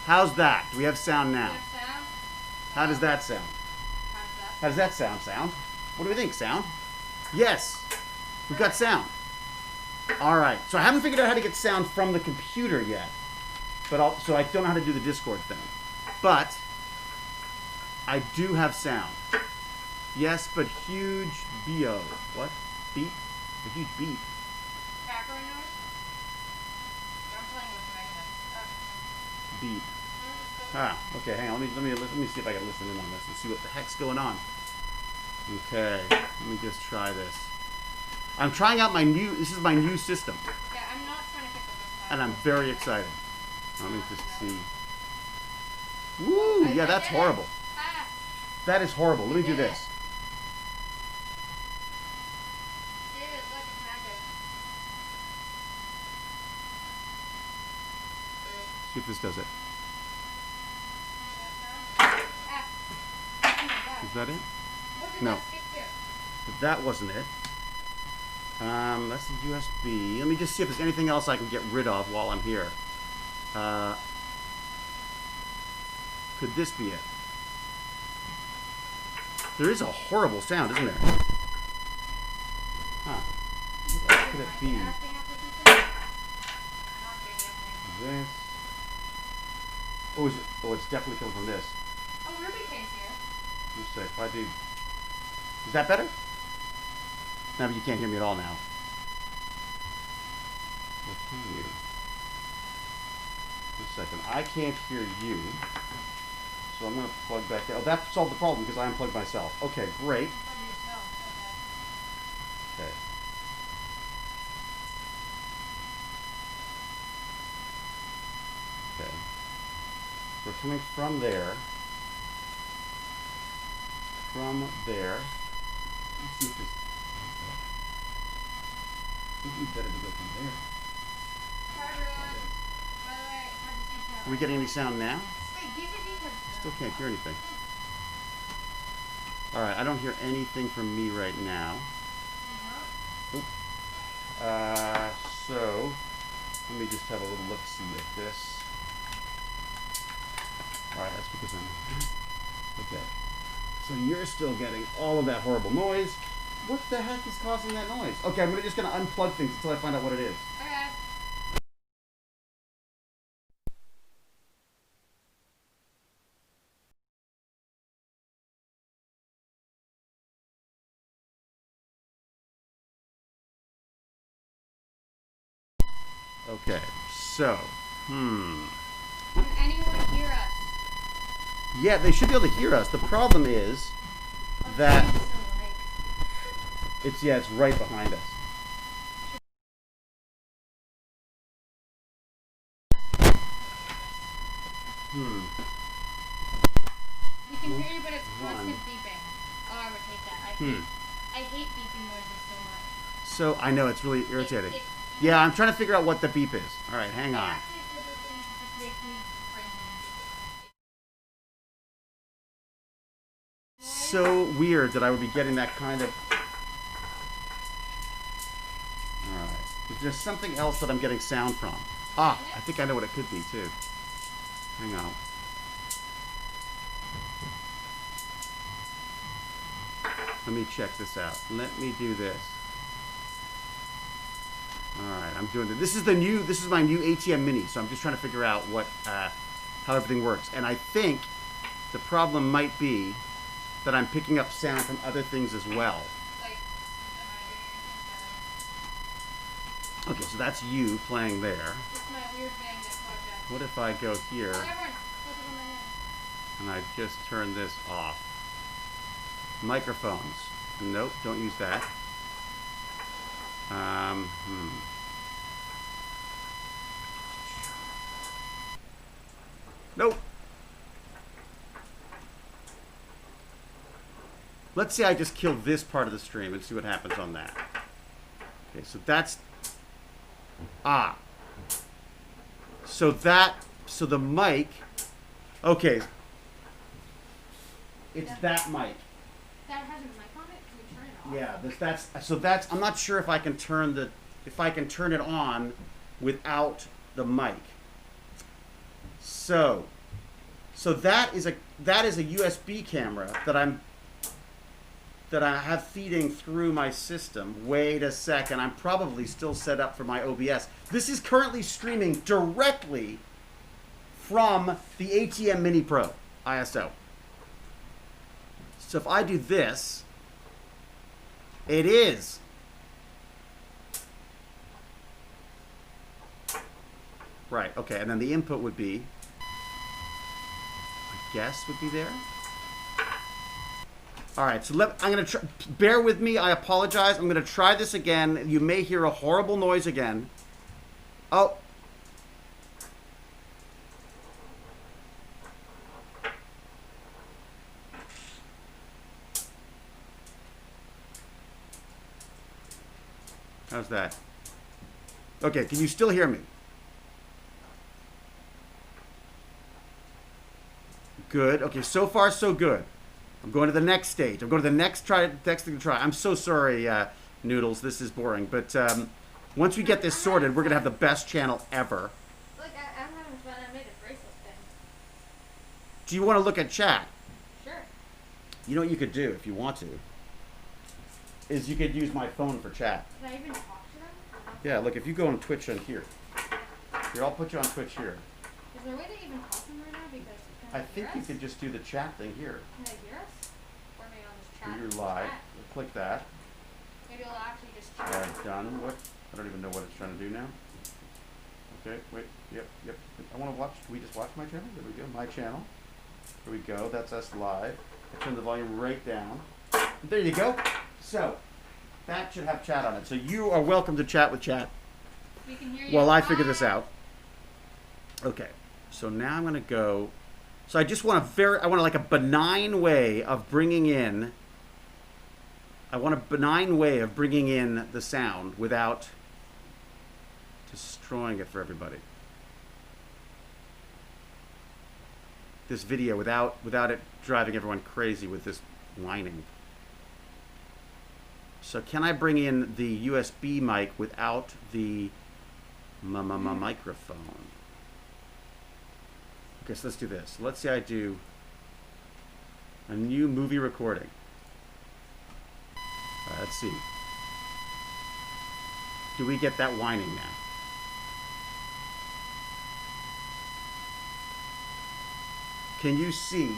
How's that? Do we have sound now? Do you have sound? How does that sound? How does that sound? Sound? What do we think? Sound? Yes. We've got sound. All right. So I haven't figured out how to get sound from the computer yet. But so I don't know how to do the Discord thing. But I do have sound. Yes, but huge BO. What? Beep? A huge beep. Background noise? I'm playing with Magnus. Beep. Ah, okay, hang on. Let me see if I can listen in on this and see what the heck's going on. Okay, let me just try this. I'm trying out this is my new system. Yeah, I'm not trying to pick up this. And I'm very excited. Let me just see. Woo, yeah, that's horrible. That is horrible. Let me do this. See if this does it. Is that it? No. That wasn't it. That's the USB. Let me just see if there's anything else I can get rid of while I'm here. Could this be it? There is a horrible sound, isn't there? Huh. What could it be? This. Oh, it's definitely coming from this. Oh, Ruby case here. Let's see if I do. Is that better? No, but you can't hear me at all now. Or can you? Just a second. I can't hear you. So I'm going to plug back in. Oh, that solved the problem because I unplugged myself. Okay, great. Okay. Okay. We're coming from there. From there. Let's see if this. I think we better to go from there. Hi, everyone. By the way, how'd you see Are we getting any sound now? Wait, these are because... Still can't hear anything. Alright, I don't hear anything from me right now. So, let me just have a little look-see at this. Alright, that's because I'm... Okay. So you're still getting all of that horrible noise. What the heck is causing that noise? Okay, I'm just going to unplug things until I find out what it is. Okay. Okay, so, Can anyone hear us? Yeah, they should be able to hear us. The problem is that it's right behind us. We can hear you, but it's constant beeping. Oh, I would hate that. I hate beeping noises so much. So, I know, it's really irritating. Yeah, I'm trying to figure out what the beep is. All right, hang on. So weird that I would be getting that kind of... Alright. Is there something else that I'm getting sound from? Ah, I think I know what it could be, too. Hang on. Let me check this out. Let me do this. Alright, I'm doing it. This is my new ATM Mini, so I'm just trying to figure out how everything works. And I think the problem might be that I'm picking up sound from other things as well. Okay, so that's you playing there. What if I go here and I just turn this off? Microphones. Nope, don't use that. Nope. Let's say I just kill this part of the stream and see what happens on that. Okay, so that's... So the mic... Okay. It's that mic. That has a mic on it? Can we turn it off? Yeah, I'm not sure if I can turn it on without the mic. So, So that is a USB camera that I have feeding through my system. Wait a second, I'm probably still set up for my OBS. This is currently streaming directly from the ATM Mini Pro ISO. So if I do this, it is. Right, okay, and then the input would be, I guess would be there. All right, so I'm gonna try, bear with me, I apologize. I'm gonna try this again. You may hear a horrible noise again. Oh. How's that? Okay, can you still hear me? Good. Okay, so far so good. I'm going to the next stage. I'm going to the next thing to try. I'm so sorry, Noodles. This is boring. But once we get this sorted, we're going to have the best channel ever. Look, I'm having fun. I made a bracelet thing. Do you want to look at chat? Sure. You know what you could do if you want to? Is you could use my phone for chat. Can I even talk to them? Yeah, look, if you go on Twitch on here. Here, I'll put you on Twitch here. Is there a way to even talk to them right now? Because I think you could just do the chat thing here. Can they hear us? Or maybe I'll just chat. You're live. Click that. Maybe I'll actually just chat. Done. What? I don't even know what it's trying to do now. Okay, wait. Yep. I want to watch. Can we just watch my channel? There we go. My channel. There we go. That's us live. I turn the volume right down. There you go. So, that should have chat on it. So you are welcome to chat with chat. We can hear you. While I figure this out. Okay. So now I'm going to go. So I just want like a benign way of bringing in. I want a benign way of bringing in the sound without destroying it for everybody. This video without it driving everyone crazy with this whining. So can I bring in the USB mic without the microphone? Okay, so let's do this. Let's say I do a new movie recording. All right, let's see. Do we get that whining now? Can you see?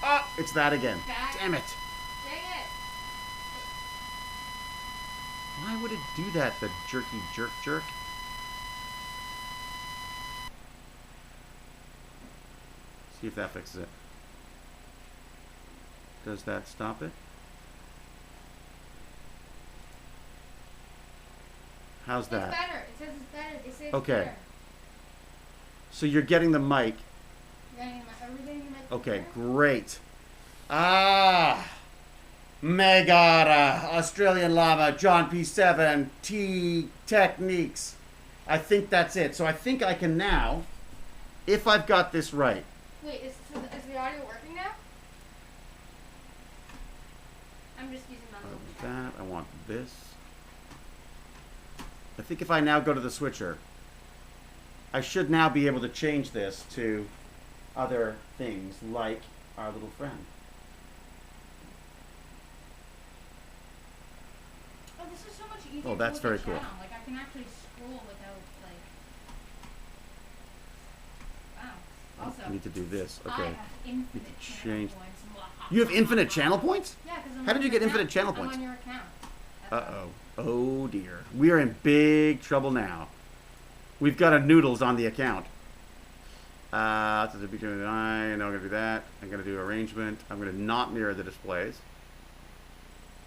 Ah, it's that again. Damn it. Dang it. Why would it do that, the jerky jerk? See if that fixes it. Does that stop it? How's that? It's better. It says it's better. They say it's Okay. better. So you're getting the mic. Everything you make. Okay, great. Megara, Australian Llama, John P7, T Techniques. I think that's it. So I think I can now, if I've got this right. Wait, is the audio working now? I'm just using my little That, I want this. I think if I now go to the switcher, I should now be able to change this to other things like our little friend. Oh, this is so much easier. Oh, that's to look very at cool. channel. Like I can actually scroll without like. Wow. Also, I need to do this. I Okay. have infinite change. channel points. You have infinite channel points? Yeah, because How did you get infinite channel points? I'm on your account. That's Uh-oh. Oh, dear. We are in big trouble now. We've got a Noodles on the account. I'm going to do that. I'm going to do arrangement. I'm going to not mirror the displays.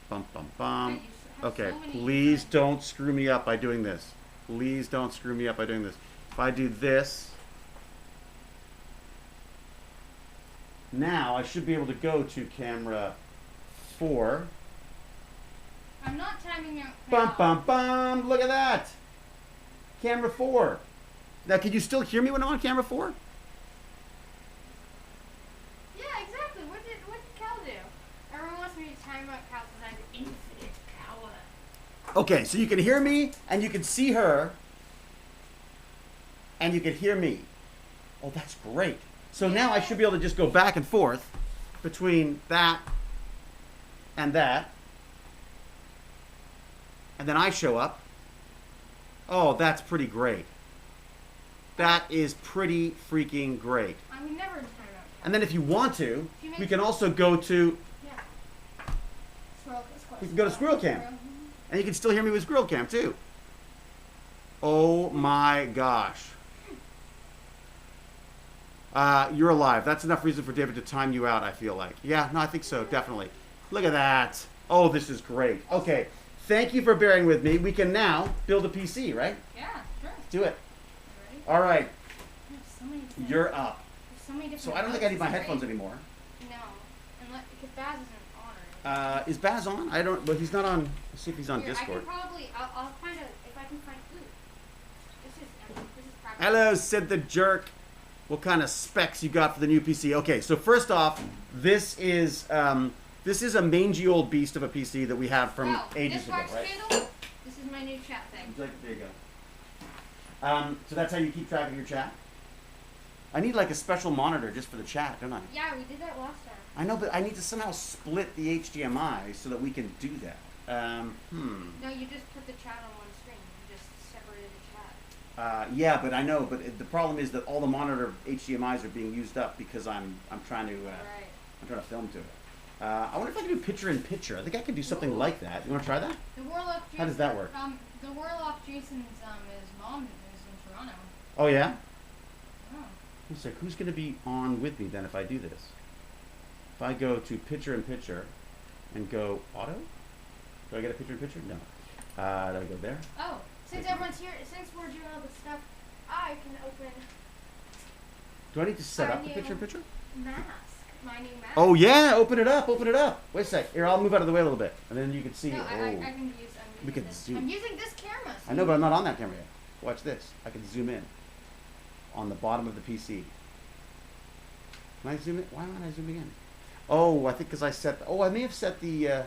Bum, bum, bum. You have Okay, so many please different- don't screw me up by doing this. Please don't screw me up by doing this. If I do this, now I should be able to go to camera 4. I'm not timing out. Bum, bum, bum. Look at that. Camera 4. Now, can you still hear me when I'm on camera 4? Yeah, exactly. What did Cal do? Everyone wants me to time out Cal because I have infinite power. Okay, so you can hear me, and you can see her, and you can hear me. Oh, that's great. So now I should be able to just go back and forth between that and that. And then I show up. Oh, that's pretty great. That is pretty freaking great. I mean, never in timeout. And then if you want to, we can also go to... Yeah. We can go to Squirrel Cam. And you can still hear me with Squirrel Cam, too. Oh, my gosh. You're alive. That's enough reason for David to time you out, I feel like. Yeah, no, I think so, definitely. Look at that. Oh, this is great. Okay, thank you for bearing with me. We can now build a PC, right? Yeah, sure. Let's do it. Ready? All right. So You're up. So many different. So I don't think I need my headphones anymore. No, unless because Baz isn't on or anything. Is Baz on? I don't. But he's not on. Let's see if he's on Here, Discord. I can probably. I'll find out if I can find food. This is empty. This is practice. Hello, Sid the Jerk. What kind of specs you got for the new PC? Okay, so first off, this is a mangy old beast of a PC that we have from ages ago, right? Candle, this is my new chat thing. There you go. So that's how you keep track of your chat? I need like a special monitor just for the chat, don't I? Yeah, we did that last time. I know, but I need to somehow split the HDMI so that we can do that. No, you just put the chat on one screen. You just separated the chat. Yeah, but I know. But the problem is that all the monitor HDMI's are being used up because I'm trying to I'm trying to film to it. I wonder if I can do picture-in-picture. I think I could do something like that. You want to try that? The Warlock. Jason, how does that work? The Warlock Jason's his mom is in Toronto. Oh yeah. Oh. Looks like who's going to be on with me then if I do this? If I go to picture-in-picture and go auto, do I get a picture-in-picture? No. Do I go there? Oh, since everyone's here, since we're doing all this stuff, I can open. Do I need to set up the picture-in-picture? Mask. My new mask. Oh yeah, open it up, open it up. Wait a sec. Here, I'll move out of the way a little bit, and then you can see. No, Oh, I can use. we can this. zoom. I'm using this camera. So I know, but I'm not on that camera yet. Watch this. I can zoom in on the bottom of the PC. Can I zoom in? Why aren't I zooming in? Oh, I think because I set. I may have set the.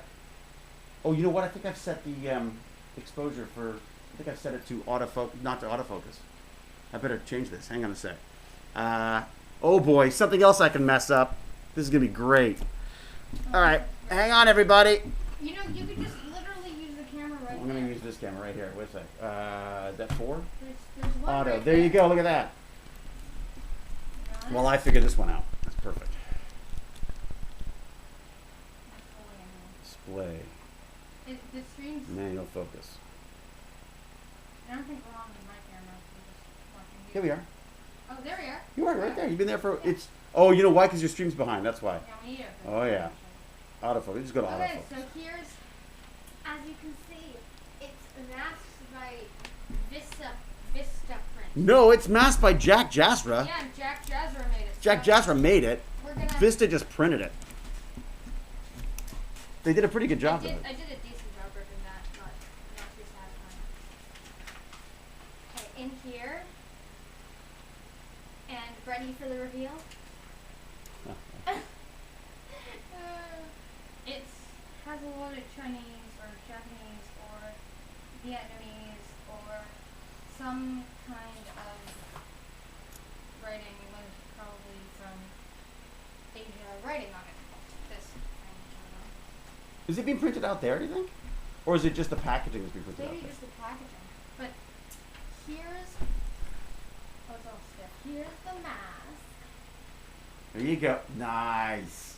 Oh, you know what? I think I've set the exposure for. I think I've set it to autofocus, not to autofocus. I better change this. Hang on a sec. Oh boy, something else I can mess up. This is gonna be great. All right, hang on, everybody. You know, you could just literally use the camera right I'm gonna use this camera right here. Wait a sec. Is that 4? There's one Auto. right There you go. Look at that. Well, I figured this one out. That's perfect. Display. The stream's. Manual focus. I don't think we're on with my camera. We're just watching you. Here we are. Oh, there we are. You are right there. You've been there for it's. Oh, you know why? Because your stream's behind. That's why. Yeah, we need it. Oh yeah. Autofocus. Just go to Okay, autofocus. so here's, as you can see, it's masked by Vista Print. No, it's masked by Jack Jasra. Yeah, Jack Jasra made it. Jack so Jasra made it. We're gonna. Vista just printed it. They did a pretty good job of it. I did a decent job ripping that, not too satisfying. Okay, in here, and ready for the reveal. It has a lot of Chinese or Japanese or Vietnamese or some kind of writing, probably from Asia, writing on it. This thing, I don't know. Is it being printed out there? Do you think, or is it just the packaging that's being printed out Maybe there? just the packaging. But here's, oh, it's all stiff. Here's the mask. There you go. Nice.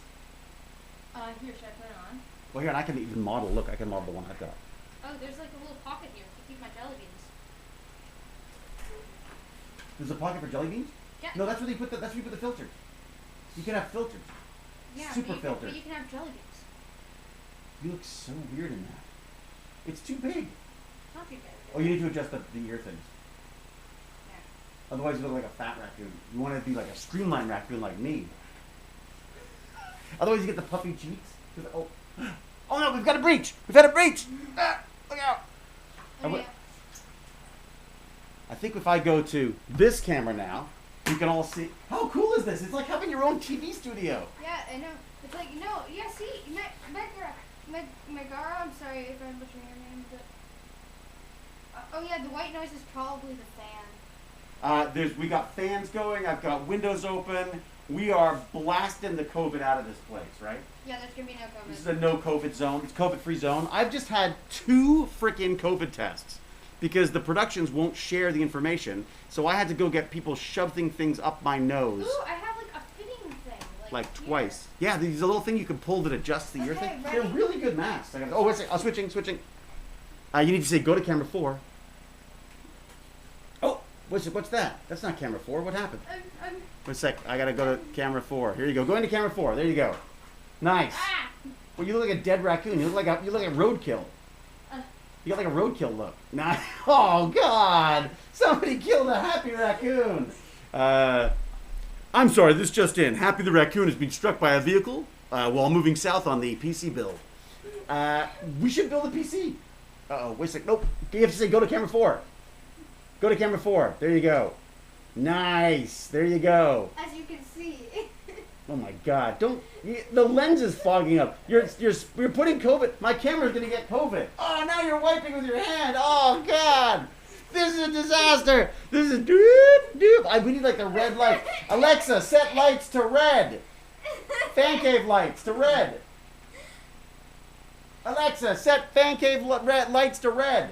Here, should I put it on? Well, here, and I can even model. Look, I can model the one I've got. Oh, there's like a little pocket here to keep my jelly beans. There's a pocket for jelly beans? Yeah. No, that's where you put the. That's where you put the filters. You can have filters. Yeah, Super but filters. But you can have jelly beans. You look so weird in that. It's too big. Not too bad. Oh, you need to adjust the ear things. Yeah. Otherwise, you look like a fat raccoon. You want to be like a streamlined raccoon like me. Otherwise, you get the puffy cheeks. Oh, oh no, we've got a breach. We've had a breach. Ah, look out. Oh, yeah. I think if I go to this camera now, you can all see. How cool is this? It's like having your own TV studio. Yeah, I know. It's like, no, yeah, see, Megara, I'm sorry if I'm butchering your name, but, oh yeah, the white noise is probably the fan. We got fans going. I've got windows open. we are blasting the COVID out of this place, right? Yeah, there's gonna be no COVID. This is a no COVID zone. It's COVID-free zone. I've just had 2 freaking COVID tests because the productions won't share the information. So I had to go get people shoving things up my nose. Ooh, I have like a fitting thing. Like here. twice. Yeah, there's a little thing you can pull that adjusts the ear Okay, thing. ready? They're really good masks. Oh, wait a second. Oh, switching. You need to say go to camera 4. Oh, what's that? That's not camera 4. What happened? Wait a sec. I gotta go to camera 4. Here you go. Go into camera 4. There you go. Nice. Ah! Well, you look like a dead raccoon. You look like a roadkill. You got like a roadkill look. Nah. Oh God! Somebody killed a happy raccoon. I'm sorry. This just in. Happy the raccoon has been struck by a vehicle while moving south on the PC build. We should build a PC. Uh-oh. Wait a sec. Nope. You have to say go to camera 4. Go to camera 4. There you go. Nice. There you go. As you can see. Oh my God! The lens is fogging up. You're putting COVID. My camera's gonna get COVID. Oh, now you're wiping with your hand. Oh God! This is a disaster. This is doop. We need like the red light. Alexa, set lights to red. Fan cave lights to red. Alexa, set fan cave lights to red.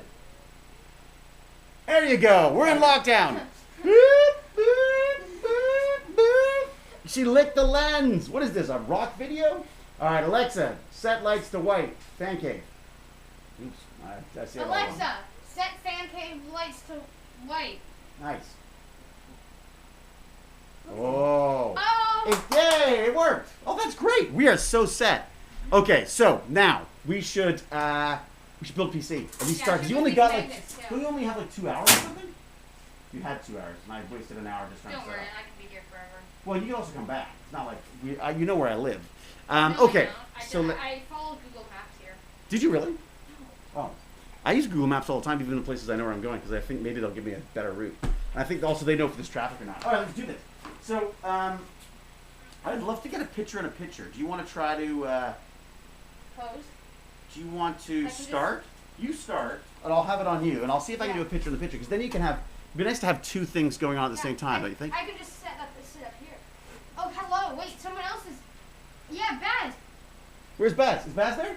There you go. We're in lockdown. She licked the lens. What is this, a rock video? All right, Alexa, set lights to white. Fan cave. Oops, I see it all wrong. Alexa, set fan cave lights to white. Nice. Oh. Oh! Yay, it worked. Oh, that's great. We are so set. Okay, so now we should build PC. At least start, because you only got don't you only have like 2 hours or something? You had 2 hours, and I wasted an hour just trying to set Don't worry, up. I can be here forever. Well, you can also come back. It's not like you know where I live. No, Okay. I So I follow Google Maps here. did you really? Oh, I use Google Maps all the time, even in places I know where I'm going, because I think maybe they'll give me a better route. And I think also they know if there's traffic or not. All right, let's do this. So I'd love to get a picture in a picture. Do you want to try to? Pose. Do you want to I can start? You start, and I'll have it on you, and I'll see if I can do a picture in the picture, because then you can have. It'd be nice to have 2 things going on at the same time, don't you think? I could just sit up here. Oh, hello. Wait, someone else is. Yeah, Baz. Where's Baz? Is Baz there?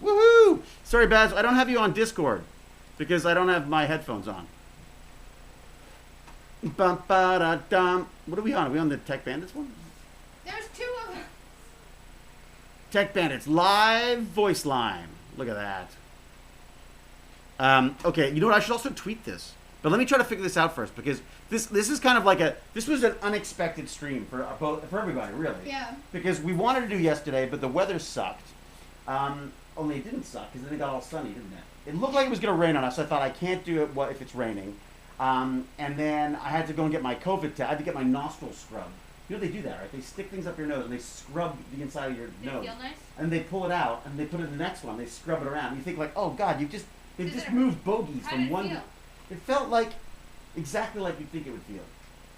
Woohoo! Sorry, Baz, I don't have you on Discord because I don't have my headphones on. Bum, ba, da, dum. What are we on? Are we on the TechBandits one? There's 2 of them. TechBandits live voice line. Look at that. Okay, you know what? I should also tweet this. But let me try to figure this out first, because this is kind of like this was an unexpected stream for everybody, really. Yeah. Because we wanted to do yesterday, but the weather sucked. Only it didn't suck, because then it got all sunny, didn't it? It looked like it was going to rain on us, so I thought I can't do it if it's raining. And then I had to go and get my COVID test. I had to get my nostril scrubbed. You know they do that, right? They stick things up your nose and they scrub the inside of your nose. Feel nice? And they pull it out and they put it in the next one. They scrub it around. And you think like, oh God, they've just moved bogeys How from did it one. feel? It felt like exactly like you'd think it would feel.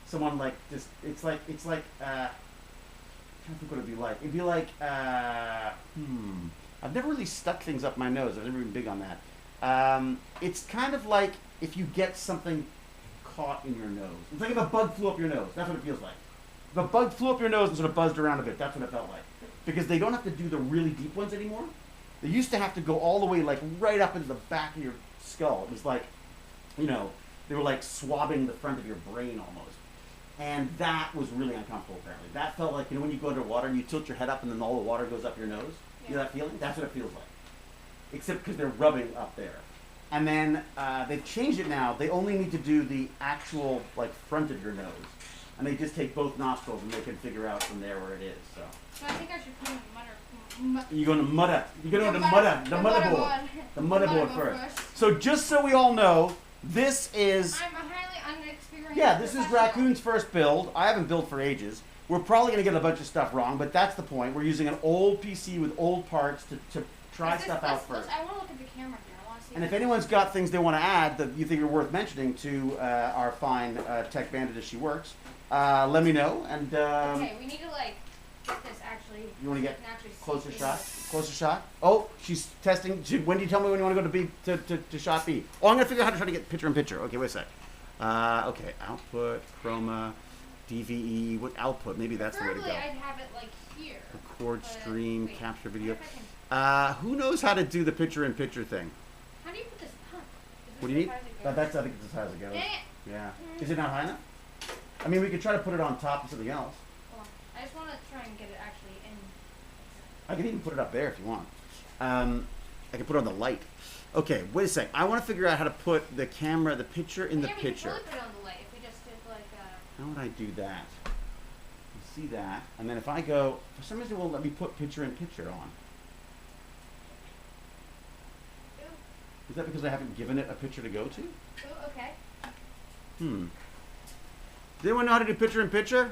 Someone like just it's like I'm trying to think what it'd be like. It'd be like I've never really stuck things up my nose. I've never been big on that. It's kind of like if you get something caught in your nose. It's like if a bug flew up your nose. That's what it feels like. If a bug flew up your nose and sort of buzzed around a bit, that's what it felt like. Because they don't have to do the really deep ones anymore. They used to have to go all the way like right up into the back of your skull. It was like, you know, they were like swabbing the front of your brain almost. And that was really uncomfortable apparently. That felt like, you know, when you go underwater and you tilt your head up and then all the water goes up your nose. Yeah. You know that feeling? That's what it feels like. Except because they're rubbing up there. And then they've changed it now. They only need to do the actual like front of your nose. And they just take both nostrils and they can figure out from there where it is. So I think I should put in the You're going to mudda. You're going to the mudda board first. So just so we all know, this is... I'm a highly unexperienced... Yeah, this is Raccoon's first build. I haven't built for ages. We're probably going to get a bunch of stuff wrong, but that's the point. We're using an old PC with old parts to try stuff out first. I want to look at the camera here. I want to see. And if anyone's got things they want to add that you think are worth mentioning to our fine tech bandit as she works, let me know. And okay, we need to like get this actually. You want to get closer shot? Closer shot? Oh, she's testing. When do you tell me when you want to go to shot B? Oh, I'm gonna figure out how to try to get picture in picture. Okay, wait a sec. Okay, output, chroma, DVE, what output? Maybe that's the way to go. Preferably, I'd have it like here. Record, but- stream, wait, capture what video. if I can- Who knows how to do the picture-in-picture thing? How do you put this up? What do you need? That's, I think this is how it goes. Dang it. Yeah. Is it not high enough? I mean, we could try to put it on top of something else. Hold on. I just want to try and get it actually in. I can even put it up there if you want. I can put it on the light. Okay, wait a sec. I want to figure out how to put the camera, the picture in the Yeah, we picture. could totally put it on the light if we just did like How would I do that? You see that? And then if I go, for some reason it won't let me put picture-in-picture on. Is that because I haven't given it a picture to go to? Oh, okay. Does anyone know how to do picture-in-picture?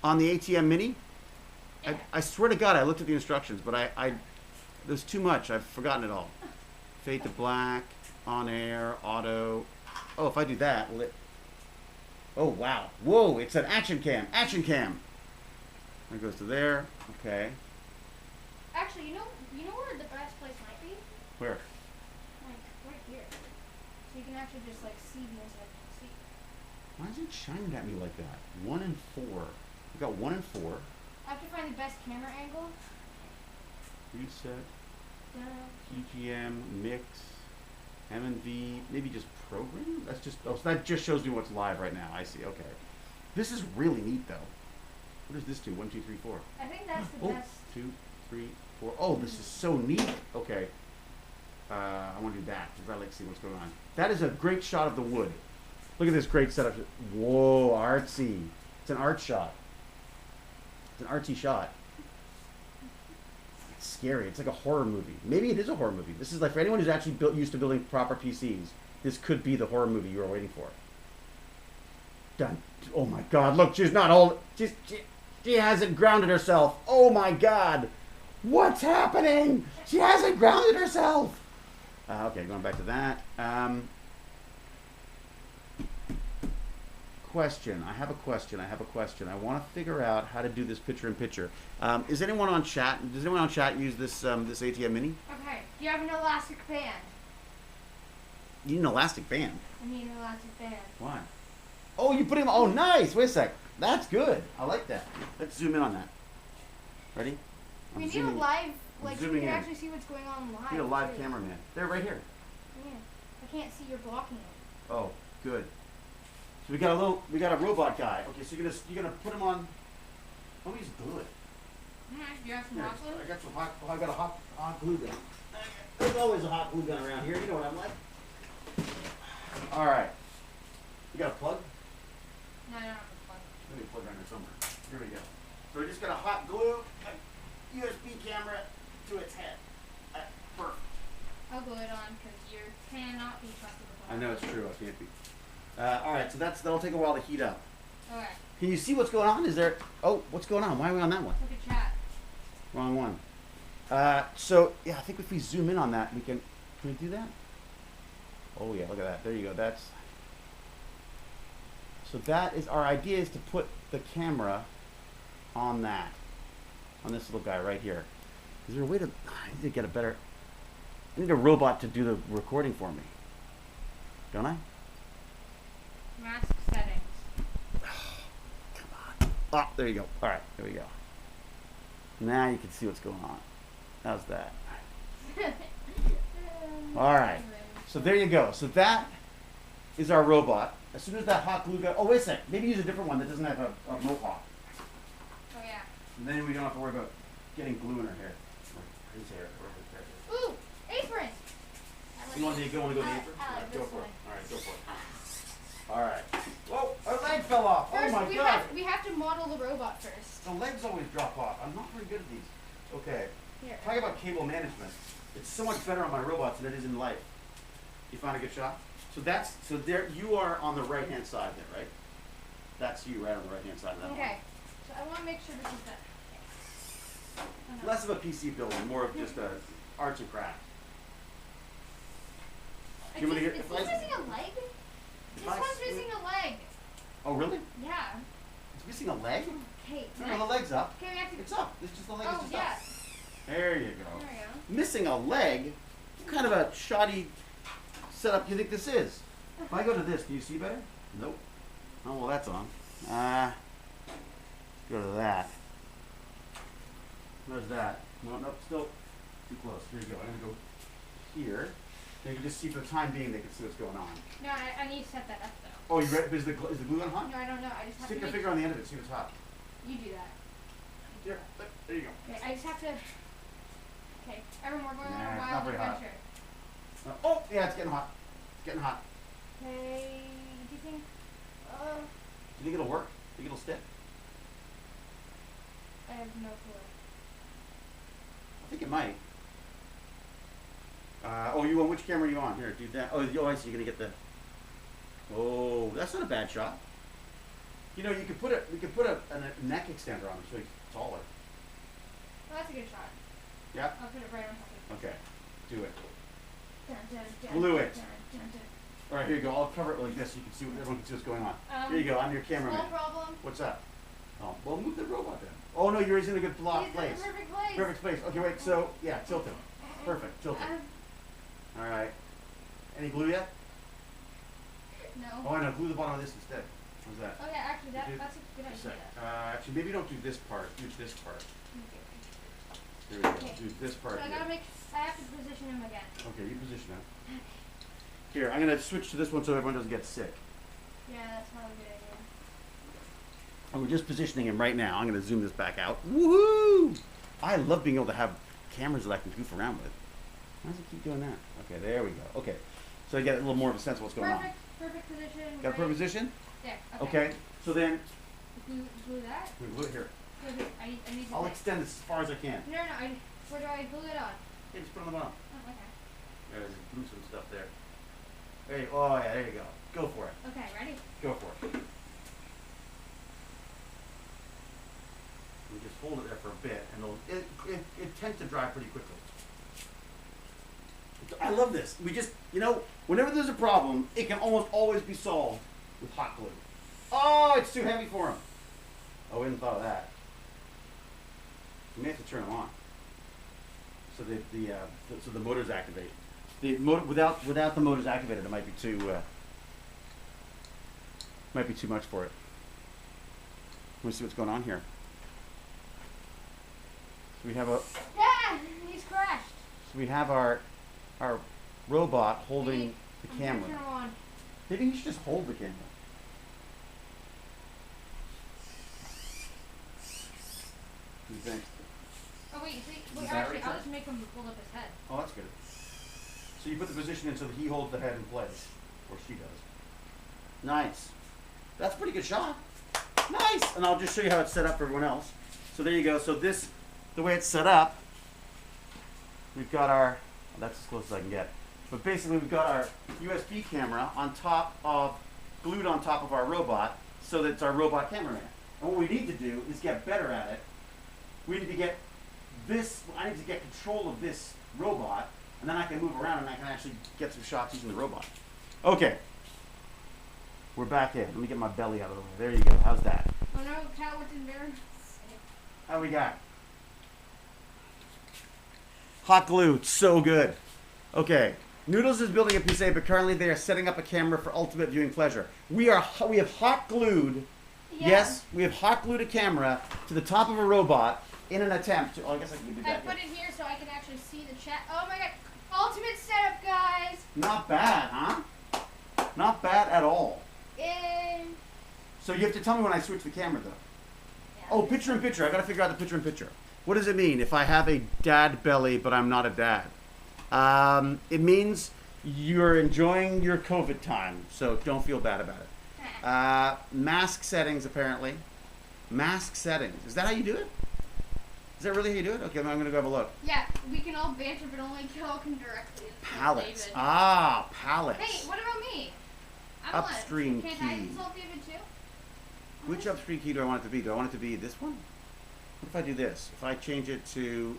On the ATM Mini? Yeah. I swear to God, I looked at the instructions, but there's too much. I've forgotten it all. Fade to black, on air, auto. Oh, if I do that, will it? Oh, wow. Whoa, it's an action cam. Action cam. That goes to there. Okay. Actually, you know where the best place might be? Where? Like right here. So you can actually just like see the inside of the seat. Why is it shining at me like that? 1 and 4. We got 1 and 4. I have to find the best camera angle. Reset. No. PGM, mix, M&V, maybe just program? That's just, oh, so that just shows me what's live right now. I see, okay. This is really neat though. What does this do? 1, 2, 3, 4. I think that's the Oh, best. 2, 3, 4. Oh, this is so neat. Okay. I want to do that because I like to see what's going on. That is a great shot of the wood. Look at this great setup. Whoa, artsy. It's an art shot. It's an artsy shot. It's scary. It's like a horror movie. Maybe it is a horror movie. This is like for anyone who's actually used to building proper PCs. This could be the horror movie you were waiting for. Done. Oh my God! Look, she's not old. She hasn't grounded herself. Oh my God! What's happening? She hasn't grounded herself. Okay, going back to that. Question. I have a question. I want to figure out how to do this picture-in-picture. Is anyone on chat? Does anyone on chat use this this ATM Mini? Okay. Do you have an elastic band? You need an elastic band. I need an elastic band. Why? Oh, you put him. Oh, nice. Wait a sec. That's good. I like that. Let's zoom in on that. Ready? I'm We need a zooming- live, I'm like so we zooming can in. actually see what's going on live. Need a live too. cameraman. They're right here. Yeah. I can't see you're blocking it. Oh, good. So we got a robot guy. Okay, so you're gonna put him on. Let me just glue it. Alright, do you have some Here, hot glue? I got some I got a hot glue gun. There's always a hot glue gun around here. You know what I'm like. All right. You got a plug? No, I don't have a plug. Let me plug around here somewhere. Here we go. So we just got a hot glue a USB camera to its head. Perfect. I'll glue it on because you cannot be trusted with I know it's true. I can't be. All right. So that'll take a while to heat up. Okay. Can you see what's going on? Is there? Oh, what's going on? Why are we on that one? Look at chat. Wrong one. So yeah, I think if we zoom in on that, we can. Can we do that? Oh yeah, look at that. There you go. That's. So that is our idea is to put the camera on that, on this little guy right here. Is there a way to? I need to get a better. I need a robot to do the recording for me. Don't I? Mask settings. Come on. Oh, there you go. All right, there we go. Now you can see what's going on. How's that? All right. So there you go. So that is our robot. As soon as that hot glue gun. Oh, wait a sec. Maybe use a different one that doesn't have a mohawk. Oh yeah. And then we don't have to worry about getting glue in her hair. His hair. Or her hair. Ooh, apron. You want to go to the apron? I like Go this for one. it. All right, go for it. All right. Whoa, our leg fell off. First, oh my we God. we have to model the robot first. The legs always drop off. I'm not very good at these. Okay. Here. Talk about cable management. It's so much better on my robots than it is in life. You find a good shot? So there you are on the right hand side there, right? That's you right on the right hand side of that Okay. So I want to make sure this is that. one. Less of a PC building, more of just a arts and crafts. Is Do you want me to this get- if I- missing a leg? This if I one's s- missing a leg. Oh really? Yeah. It's missing a leg? Okay. No, the leg's up. Okay, we have to. It's up. It's just the leg is Oh just yeah. up. There you go. There we go. Missing a leg? What kind of a shoddy setup do you think this is? If I go to this, can you see better? Nope. Oh, well, that's on. Go to that. There's that. No, nope, still too close. Here you go. I'm gonna go here. Then you can just see for the time being they can see what's going on. No, I need to set that up though. Oh, you ready? Is the glue gun hot? No, I don't know. I just have Stick to your finger on the end of it, see what's hot. You do that. Here, there you go. Okay, I just have to. Okay, everyone, we're going on a Nah, it's not wild very hot. adventure. Oh, yeah, it's getting hot. It's getting hot. Okay, do you think? Do you think it'll work? Think it'll stick? I have no clue. I think it might. Oh, you on which camera are you on? Here, do that. Oh, I see. You're gonna get the. Oh, that's not a bad shot. You know, we could put a neck extender on it so he's taller. Well, that's a good shot. Yeah. I'll put it right on top of it. Okay. Do it. Dun, dun, dun, Glue dun, it. dun, dun, dun. All right, here you go. I'll cover it like this so you can see everyone can see what's going on. Um, Here you go. I'm your cameraman. Small problem. What's that? Oh, well, move the robot then. Oh no, you're in a good He's in place. the perfect place. Perfect place. Okay, wait. So yeah, tilt it. Perfect. Tilt it. All right. Any glue yet? No. Oh, I know. Glue the bottom of this instead. How's that? Oh yeah, actually Do- that's a good Just a idea. sec. Actually, maybe don't do this part. Do this part. Okay. Here we go. Okay. Do this part So here. I have to position him again. Okay, you position it. Here, I'm gonna switch to this one so everyone doesn't get sick. Yeah, that's probably a good idea. And we're just positioning him right now. I'm gonna zoom this back out. Woohoo! I love being able to have cameras that I can goof around with. Why does it keep doing that? Okay, there we go. Okay, so you get a little more of a sense of what's going Perfect position. on. Got a perfect position? There. Okay. So then, Glue that. we glue it here. Good. I need to. I'll extend this as far as I can. No. Where do I glue it on? Okay, just put it on the bottom. Oh, okay. There's glue some stuff there. There you, oh yeah, there you go. Go for it. Okay, ready? Go for it. We just hold it there for a bit, and it tends to dry pretty quickly. I love this. We just, whenever there's a problem, it can almost always be solved with hot glue. Oh, it's too heavy for him. Oh, we hadn't thought of that. We may have to turn them on, so so the motors activate. The motor without the motors activated, it might be too much for it. Let me see what's going on here. So we have Yeah, he's crashed. our robot holding the I'm camera. gonna turn him on. Maybe you should just hold the camera. What do you think? Oh wait, battery actually, I'll charge? just make him hold up his head. Oh, that's good. So you put the position in so that he holds the head in place, or she does. Nice. That's a pretty good shot. Nice. And I'll just show you how it's set up for everyone else. So there you go. So the way it's set up, we've got our. That's as close as I can get. But basically, we've got our USB camera glued on top of our robot, so that it's our robot cameraman. And what we need to do is get better at it. We need to get I need to get control of this robot, and then I can move around and I can actually get some shots using the robot. Okay. We're back in. Let me get my belly out of the way. There you go. How's that? Oh no, cat went in there. How we got? Hot glue. It's so good. Okay. Noodles is building a PC, but currently they are setting up a camera for ultimate viewing pleasure. We have hot glued. Yeah. Yes, we have hot glued a camera to the top of a robot in an attempt to. Oh, I guess I can do I that. put it here so I can actually see the chat. Oh my god, ultimate setup, guys. Not bad, huh? Not bad at all. In. So you have to tell me when I switch the camera, though. Yeah. Oh, picture in picture. I gotta figure out the picture in picture. What does it mean if I have a dad belly but I'm not a dad? It means you're enjoying your COVID time, so don't feel bad about it. Mask settings, apparently. Mask settings. Is that how you do it? Is that really how you do it? Okay, I'm gonna go have a look. Yeah, we can all banter, but only y'all can directly. Palettes. David. Ah, palettes. Hey, what about me? I'm Upstream Can't I key. insult David too? Which upstream key do I want it to be? Do I want it to be this one? What if I do this? If I change it to,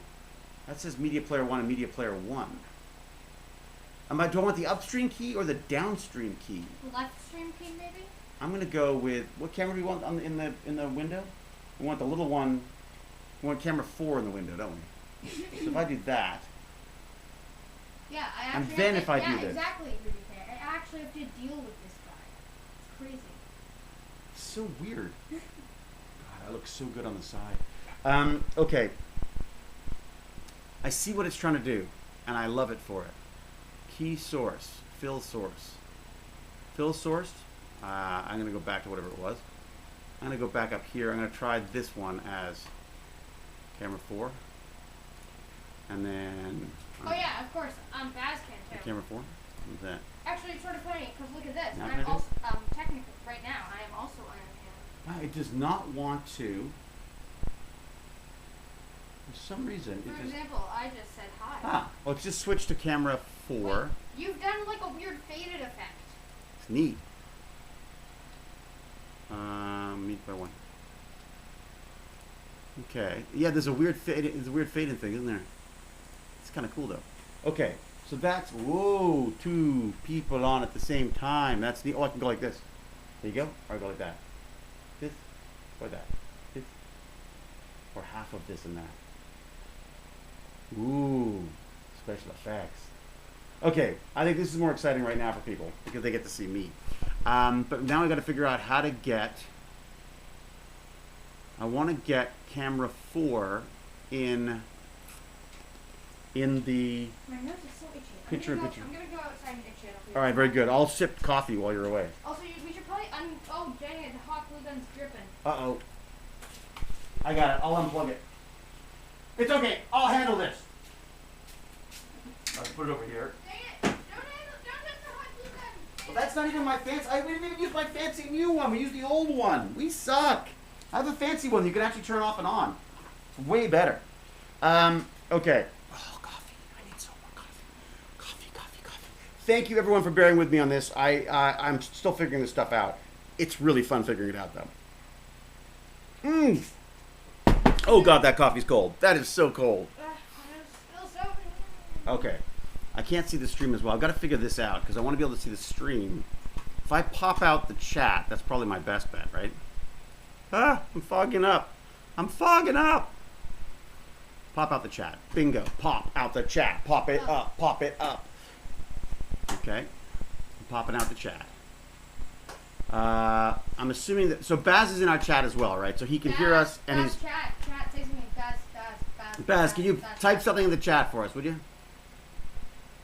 that says Media Player 1 and Media Player 1. Do I want the upstream key or the downstream key? Left stream key, maybe? I'm gonna go with, what camera do we want in the window? We want the little one. We want camera 4 in the window, don't we? So if I do that, Yeah, I And actually. then have if to, I do yeah, this. exactly. I actually have to deal with this guy. It's crazy. It's so weird. God, I look so good on the side. Okay. I see what it's trying to do, and I love it for it. Key source, fill source. Fill sourced. I'm going to go back to whatever it was. I'm going to go back up here. I'm going to try this one as camera 4. And then... Oh yeah, of course. Baz can too. Camera 4? What's that? Actually, it's sort of funny, because look at this. Not I'm gonna also, technically, right now, I am also on cam. It does not want to... For some reason... For example, I just said hi. Well, it's just switched to camera 4. Wait, you've done like a weird faded effect. It's neat. Meet by 1. Okay. Yeah, there's a weird fade. There's a weird fading thing, isn't there? It's kind of cool though. Okay, so that's 2 people on at the same time. That's the. Oh, I can go like this. There you go. Or I go like that. This or that. This or half of this and that. Ooh, special effects. Okay, I think this is more exciting right now for people because they get to see me. But now I got to figure out how to get. I want to get camera 4 in the My nose is so itchy. picture in picture. I'm gonna go outside and itch it. All right, very good. I'll sip coffee while you're away. Also, we should probably oh, dang it, the hot glue gun's dripping. Uh-oh. I got it. I'll unplug it. It's okay. I'll handle this. Let's put it over here. Dang it! Don't touch the hot glue gun! Well, that's not even my fancy. We didn't even use my fancy new one. We used the old one. We suck. I have a fancy one you can actually turn off and on. It's way better. Okay. Oh, coffee. I need some more coffee. Coffee. Thank you, everyone, for bearing with me on this. I'm still figuring this stuff out. It's really fun figuring it out, though. Oh, God, that coffee's cold. That is so cold. My nose is still soaking. Okay. I can't see the stream as well. I've got to figure this out because I want to be able to see the stream. If I pop out the chat, that's probably my best bet, right? I'm fogging up. Pop out the chat. Bingo. Pop out the chat. Pop it up. Okay. I'm popping out the chat. I'm assuming that... So Baz is in our chat as well, right? So he can hear us and he's... Chat, say something. Baz, can you type something in the chat for us, would you?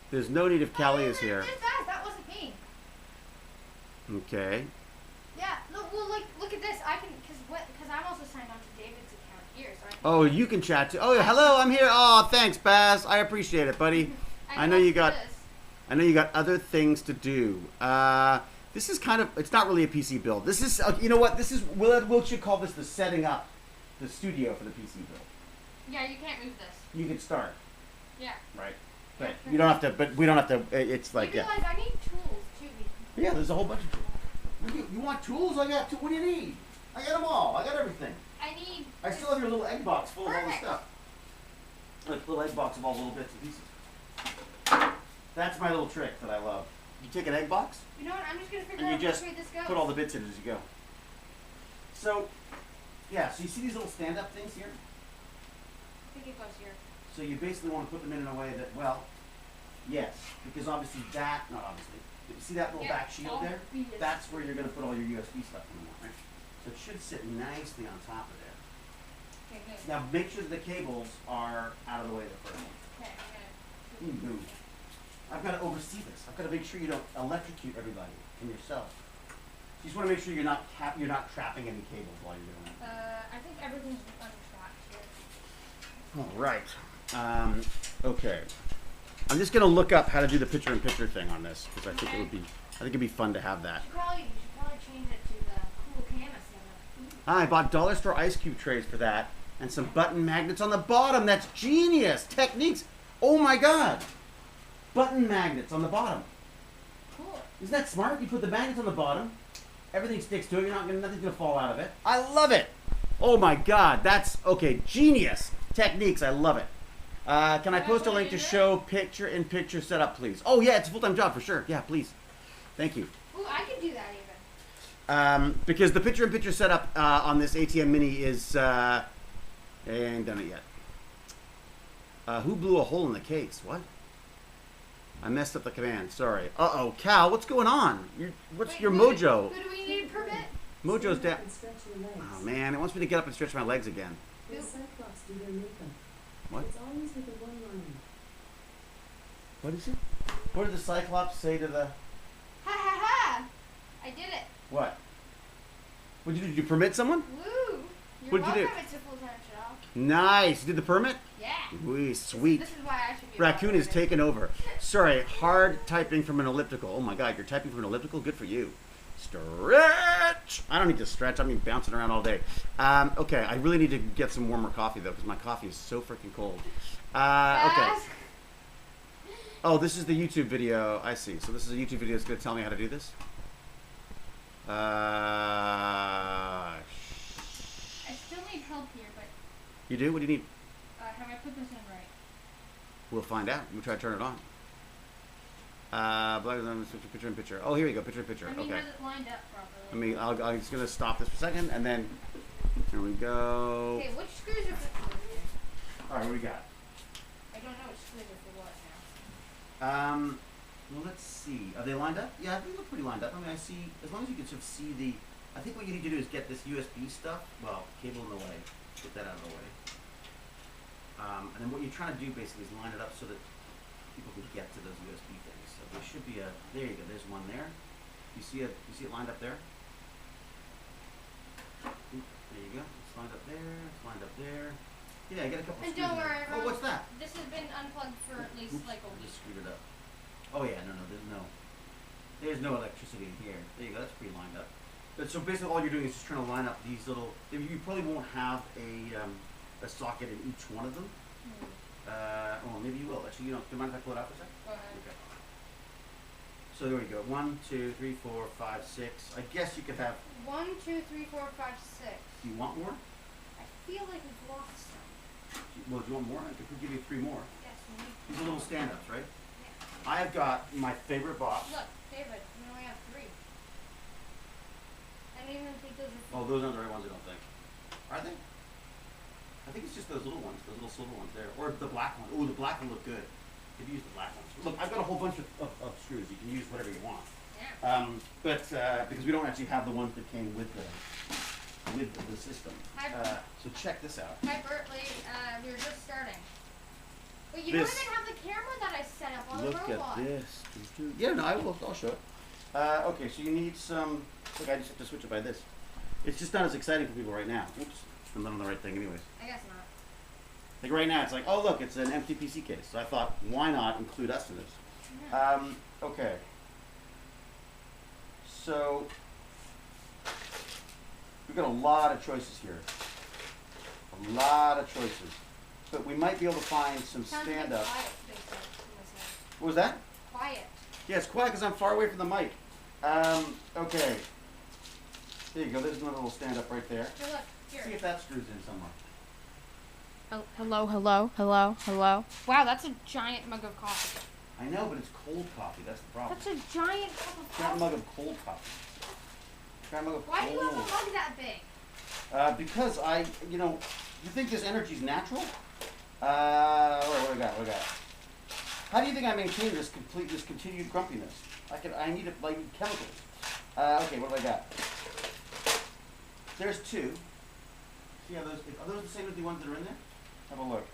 There's no need if Callie is here. Baz, that wasn't me. Okay. Yeah, look at this. I can, because I'm also signed on to David's account here, so I can... Oh, you can chat too. Oh, hello, I'm here. Oh, thanks, Baz. I appreciate it, buddy. I know you got other things to do. This is kind of, it's not really a PC build. This is, you know what? This is, we should call this the setting up the studio for the PC build. Yeah, you can't move this. You can start. Yeah. Right. But you don't have to, but we don't have to, it's like, you realize I need tools too. Yeah, there's a whole bunch of tools. You want tools? I got what do you need? I got them all. I got everything. I still have your little egg box full of all the stuff. Like little egg box of all little bits and pieces. That's my little trick that I love. You take an egg box. You know what? I'm just gonna figure and out you just which way this goes. put all the bits in as you go. So, yeah. So you see these little stand-up things here? I think it goes here. So you basically want to put them in a way that, well, yes, because obviously not obviously. You see that little back shield there? That's where you're going to put all your USB stuff in, right? So it should sit nicely on top of there. Okay, good. Now make sure that the cables are out of the way the first one. Okay, I'm gonna... Move. I've got to oversee this. I've got to make sure you don't electrocute everybody and yourself. You just want to make sure you're not trapping any cables while you're doing it. I think everything's untrapped here. All right. Okay. I'm just gonna look up how to do the picture-in-picture thing on this because I think it'd be fun to have that. You should probably change it to the cool camera setup. I bought dollar store ice cube trays for that and some button magnets on the bottom. That's genius techniques. Oh my god. Button magnets on the bottom. Cool. Isn't that smart? You put the magnets on the bottom. Everything sticks to it. Nothing's gonna fall out of it. I love it. Oh my god. That's okay. Genius techniques. I love it. Can I post a link to show picture-in-picture setup, please? Oh, yeah, it's a full-time job for sure. Yeah, please. Thank you. Ooh, I can do that even. Because the picture-in-picture setup on this ATM Mini is... I ain't done it yet. Who blew a hole in the case? What? I messed up the command. Sorry. Uh-oh. Cal, what's going on? What's your mojo? Who do we need a permit? Mojo's Stand down. up and stretch your legs. Oh man, it wants me to get up and stretch my legs again. The Cyclops do their makeup. What? It's always with a one line. What is it? What did the Cyclops say to the... Ha ha ha! I did it. What? What did you permit someone? Woo! You're What'd you do? welcome. It's a full-time job. Nice. You did the permit? Yeah. Wee, sweet. This is why I should be. Raccoon is taken. taken over. Sorry, hard typing from an elliptical. Oh my god, you're typing from an elliptical? Good for you. Stretch! I don't need to stretch. I mean bouncing around all day. Okay, I really need to get some warmer coffee though, because my coffee is so freaking cold. Okay. Oh, this is the YouTube video. I see. So this is a YouTube video that's going to tell me how to do this? I still need help here, but You do? What do you need? have I put this in right? We'll find out. We'll try to turn it on. Picture in picture. Oh, here we go. Picture in picture. I mean, Okay. has it lined up properly? I'm just going to stop this for a second, and then here we go. Okay, which screws are for what here? All right, what do we got? I don't know which screws are for what now. Well, let's see. Are they lined up? Yeah, I think they're pretty lined up. I mean, I see, as long as you can sort of see the, I think what you need to do is get this USB stuff, well, cable in the way, get that out of the way. And then what you're trying to do basically is line it up so that people can get to those USB things. So there should be a, there you go, there's one there. You see it lined up there? Oop, there you go, it's lined up there, it's lined up there. Yeah, I got a couple And screws don't in worry, there. Oh, everyone. what's that? This has been unplugged for at least Oops, like a I week. just screwed it up. Oh yeah, there's no electricity in here. There you go, that's pretty lined up. But so basically all you're doing is just trying to line up these little, you probably won't have a socket in each one of them. Oh, maybe you will. Actually, do you mind if I pull it out for a second? Go ahead. Okay. So there we go. 1, 2, 3, 4, 5, 6. I guess you could have, 1, 2, 3, 4, 5, 6. do you want more? I feel like we've lost some. Well, do you want more? I could give you 3 more. Yes, we need. These are little stand-ups, right? Yeah. I've got my favorite box. Look, David, we only have 3. I don't even think those are. Oh, those aren't the right ones, I don't think. Are they? I think it's just those little ones, those little silver ones there. Or the black one. Oh, the black one looked good. If you use the black ones. Look, I've got a whole bunch of screws. You can use whatever you want. Yeah. Because we don't actually have the ones that came with the system. Hi, So check this out. hi Bertley. We were just starting. Wait, you This- don't even have the camera that I set up on Look the robot. at this. Yeah, no, I'll show it. Okay, so you need some. Look, I just have to switch it by this. It's just not as exciting for people right now. Oops, I'm not on the right thing, anyways. I guess not. Like right now, it's like, oh look, it's an empty PC case. So I thought, why not include us in this? Yeah. Okay. So we've got a lot of choices here. A lot of choices. But we might be able to find some Sounds like stand-up. quiet, they said in this house. What was that? Quiet. Yeah, it's quiet because I'm far away from the mic. Okay. There you go. There's another little stand-up right there. Here, look. Here. See if that screws in somewhere. Oh, hello. Wow, that's a giant mug of coffee. I know, but it's cold coffee. That's the problem. That's a giant cup of Giant coffee. mug of cold coffee. Giant mug of Why do you have a cold. mug that big? Because you think this energy's natural? What do I got? How do you think I maintain this continued grumpiness? I need it like chemicals. Okay, what do I got? There's 2. See how are those the same as the ones that are in there? Have a look.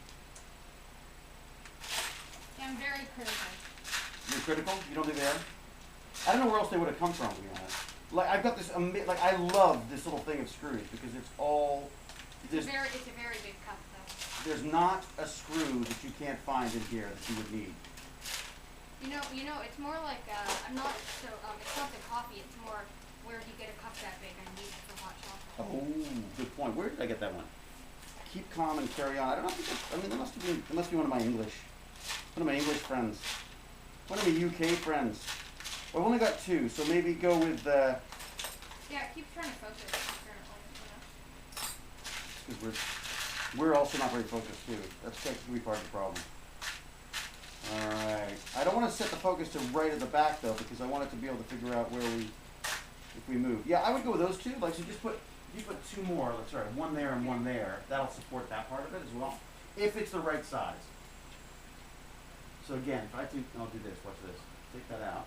Yeah, I'm very critical. You're critical? You don't think they are? I don't know where else they would have come from, to be honest. Like I've got this, I love this little thing of screws because it's all. It's a very big cup, though. There's not a screw that you can't find in here that you would need. You know, it's more like I'm not so. It's not the coffee. It's more where do you get a cup that big? I need it for hot chocolate. Oh, good point. Where did I get that one? Keep calm and carry on. I don't know. There must be one of my English friends. One of my UK friends. Well, I've only got 2, so maybe go with. Yeah, keep trying to focus. Because we're also not very focused too. That's technically part of the problem. All right. I don't want to set the focus to right at the back though, because I want it to be able to figure out if we move. Yeah, I would go with those 2. Like, so you put 2 more. Sorry, 1 there and 1 there. That'll support that part of it as well, if it's the right size. So again, I'll do this. Watch this. Take that out.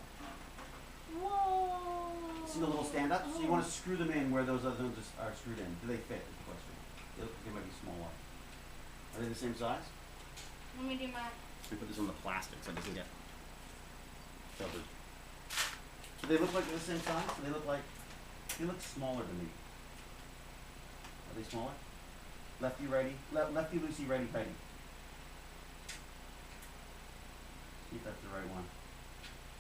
Whoa. See the little stand-ups? So you Oh. want to screw them in where those other ones are screwed in. Do they fit is the question. They look like they might be smaller. Are they the same size? Let me do my. Let me put this on the plastic so it doesn't get covered. Do they look like they're the same size? Do they look smaller to me. Are they smaller? Lefty, righty, lefty, loosey, righty, tighty. See if that's the right one.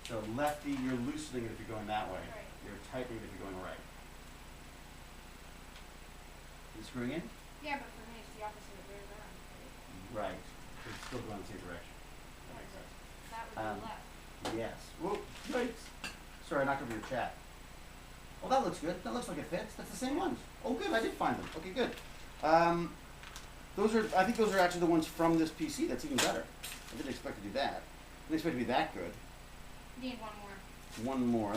So lefty, you're loosening it if you're going that way. Right. You're tightening it if you're going right. You screwing in? Yeah, but for me it's the opposite of way around. Right? Right. It's still going the same direction. That makes sense. That would be left. Yes. Whoa, yikes. Sorry, I knocked over your chat. Well, that looks good. That looks like it fits. That's the same ones. Oh, good. I did find them. Okay, good. I think those are actually the ones from this PC. That's even better. I didn't expect to do that. I didn't expect it to be that good. Need one more. One more.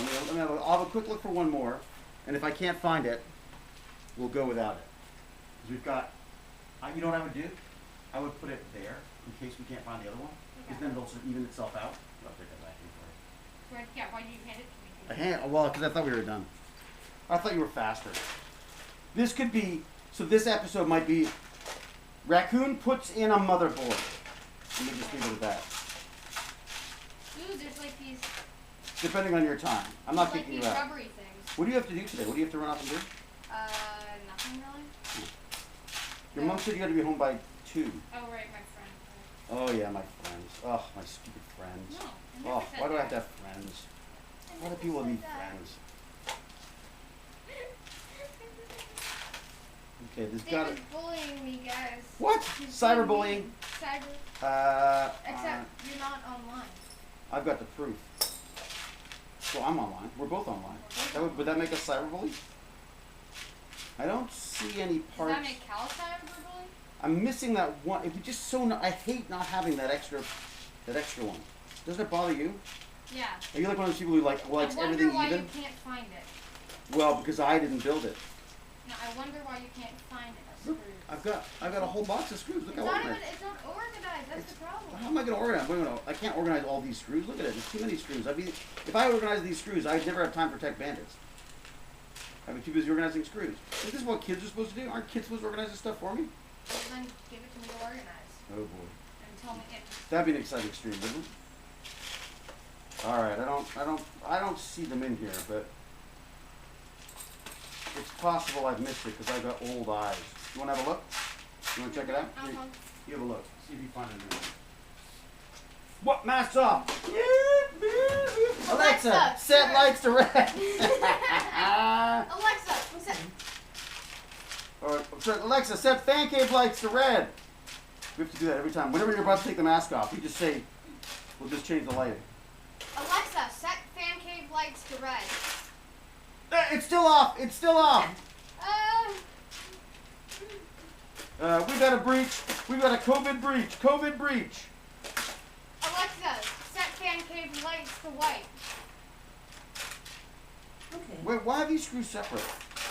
I'll have a quick look for one more. And if I can't find it, we'll go without it. Because we've got, you know what I would do? I would put it there in case we can't find the other one. Because then it'll sort of even itself out. I'll take that back in for you. Where, yeah, why did you hand it to me? Well, because I thought we were done. I thought you were faster. This could be, so this episode might be, raccoon puts in a motherboard. Let me just leave it at that. Ooh, there's like these. Depending on your time. I'm not like kicking these you out. rubbery things. What do you have to do today? What do you have to run off and do? Nothing really. Your mom said you got to be home by 2. Oh right, my friend. Oh yeah, my friends. Oh, my stupid friends. No, I never Oh, said why do I have to that. have friends? I Why do never people said need that. friends? Okay, there's They got was to. bullying me, guys. What? He's Cyberbullying? Cyber. Except you're not online. I've got the proof. Well, I'm online. We're both online. Would that make us cyberbullies? I don't see any Does parts. that make Cal cyberbullying? I'm missing that one. It was just so. I hate not having that extra one. Doesn't it bother you? Yeah. Are you like one of those people who likes I wonder everything why even? you can't find it. Well, because I didn't build it. No, I wonder why you can't find it. Look, I've got a whole box of screws. Look It's how not organized. even. It's not organized. That's the problem. How am I going to organize? I can't organize all these screws. Look at it. There's too many screws. If I organized these screws, I'd never have time for TechBandits. I'd be too busy organizing screws. Is this what kids are supposed to do? Aren't kids supposed to organize this stuff for me? Well, then give it to me to organize Oh boy. and tell me if. That'd be an exciting stream, wouldn't it? All right. I don't see them in here, but it's possible I've missed it because I've got old eyes. You want to have a look? You want to check it out? Here, you have a look. See if you find it in there. What? Masks off. Alexa, set sure. lights to red. Alexa, set. Or Alexa, set fan cave lights to red. We have to do that every time. Whenever you're about to take the mask off, you just say, we'll just change the lighting. Alexa, set fan cave lights to red. It's still off. It's still off. We've got a breach. We've got a COVID breach. COVID breach. Alexa, set fan cave lights to white. Okay. Wait, why are these screws separate?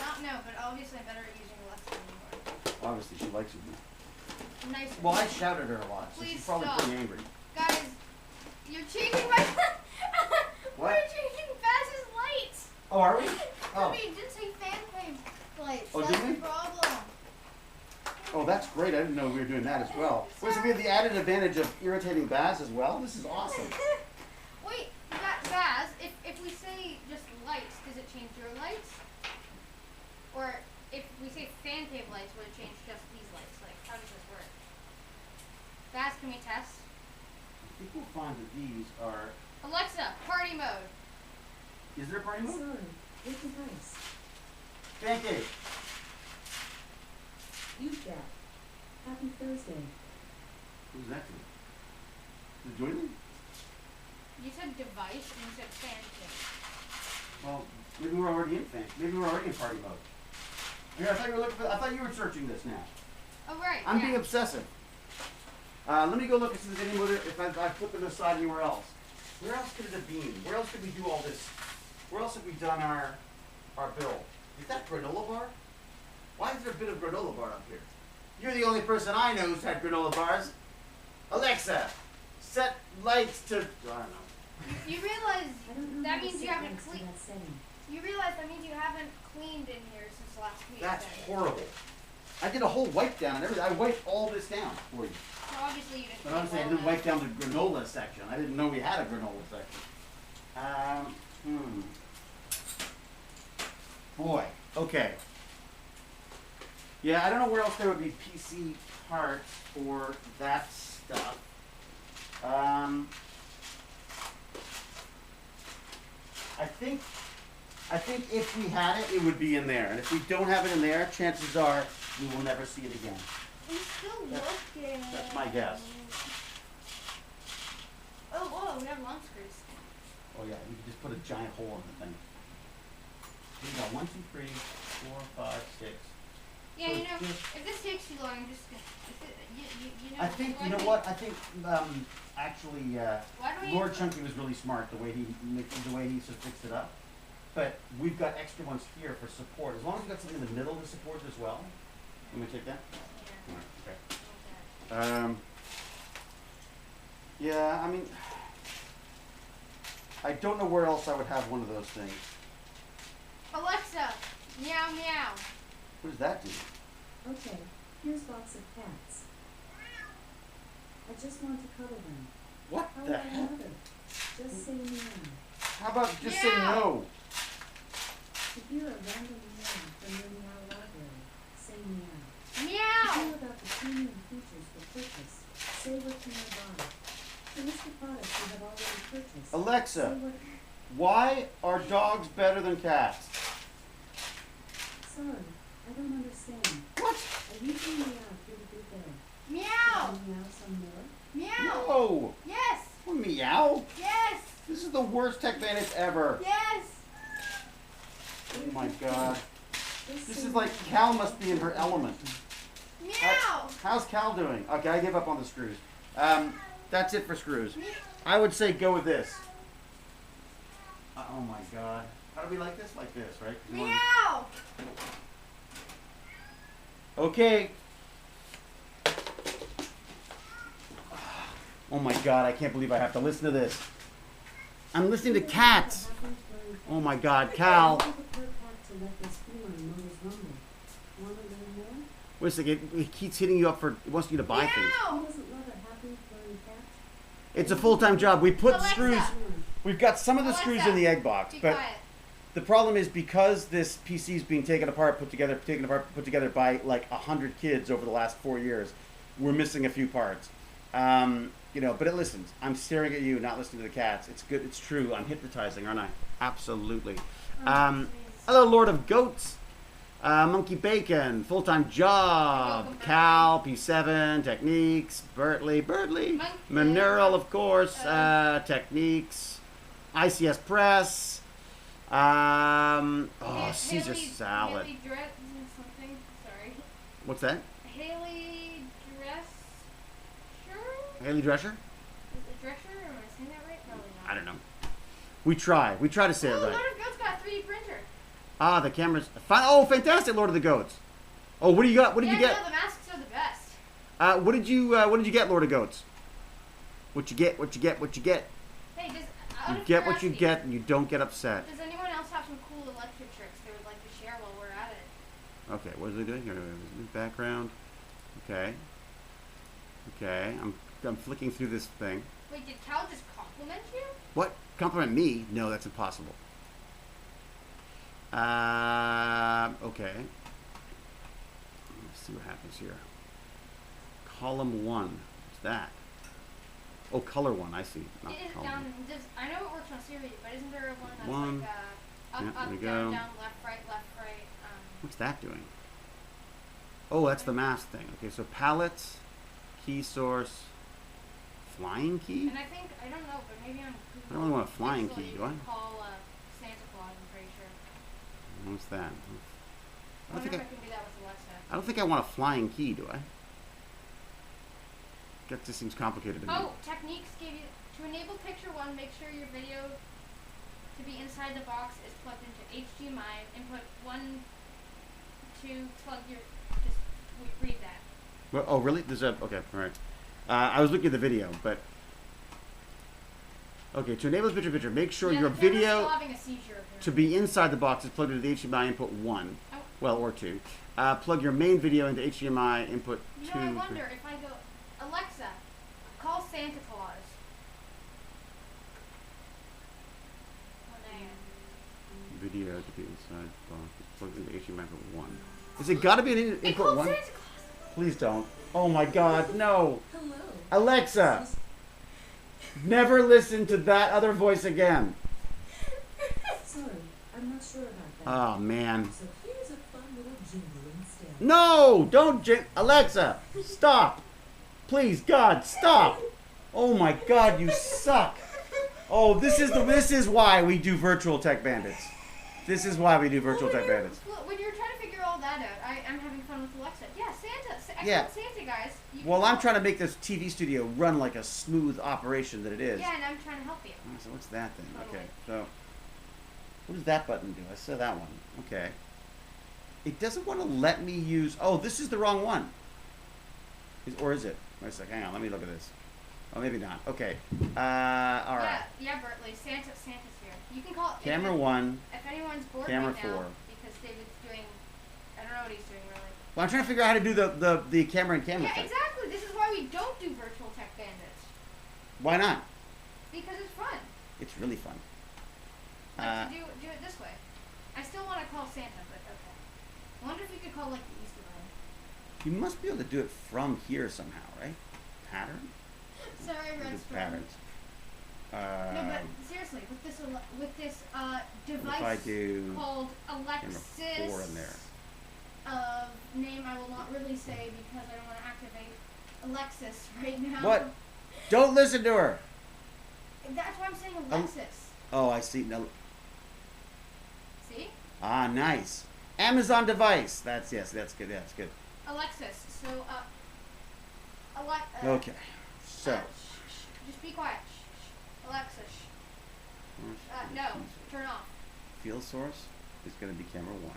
Not no, but obviously I'm better at using Alexa anymore. Obviously, she likes it. Nice. Well, I shouted at her a lot, so Please she's probably stop. pretty angry. Guys, you're changing my. What? We're changing Bass's lights. Oh, are we? Oh. Oh, We did say fan cave lights. Oh, That's did we? the problem. oh, that's great. I didn't know we were doing that as well. Wait, so we have the added advantage of irritating Baz as well? This is awesome. Wait, Baz, if we say just lights, does it change your lights? Or if we say fan cave lights, would it change just these lights? Like, how does this work? Baz, can we test? I think we'll find that these are... Alexa, party mode. Is there a party mode? Sorry, what device? Fan cave. Use that. Happy Thursday. Who's that to? Is it Jordan? You said device and you said fan cave. Well, maybe we're already in fan. Maybe we're already in party mode. Here, I thought you were looking for... I thought you were searching this now. Oh, right. I'm yeah. being obsessive. Let me go look and see if there's any more, if I put them aside anywhere else. Where else could it have been? Where else could we do all this? Where else have we done our build? Is that granola bar? Why is there a bit of granola bar up here? You're the only person I know who's had granola bars. Alexa, set lights to... I don't know. You realize I don't know that how to means you set haven't links to cleaned. that setting. You realize that means you haven't cleaned in here since last week. That's then. horrible. I did a whole wipe down and everything. I wiped all this down for you. So obviously you didn't. But honestly, I clean didn't well wipe down the granola section. I didn't know we had a granola section. Boy. Okay. Yeah, I don't know where else there would be PC parts for that stuff. I think if we had it, it would be in there. And if we don't have it in there, chances are we will never see it again. I'm still That's- looking. that's my guess. Oh, whoa, we have long screws. Oh yeah, you can just put a giant hole in the thing. Here you go, 1, 2, 3, 4, 5, 6. Yeah, So you know, just- if this takes too long, just you know. I think, why you know don't what, I think, actually, Why don't we? Lord Chunky was really smart the way he sort of fixed it up. But we've got extra ones here for support. As long as we've got something in the middle to support as well. Let me take that. Yeah, Alright, okay. okay. Yeah, I mean, I don't know where else I would have one of those things. Alexa, meow meow. What does that do? Okay, here's box of cats. I just want to cuddle them. What How the about heck? another? Just say meow. How about just say Meow. no? To hear a random meow from your meow library, say meow. To Meow. hear about the premium features for purchase, say what you may buy. To list the products you have already purchased, say Alexa, what... why are dogs better than cats? Sorry, I don't understand. What? I usually meow pretty good there. Meow. Can you meow some more? Meow. No! Yes. Oh, meow! Yes. This is the worst TechBandits ever. Yes. Oh my god. Just This say is like meow. Cal must be in her element. Meow. How's Cal doing? Okay, I give up on the screws. That's it for screws. Meow. I would say go with this. Oh my god. How do we like this? Like this, right? Come on. Meow. Okay. Oh my god, I can't believe I have to listen to this. I'm listening to cats. Oh my god, Cal. Wait a second, it keeps hitting you up for, it wants you to buy things. Meow. It's a full-time job. We put Alexa. screws, we've got some of the screws in the egg box, Be but quiet. the problem is because this PC is being taken apart, put together by like 100 kids over the last 4 years, we're missing a few parts. You know, but it listens. I'm staring at you, not listening to the cats. It's good. It's true. I'm hypnotizing, aren't I? Absolutely. Hello, Lord of Goats. Monkey Bacon, full-time job. Welcome back. Cal, P7, Techniques, Bertley, Monkey. Mineral, of course, Techniques, ICS Press, Caesar Haley, salad. Haley Dress something. Sorry. What's that? Haley Dress. Sure. Haley Drescher? Is it Drescher? Or am I saying that right? Probably not. I don't know. We try to say it Oh, right. Lord of Goats got a 3D printer. Ah, the camera's fine. Oh, fantastic, Lord of the Goats. Oh, what do you got? What did yeah, you get? No, the masks are the best. What did you get, Lord of Goats? What you get? What you get? What you get? Hey, does You out of get what you curiosity, get, and you don't get upset. Does anyone else have some cool electric tricks they would like to share while we're at it? Okay, what are they doing here? Background. Okay. Okay, I'm flicking through this thing. Wait, did Cal just compliment you? What? Compliment me? No, that's impossible. Okay. Let's see what happens here. Column 1. What's that? Oh, color 1. I see. Not It is column. down. I know it works on Siri, but isn't there one that's One. like up, Yeah, up, there we down, go. down, left, right, left, right? What's that doing? Oh, that's the mask thing. Okay, so palettes, key source, flying key? And I think I don't know, but maybe I'm. I don't really want a flying Pixel, key, you do I? can call Santa Claus. I'm pretty sure. What's that? I I don't wonder think if I, I can do that with Alexa. I don't think I want a flying key, do I? That just seems complicated to me. Oh, Techniques gave you to enable picture 1. Make sure your video to be inside the box is plugged into HDMI. Input 1, 2. Plug your. Just read that. Well, oh, really? There's a okay, all right. I was looking at the video, but Okay, to enable this picture, make sure Yeah, your the camera's video still having a seizure to apparently. be inside the box is plugged into the HDMI input 1. Oh. Well, or 2. Plug your main video into HDMI input 2. You know, I wonder if I go, Alexa, call Santa Claus. Oh, dang it. Video to be inside the box is plugged into HDMI input 1. Is it got to be an It input called 1? Santa Claus. Please don't. Oh my God, no. Hello. Alexa, never listen to that other voice again. Sorry, I'm not sure about that. Oh man. So here's a fun little jingle instead. No, don't Alexa, stop. Please, God, stop. Oh my God, you suck. Oh, this is why we do virtual Tech Bandits. This is why we do virtual Tech Bandits. When you're trying to figure all that out, I'm having fun with Alexa. Yeah, Santa. I Yeah. called Santa, guys. You Well, can I'm call- trying to make this TV studio run like a smooth operation that it is. Yeah, and I'm trying to help you. Oh, so what's that then? Totally. Okay, so what does that button do? I saw that one. Okay. It doesn't want to let me use. Oh, this is the wrong one. Or is it? Wait a second. Hang on. Let me look at this. Oh, maybe not. Okay. All right. Yeah, Bertley. Santa's here. You can call. Camera if, 1. If anyone's bored Camera right now, 4. because David's doing, I don't know what he's doing really. Well, I'm trying to figure out how to do the camera and camera Yeah, thing. exactly. This is why we don't do virtual Tech Bandits, Why not? because it's fun. It's really fun. Like to do it this way. I still want to call Santa, but okay. I wonder if you could call like the Easter Bunny. You must be able to do it from here somehow, right? Pattern? Sorry, Look Red at Storm. patterns. No, but seriously, with this device if I do called camera Alexis, 4 in there. Name I will not really say because I don't want to activate Alexis right now. What? Don't listen to her. That's why I'm saying Alexis. Oh, I see. No. See? Ah, nice. Amazon device. That's good. That's good. Alexis. So, Okay. So. just be quiet. Shh. Alexis. No. Turn off. Field source is going to be camera 1.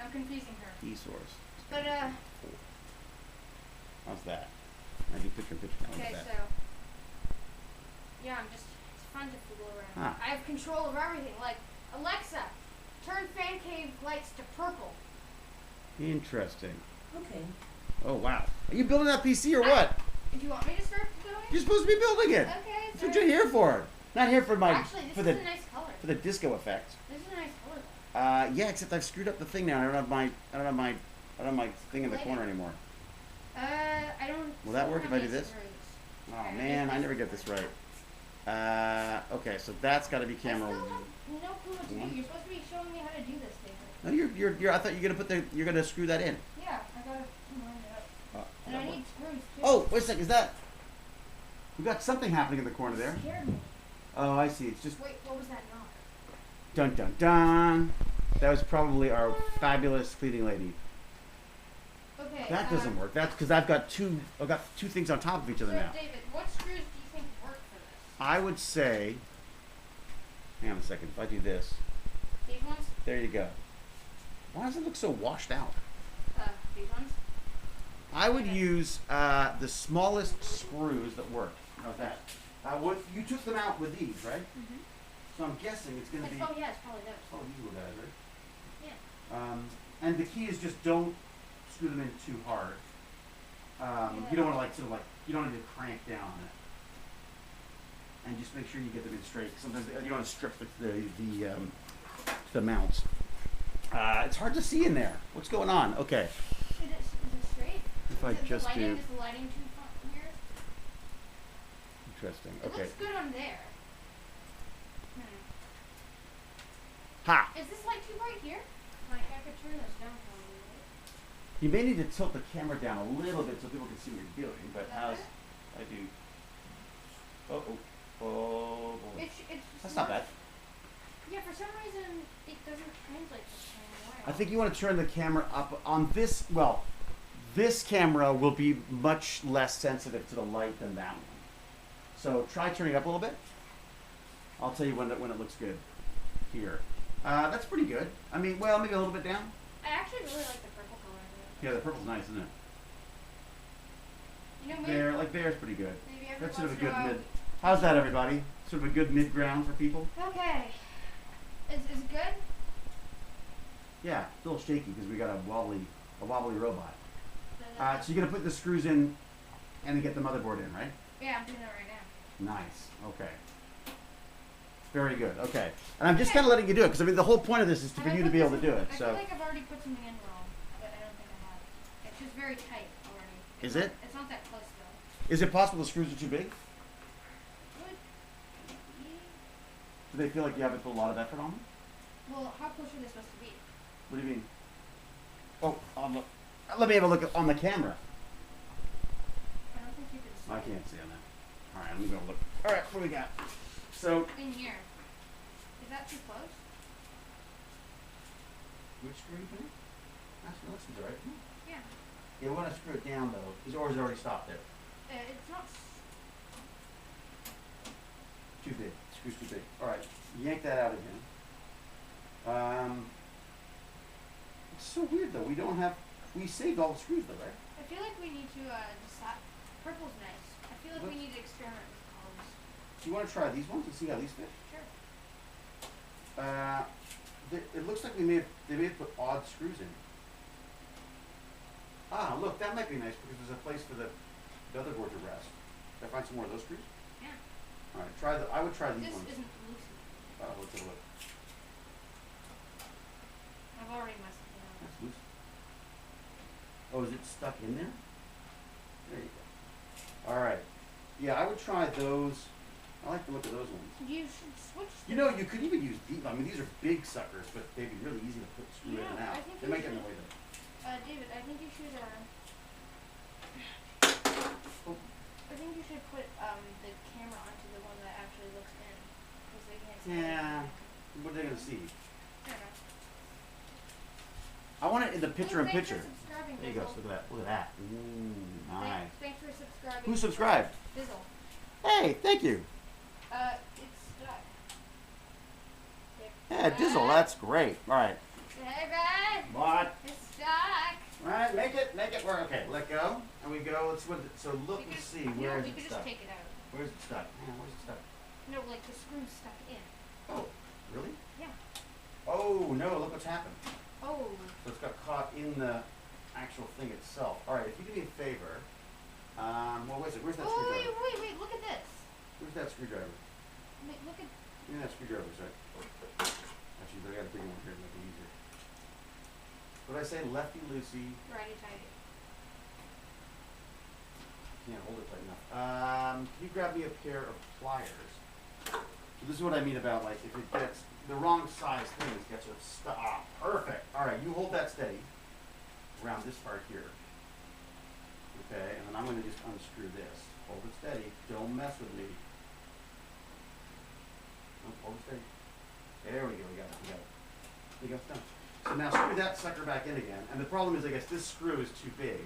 I'm confusing her. E source. is But, gonna be 4. How's that? I do picture now. Okay, What's that? so. Yeah, it's fun to fool around. Ah. I have control of everything. Like, Alexa, turn fan cave lights to purple. Interesting. Okay. Oh, wow. Are you building that PC or what? Do you want me to start going? You're supposed to be building it. Okay, That's what you're here for. Not here for my Actually, this for is the a nice color. for the disco effect. This is a nice color. Yeah, except I've screwed up the thing now. I don't have my thing in the corner anymore. I don't. Will that work if I do this? Screws. Oh man, I never get this right. Okay, so that's got to be camera. I still have no clue what to one. do. You're supposed to be showing me how to do this, David. No, you're. I thought you're gonna screw that in. Yeah, I gotta line it up. And I that need works. screws too. Oh, wait a second. Is that? We got something happening in the corner there. Scared me. Oh, I see. It's just Wait, what was that knock? dun dun dun. That was probably our fabulous cleaning lady. Okay. That doesn't work. That's because I've got two things on top of each other So, now. David, what screws do you think work for this? I would say. Hang on a second. If I do this, These ones? there you go. Why does it look so washed out? These ones? I would use the smallest screws that work. How's that? You took them out with these, right? Mm-hmm. So I'm guessing it's going to be. Oh, yeah, it's probably those. Oh, these were guys, right? Yeah. And the key is just don't screw them in too hard. You don't want to you don't need to crank down on it. And just make sure you get them in straight. Sometimes you don't want to strip the mounts. It's hard to see in there. What's going on? Okay. Is it straight? If I just do. Is the lighting too weird? Interesting. It Okay. looks good on there. Ha! Is this light too bright here? Like, I could turn this down for a little bit. You may need to tilt the camera down a little bit so people can see what you're doing. But Like how's that? I do? Oh boy. It's That's not bad. Yeah, for some reason it doesn't translate the same way. I think you want to turn the camera up on this. Well, this camera will be much less sensitive to the light than that one. So try turning it up a little bit. I'll tell you when it looks good. Here. That's pretty good. I mean, well, maybe a little bit down. I actually really like the purple color of it. Yeah, the purple's nice, isn't it? You know, maybe, There's pretty good. maybe every That's sort once of a in good a while, mid. How's that, everybody? Sort of a good mid-ground for people? Okay. Is it good? Yeah, it's a little shaky because we got a wobbly robot. Uh, So you're gonna put the screws in and then get the motherboard in, right? Yeah, I'm doing that right now. Nice. Okay. Very good. Okay. And I'm just kind of letting you do it because I mean the whole point of this is for you to be able to do it. I So. feel like I've already put something in wrong, but I don't think I have. It's just very tight already. Is it? It's not that close though. Is it possible the screws are too big? Would Do they feel like you haven't put a lot of effort on them? Well, how close are they supposed to be? What do you mean? Oh, let me have a look on the camera. I don't think you can see. I can't see on that. All right, I'm gonna look. All right, what do we got? So. In here. Is that too close? Which screw you put in? That's all right. Yeah. Yeah, we want to screw it down though. His oars already stopped there. It's not. Too big. Screw's too big. All right, yank that out again. It's so weird though. We saved all the screws though, right? I feel like we need to decide. Purple's nice. I feel like we need to experiment with colors. Do you want to try these ones and see how these fit? Sure. It looks like they may have put odd screws in. Ah, look, that might be nice because there's a place for the other board to rest. Can I find some more of those screws? Yeah. All right, I would try these This ones. isn't loose. Let's have a look. I've already messed it up. That's loose. Oh, is it stuck in there? There you go. All right. Yeah, I would try those. I like the look of those ones. You should switch. You know, you could even use these. I mean, these are big suckers, but they'd be really easy to put screw in and Yeah, out. I think They you might get in the should- way though. David, I think you should. Oh, I think you should put the camera onto the one that actually looks in, because they can't see. yeah. anything. What are they gonna see? Fair enough. I want it in the picture in Thanks picture. for subscribing, There you go. Bizzle. Look at that. Look at that. Ooh, nice. Thanks for subscribing. Who subscribed? Bizzle. Hey, thank you. It's stuck. Yeah, Dizzle, that's great. All right. Hey, guys. What? It's stuck. All right, make it work. Okay, let go, and we go. Let's so look We and could- see you where know, is we it could stuck. just take it out. Where's it stuck? Man, where's it stuck? No, like the screw's stuck in. Oh, really? Yeah. Oh no! Look what's happened. Oh. So it's got caught in the actual thing itself. All right, if you do me a favor, well, where's it? Where's that Oh, screwdriver? wait, look at this. Where's that screwdriver? Look at. Yeah, that screwdriver's right. Actually, I got a bigger one here to make it easier. What did I say? Lefty loosey. Righty tighty. Can't hold it tight enough. Can you grab me a pair of pliers? So this is what I mean about like if it gets the wrong size thing, it gets it stuck. Ah, perfect. All right, you hold that steady around this part here. Okay, and then I'm going to just unscrew this. Hold it steady. Don't mess with me. Oh, hold it steady. There we go. We got it. There you go. It's done. So now screw that sucker back in again. And the problem is, I guess this screw is too big.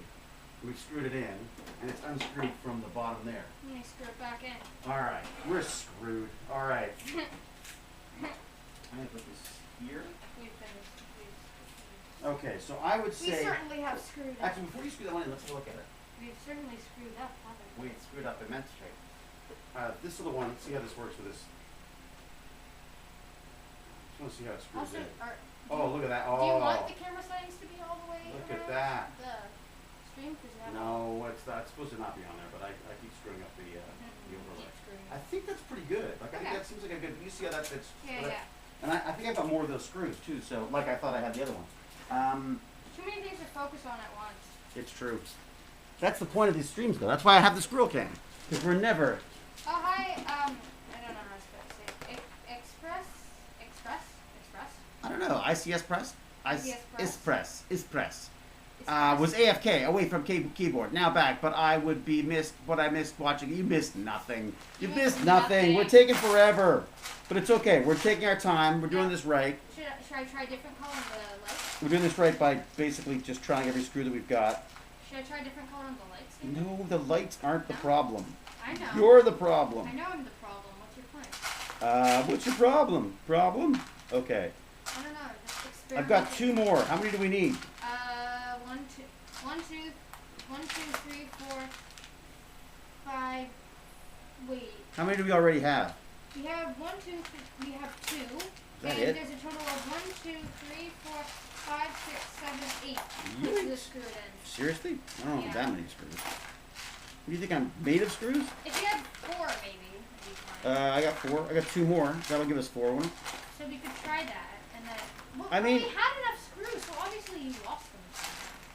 We've screwed it in, and it's unscrewed from the bottom there. Let me screw it back in. All right, we're screwed. All right. I'm gonna put this here. We've finished. Okay, so I would We say. certainly have screwed up. Actually, before you screw that one in, let's have a look at it. We've certainly screwed up, haven't we? We screwed up immensely. This little one. Let's see how this works with this. Just want to see how it screws Also, in. do Look at that. you want Oh, the camera settings to be all the way Look around at that. the stream? Because you have no, it's not. It's supposed to not be on there, but I keep screwing up the overlay. keep screwing I up. think that's pretty good. Like I think Okay. that seems like a good. You see how that fits? Yeah, Well, yeah. And I think I've got more of those screws too. So like I thought I had the other one. Too many things to focus on at once. It's true. That's the point of these streams, though. That's why I have the squirrel cam, because we're never. Oh, hi, I don't know how to say it. Express? I don't know. ICS press. ICS press? Is press. Express. Was AFK away from keyboard. Now back, but I would be missed. What I missed watching. You missed nothing. You missed nothing. We're taking forever, but it's okay. We're taking our time. We're doing this right. Should I try different color on the lights? We're doing this right by basically just trying every screw that we've got. Should I try different color on the lights? Maybe? No, the lights aren't the problem. I know. You're the problem. I know I'm the problem. What's your plan? What's your problem? Problem? Okay. I don't know. Just experiment. I've got 2 more. How many do we need? 1, 2, 3, 4, 5. Wait. How many do we already have? We have one, two, we have two. that and it? there's a total of 1, 2, 3, 4, 5, 6, 7, 8. Yikes. The screwed in. Seriously? I don't know Yeah. that many screws. Do you think I'm made of screws? If you had 4, maybe, it'd be fine. I got 4. I got 2 more. That'll give us 4, won't it? So we could try that, and then. Well, I mean- we had enough screws, so obviously you lost them.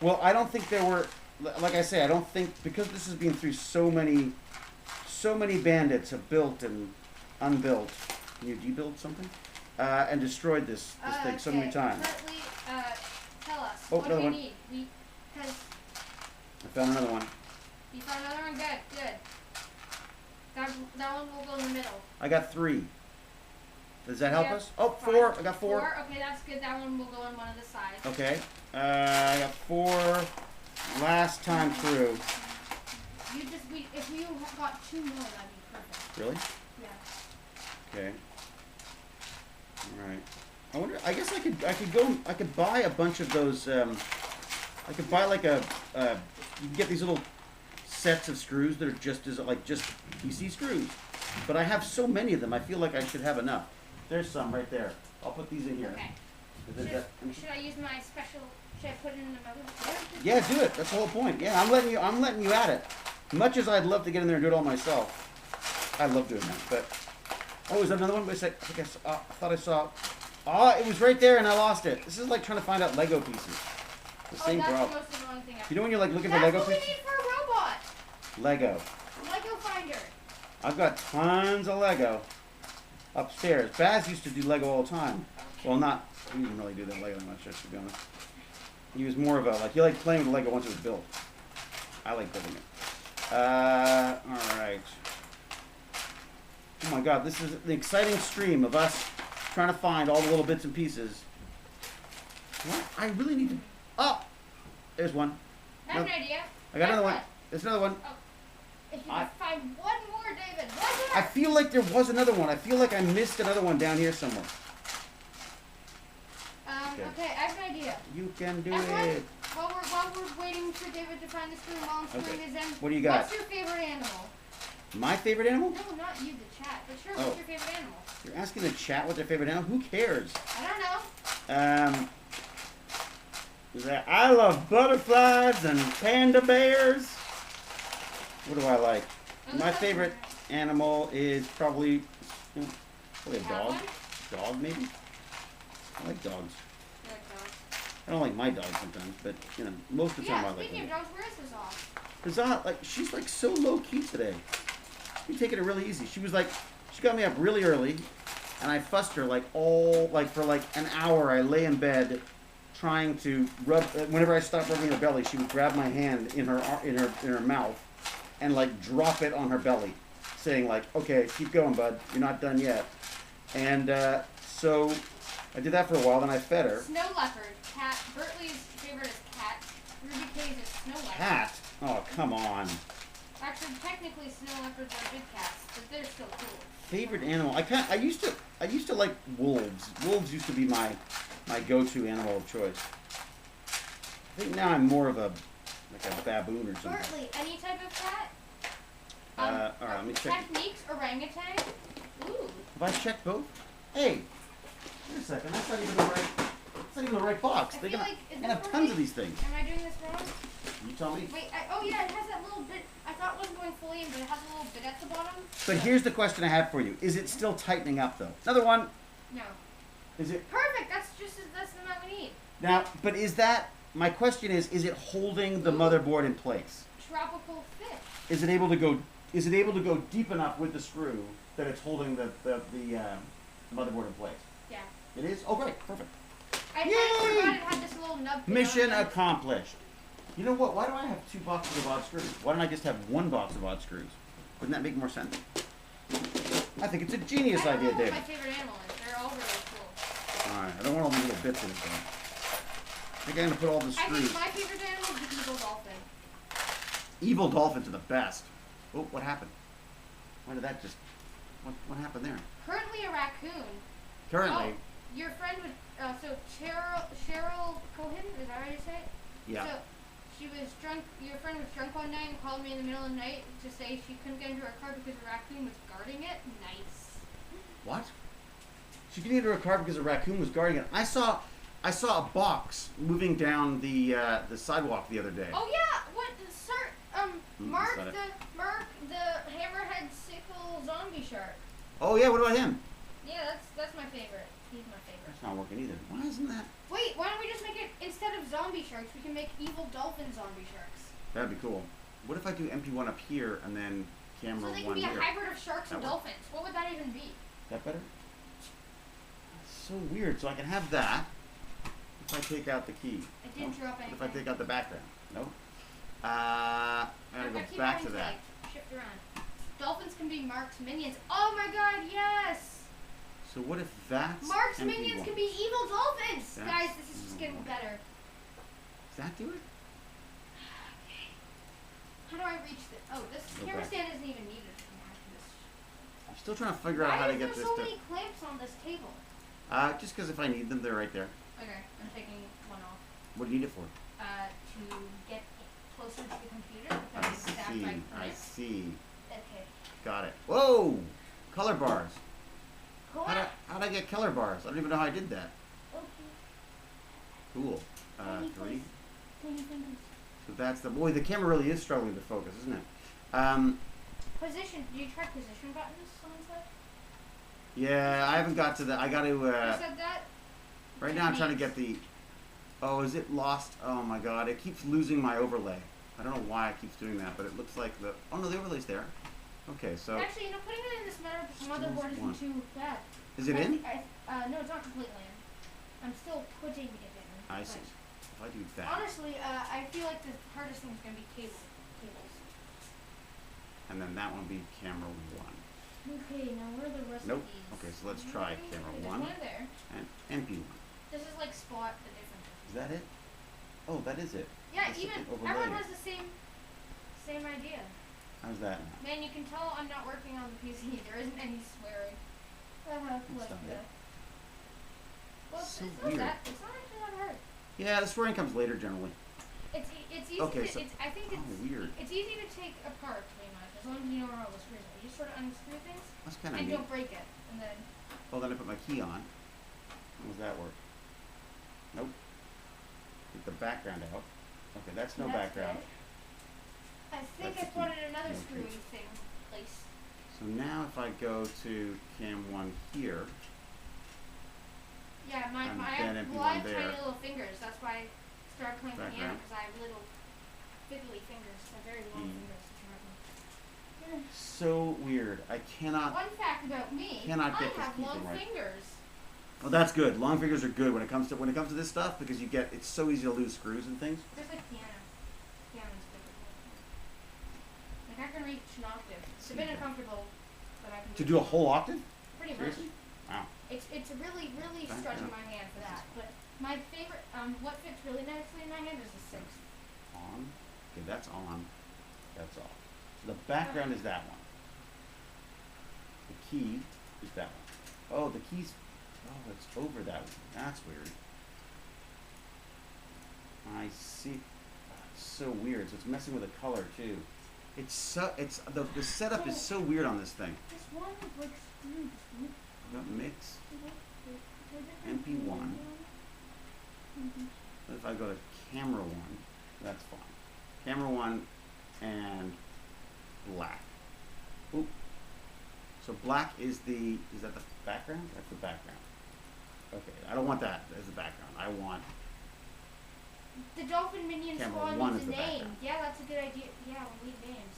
Well, I don't think there were. Like I say, I don't think because this has been through so many bandits have built and unbuilt. Can you debuild something? And destroyed this thing so many times. Currently, tell us. Oh, what do another you one. need? Because I found another one. you found another one? Good. That one will go in the middle. I got 3. Does that help Yeah, us? Oh, 5. 4. I got 4. Okay, that's good. That one will go on one of the sides. Okay. I got 4 last time through. If you got 2 more, that'd be perfect. Really? Yeah. Okay. All right. I wonder. I guess I could buy a bunch of those. I could buy like a. You can get these little sets of screws that are just PC screws. But I have so many of them. I feel like I should have enough. There's some right there. I'll put these in here. Okay. Is it that- Should I use my special? Should I put it in the mother? Yeah, do it. That's the whole point. Yeah, I'm letting you at it. Much as I'd love to get in there and do it all myself, I love doing that. But is that another one? Wait a sec. I thought I saw. It was right there and I lost it. This is like trying to find out Lego pieces. The same that's problem. the most annoying thing ever. You know when you're like looking for That's Lego what we pieces? need for a robot. Lego. Lego finder. I've got tons of Lego upstairs. Baz used to do Lego all the time. Well, he didn't really do that Lego that much, to be honest. He was more of a he liked playing with Lego once it was built. I like building it. All right. Oh my God, this is an exciting stream of us trying to find all the little bits and pieces. What? I really need to. Oh, there's one. That's No. an idea. I got another one. Good. There's another one. If you can find one more, David. One more. I feel like there was another one. I feel like I missed another one down here somewhere. Okay, I have an idea. You can do Everyone, it. while we're waiting for David to find the screw while I'm screwing Okay. his in, What do you got? What's your favorite animal? My favorite animal? No, not you, the chat. But sure, Oh. what's your favorite animal? You're asking the chat what their favorite animal? Who cares? I don't know. I love butterflies and panda bears. What do I like? Oh, My that's favorite animal is probably a Have dog. one? Dog, maybe? I like dogs. You like dogs? I don't like my dog sometimes, but most of the time I Yeah, like speaking them. of dogs, where is this off? Bizarre, she's so low key today. She's taking it really easy. She got me up really early, and I fussed her for an hour. I lay in bed, trying to rub. Whenever I stopped rubbing her belly, she would grab my hand in her mouth, and drop it on her belly, saying "Okay, keep going, bud. You're not done yet." And so I did that for a while. Then I fed her. Snow leopard. Cat. Bertley's favorite is cat. Ruby K's is snow leopard. Cat. Oh, come on. Actually, technically, snow leopards are big cats, but they're still cool. Favorite animal? I used to like wolves. Wolves used to be my go-to animal of choice. I think now I'm more of a baboon or something. Bertley, any type of cat? All right, let me check. Techniques, orangutan. Ooh. Have I checked both? Hey, wait a second. That's not even the right. That's not even the right box. I They're feel gonna, like- is gonna have this tons right? of these things. Am I doing this wrong? You tell me. Wait, yeah, it has that little bit. I thought it wasn't going fully in, but it has a little bit at the bottom. But here's the question I have for you: is it still tightening up though? Another one. No. Is it Perfect. That's the amount we need. now? But is that my question? Is it holding the motherboard in place? Tropical fish. Is it able to go? Is it able to go deep enough with the screw that it's holding the motherboard in place? Yeah. It is. Oh, great, perfect. I Yay! kind of forgot it had this little nub. thing Mission on it. accomplished. You know what? Why do I have 2 boxes of odd screws? Why don't I just have 1 box of odd screws? Wouldn't that make more sense? I think it's a genius I don't idea, know David. what my favorite animal is. They're all really cool. All right, I don't want all these little bits in it though. I think I'm gonna put all the I screws. think my favorite animal is the eagle dolphin. Evil dolphins are the best. Oh, what happened? Why did that just? What happened there? Currently a raccoon. Currently, Oh, your friend would. So Cheryl Cohen, is that how you say it? yeah. So she was drunk. Your friend was drunk one night and called me in the middle of the night to say she couldn't get into her car because a raccoon was guarding it. Nice. What? She couldn't get into her car because a raccoon was guarding it. I saw a box moving down the sidewalk the other day. Oh yeah, what, sir? Mark that's not the hammerhead sickle zombie shark. Oh yeah, what about him? Yeah, that's my favorite. He's my favorite. That's not working either. Why isn't that? Wait, why don't we just make it, instead of zombie sharks, we can make evil dolphin zombie sharks. That'd be cool. What if I do MP1 up here and then camera So they can one be a here? hybrid of sharks and That works. dolphins. What would that even be? Is that better? That's so weird. So I can have that if I take out the key. It didn't drop What anything. if I take out the background? No. I gotta go keep back going to that. like, shift around. Dolphins can be Mark's minions. Oh my god, yes! So what if that's Mark's MP1? minions can be evil dolphins! That's Guys, this is just getting evil. better. Does that do it? How do I reach this? Oh, this Go camera back. stand isn't even needed for this. I'm still trying to figure out Why how to is get there this so to. many clamps on this table? Just because if I need them, they're right there. Okay, I'm taking one off. What do you need it for? To get closer to the computer. I because it's stacked see. by I clamps. see. Okay. Got it. Whoa! Color bars. Cool. How'd I get color bars? I don't even know how I did that. Okay. Cool. Tiny 3. fingers. Tiny fingers. So that's the boy. The camera really is struggling to focus, isn't it? Position. Do you try position buttons? Someone said. Yeah, I haven't got to the. I got to. Who said that? Right now, I'm trying to get the. Oh, is it lost? Oh my God! It keeps losing my overlay. I don't know why it keeps doing that, but it looks like the. Oh no, the overlay's there. Okay, so. Actually, putting it in this motherboard one. isn't too bad. Is it in? No, it's not completely in. I'm still putting it in. I but see. If I do that. Honestly, I feel like the hardest thing is going to be cables. And then that one will be camera 1. Okay, now where are the rest Nope. of these? Okay, so let's try camera There's 1 one there. and MP1. This is like spot the difference. Is that it? Oh, that is it. Yeah, That's even the overlay. everyone has the same idea. How's that now? Man, you can tell I'm not working on the PC. There isn't any swearing. That's Like not that. it. Well, So it's not weird. that. It's not actually that hard. Yeah, the swearing comes later generally. It's easy. Okay, to, so- I think oh, weird. It's easy to take apart pretty much as long as you know where all the screws are. You just sort of unscrew things That's kind of and neat. don't break it, and then. Oh, then I put my key on. How does that work? Nope. Take the background out. Okay, that's no That's background. good. I think That's I the put key. another No screwy key. thing in place. So now if I go to cam 1 here, Yeah, And then I it'd have be well, one I have tiny there. little fingers. That's why I started playing piano Background. because I have little fiddly fingers. I have very long Mm. fingers. so weird. I cannot. One fact about me, Cannot I get this have keyboard long right. fingers. Well, that's good. Long fingers are good when it comes to this stuff because it's so easy to lose screws and things. Just like piano. Piano's good. Like I can reach an octave. It's a bit uncomfortable, but I can To do a whole octave? pretty much. Seriously? Wow. It's really Back stretching down. my hand for that. But my favorite what fits really nicely in my hand is the sixth. On. Okay, that's on. That's off. So the background is that one. The key is that one. Oh, the key's. Oh, it's over that one. That's weird. I see. It's so weird. So it's messing with the color too. The setup is so weird on this thing. This one like screw. Got mix. MP1. But if I go to camera 1, that's fine. Camera 1 and black. Oop. So black is that the background? That's the background. Okay, I don't want that as the background. I want The Dolphin Minion Camera Squad one needs is a the name. background. Yeah, that's a good idea. Yeah, we need names.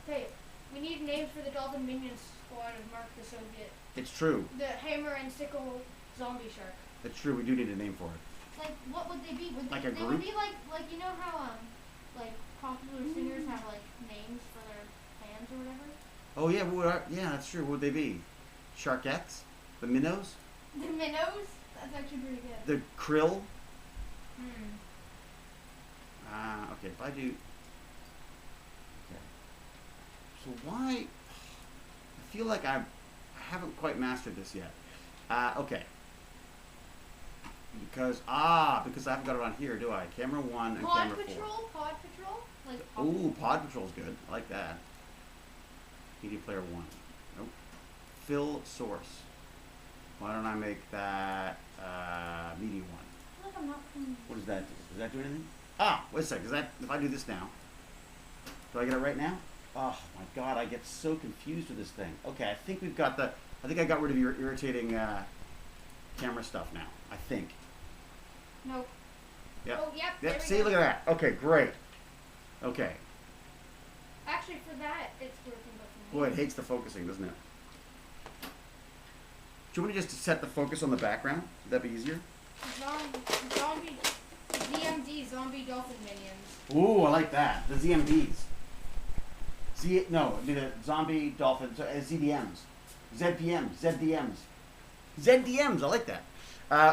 Okay, we need names for the Dolphin Minion Squad of Mark the Soviet. it's true. The Hammer and Sickle Zombie Shark. It's true, we do need a name for it. Like, what would they be? Would Like they, a they group? would be like you know how like popular singers have like names for their fans or whatever. Oh yeah, yeah, that's true. What would they be? Sharkettes? The minnows? The minnows. That's actually pretty good. The krill? Hmm. Okay, if I do. Okay. So why? I feel like I haven't quite mastered this yet. Okay. because I haven't got it on here, do I? Camera 1 and Pod camera 4. Patrol? Like Ooh, Pod Patrol's good. I like that. Media player 1. Nope. Fill source. Why don't I make that media 1? Look, I'm not playing. What does that do? Does that do anything? Wait a second. Does that, if I do this now, do I get it right now? Oh my god, I get so confused with this thing. Okay, I think we've got the, I think I got rid of your irritating camera stuff now. I think. Nope. Yep. Oh, yep. Yep. There we See, go. look at that. Okay, great. Okay. Actually, for that, it's working, but for Boy, me. it hates the focusing, doesn't it? Do you want me just to set the focus on the background? Would that be easier? Zombie, ZMD, zombie dolphin minions. Ooh, I like that. The ZMDs. No, it'd be the zombie dolphin, ZDMs. ZPMs, ZDMs. ZDMs, I like that.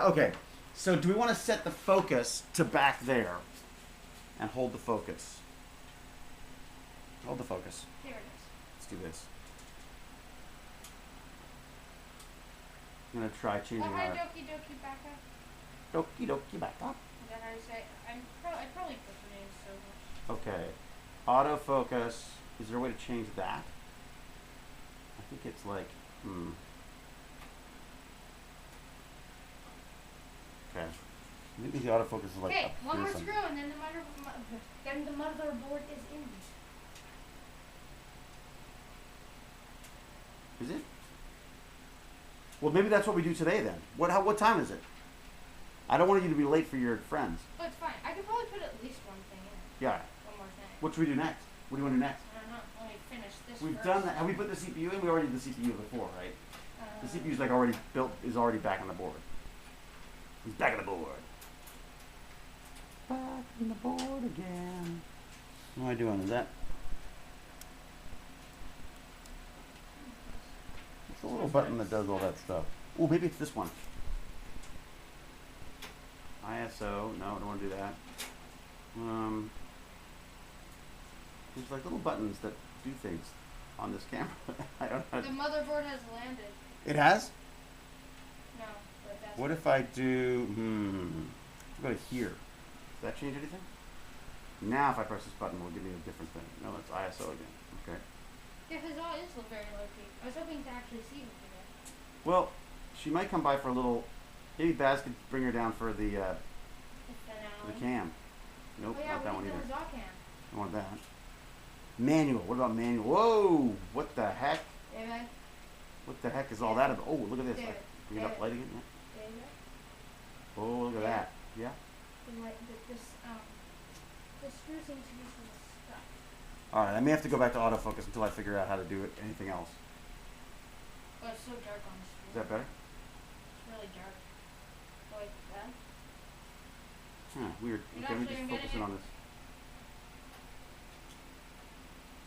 Okay, so do we want to set the focus to back there and hold the focus? Hold the focus. Here it is. Let's do this. I'm going to try changing Oh, hi, our... Doki Doki Baka. Doki doki back up. Is that how you say it? I probably put the names so much. Okay. Autofocus. Is there a way to change that? I think it's like, Okay. Maybe the autofocus is like Okay, up one here more somewhere. screw and then the motherboard is in. Is it? Well, maybe that's what we do today then. What time is it? I don't want you to be late for your friends. Oh, it's fine. I could probably put at least one thing in. Yeah. One more thing. What should we do next? What do you want to do next? I don't know. Let me finish this We've first. done that. Have we put the CPU in? We already did the CPU before, right? The CPU is like already built, is already back on the board. He's back on the board. Back on the board again. What am I doing? Is that? It's a little button that does all that stuff. Oh, maybe it's this one. ISO. No, I don't want to do that. There's like little buttons that do things on this camera. I don't know. The motherboard has landed. It has? No, but that's. What if I do, go to here. Does that change anything? Now if I press this button, will give me a different thing. No, it's ISO again. Okay. Yeah, because all is very low key. I was hoping to actually see it today. Well, she might come by for a little, maybe Baz could bring her down for the cam. Nope, Oh yeah, not that we one did either. the Zocam. I want that. Manual. What about manual? Whoa! What the heck? David, What the heck is all that about? Oh, look at this. David, Bring it up, David. light again. Yeah. David, Oh, look at Yeah. that. Yeah. the screw seems to be sort of stuck. All right. I may have to go back to autofocus until I figure out how to do it. Anything else? Oh, it's so dark on the screen. Is that better? It's really dark. Oh, like that? Huh, weird. You're Okay, let me actually just getting focus in it? on this.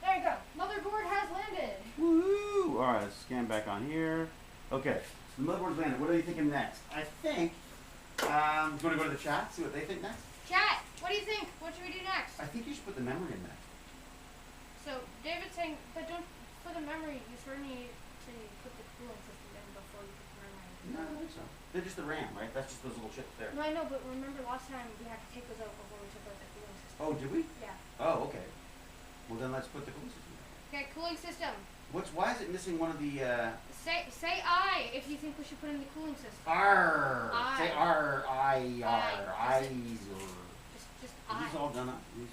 There you go. Motherboard has landed. Woo! All right, let's scan back on here. Okay, the motherboard's landed. What are you thinking next? I think I'm going to go to the chat, see what they think next. Chat, what do you think? What should we do next? I think you should put the memory in next. So David's saying, but don't for the memory. You sort of need to put the cooling system in before you put the memory. No, I don't think so. They're just the RAM, right? That's just those little chips there. No, I know, but remember last time we had to take those out before we took out the cooling system. Oh, did we? Yeah. Oh, okay. Well, then let's put the cooling system in. Okay, cooling system. Why is it missing one of the, Say I if you think we should put in the cooling system. R? I. Say R, I, R, I. I. Just Are I. these all done up? These?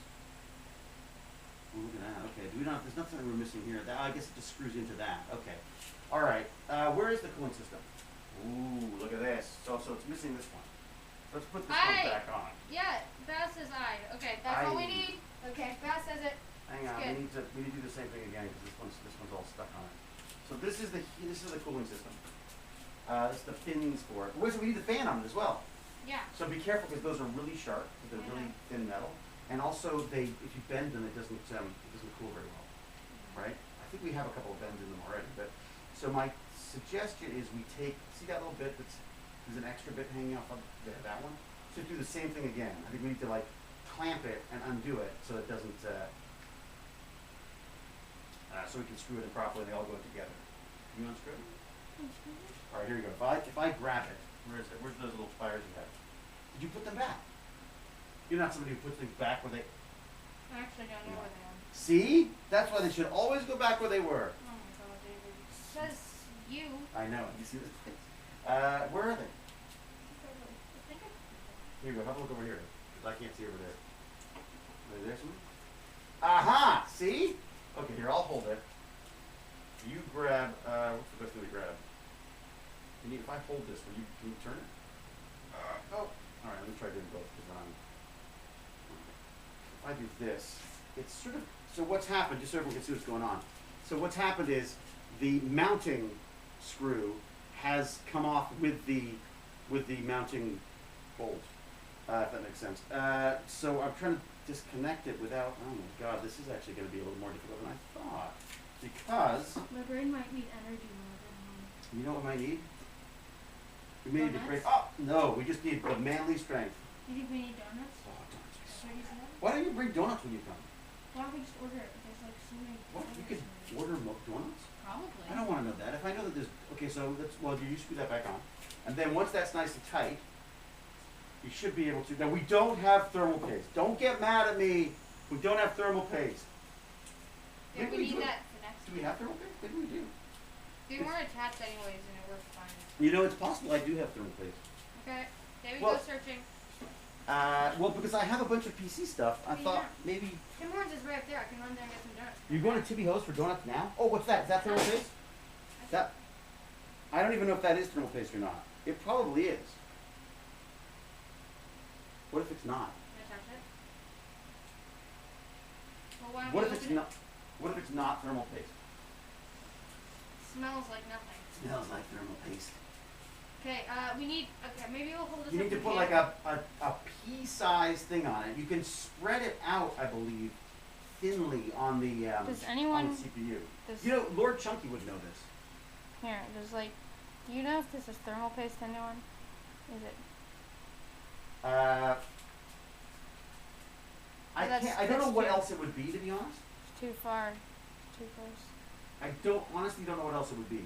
Oh, look at that. Okay. Do we not? There's nothing we're missing here. I guess it just screws into that. Okay. All right. Where is the cooling system? Ooh, look at this. So it's missing this one. Let's put this one back on. Yeah, Bass says I. Okay, that's all we I. need. Okay, Bass says it. Hang It's on. good. We need to do the same thing again because this one's all stuck on it. So this is the cooling system. This is the fins for it. Wait, so we need the fan on it as well. Yeah. So be careful because those are really sharp. They're really thin metal, and also if you bend them, it doesn't cool very well, right? I think we have a couple of bends in them already. But so my suggestion is we see that little bit there's an extra bit hanging off of there, that one. So do the same thing again. I think we need to like clamp it and undo it so it doesn't. So we can screw it in properly and they all go together. You unscrew it? All right, here we go. If I grab it, where is it? Where's those little pliers you have? Did you put them back? You're not somebody who puts things back where they... I actually don't know where they are. See? That's why they should always go back where they were. Oh my god, David. Says you. I know. You see this place? Where are they? I think Here you go. Have a look over here. 'Cause I can't see over there. Are they there somewhere? Aha! See? Okay, here, I'll hold it. You grab, what's the best thing to grab? If I hold this, can you turn it? Oh, alright, let me try doing both, because then if I do this, it's sort of, so what's happened, just so everyone can see what's going on. So what's happened is, the mounting screw has come off with the mounting bolt, if that makes sense. So I'm trying to disconnect it without, oh my god, this is actually going to be a little more difficult than I thought. Because, my brain might need energy when I get home. you know what we might need? We may need to break, Donuts? oh, no, we just need the manly strength. You think we need donuts? Oh, donuts would be so Should I use that? Why don't you bring donuts when you come? Why don't we just order it? There's like so many. What, you could donuts. order donuts? Probably. I don't want to know that. If I know that there's, okay, so let's, well, you screw that back on. And then once that's nice and tight, you should be able to, now we don't have thermal paste. Don't get mad at me. We don't have thermal paste. Yeah, Maybe we need do. that for next Do we have thermal paste? Maybe we do. They weren't attached anyways and it works fine. You know, it's possible I do have thermal paste. Okay, David, Well- go searching. Well, because I have a bunch of PC stuff, I Yeah. thought maybe... Tim Hortons is right up there. I can run there and get some donuts. You're going to Tibby Ho's for donuts now? Oh, what's that? Is that thermal paste? That... I don't even know if that is thermal paste or not. It probably is. What if it's not? Can I touch it? Well, why don't What we if it's open it? not? What if it's not thermal paste? Smells like nothing. Smells like thermal paste. Okay, we need. Okay, maybe we'll hold this. You up need to the put like camera. a pea-sized thing on it. You can spread it out, I believe, thinly on the Does on anyone- the CPU. Does, You know, Lord Chunky would know this. here, there's like. Do you know if this is thermal paste? Anyone? Is it? I That's- can't. I don't know that's what true. else it would be, to be honest. It's too far. Too close. I don't honestly don't know what else it would be.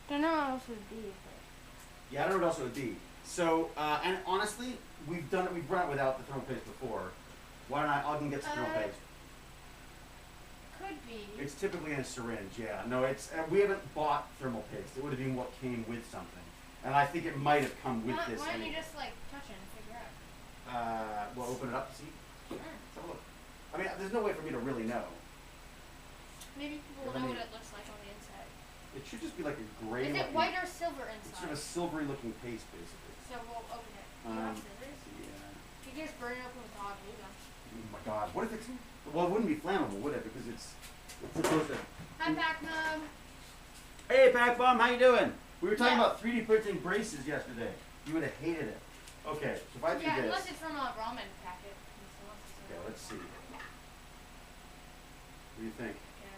Don't know what else it would be. But Yeah, I don't know what else it would be. So, and honestly, we've run it without the thermal paste before. Why don't I can get some thermal paste? could be. It's typically in a syringe, yeah. No, it's we haven't bought thermal paste. It would have been what came with something, and I think it might have come with this. Why don't you anyway. just like touch it and figure out? Well, open it up, see. Sure. Let's have a look. I mean, there's no way for me to really know. Maybe people will Let know me- what it looks like on the inside. It should just be like a gray. Is it looking, white or silver It's inside? sort of a silvery looking paste, basically. So we'll open it. Do you have Um, scissors? Yeah. You can just burn it open with hot glue gun. Oh my God. What if it's? Well, it wouldn't be flammable, would it? Because it's supposed to. Hi, Pac-Man. Hey, Pac Bomb, how you doing? We were talking Yeah. about 3D printing braces yesterday. You would have hated it. Okay, so if I do Yeah, this. unless it's from a ramen packet. Okay, let's see. What do you think? Yeah.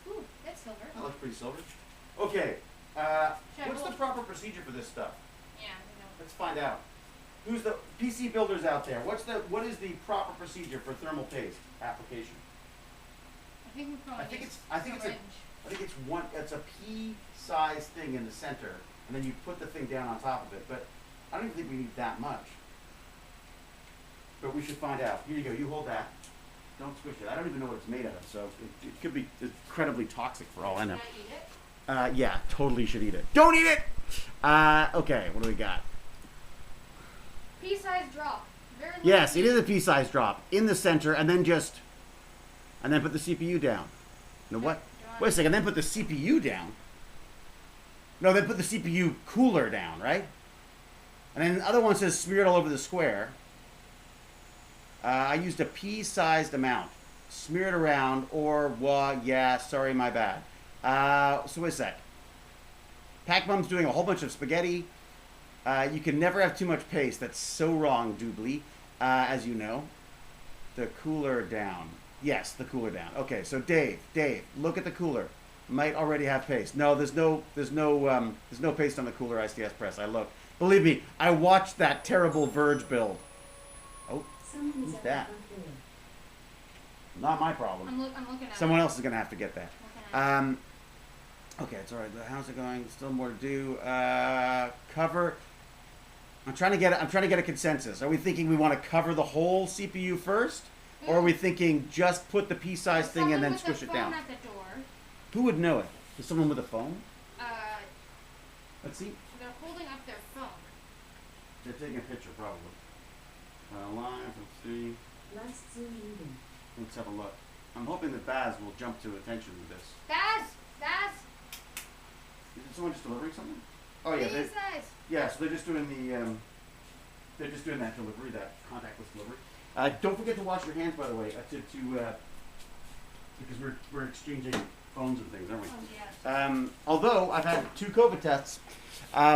Ooh, that's silver. That looks pretty silver. Okay, Should I what's the hold- proper procedure for this stuff? Yeah, I know. Let's find out. Who's the PC builders out there? What is the proper procedure for thermal paste application? I think we probably I think need it's- I think it's a- syringe. I think it's a pea-sized thing in the center, and then you put the thing down on top of it. But I don't even think we need that much. But we should find out. Here you go. You hold that. Don't squish it. I don't even know what it's made out of, so it could be incredibly toxic for all I know. Can I eat it? Yeah, totally should eat it. Don't eat it! Okay, what do we got? Pea-sized drop. Very little Yes, it pea. is a pea-sized drop in the center, and then put the CPU down. No, what? Wait a second, then put the CPU down. No, then put the CPU cooler down, right? And then the other one says smear it all over the square. I used a pea-sized amount. Smear it around, sorry, my bad. So wait a sec. Pac-Bum's doing a whole bunch of spaghetti. You can never have too much paste. That's so wrong, Doobly, as you know. The cooler down. Yes, the cooler down. Okay, so Dave, look at the cooler. Might already have paste. No, there's no paste on the cooler ICS press. I looked. Believe me, I watched that terrible Verge build. Oh, Someone is who's at that? the front door. Not my problem. I'm looking at Someone it. else is gonna have to get that. Looking at it. Okay, it's all right. How's it going? Still more to do. Cover. I'm trying to get a consensus. Are we thinking we want to cover the whole CPU first, or are we thinking just put the P-size thing and then squish it down? Someone with a phone at the door. Who would know it? Is someone with a phone? Let's see. They're holding up their phone. They're taking a picture, probably. Live. Let's see. Last Zoom meeting. Let's have a look. I'm hoping that Baz will jump to attention with this. Baz! Is someone just delivering something? Oh yeah, These guys. yeah. So they're just doing they're just doing that delivery, that contactless delivery. Don't forget to wash your hands, by the way, because we're exchanging phones and things, aren't we? Oh, yes. Although I've had 2 COVID tests,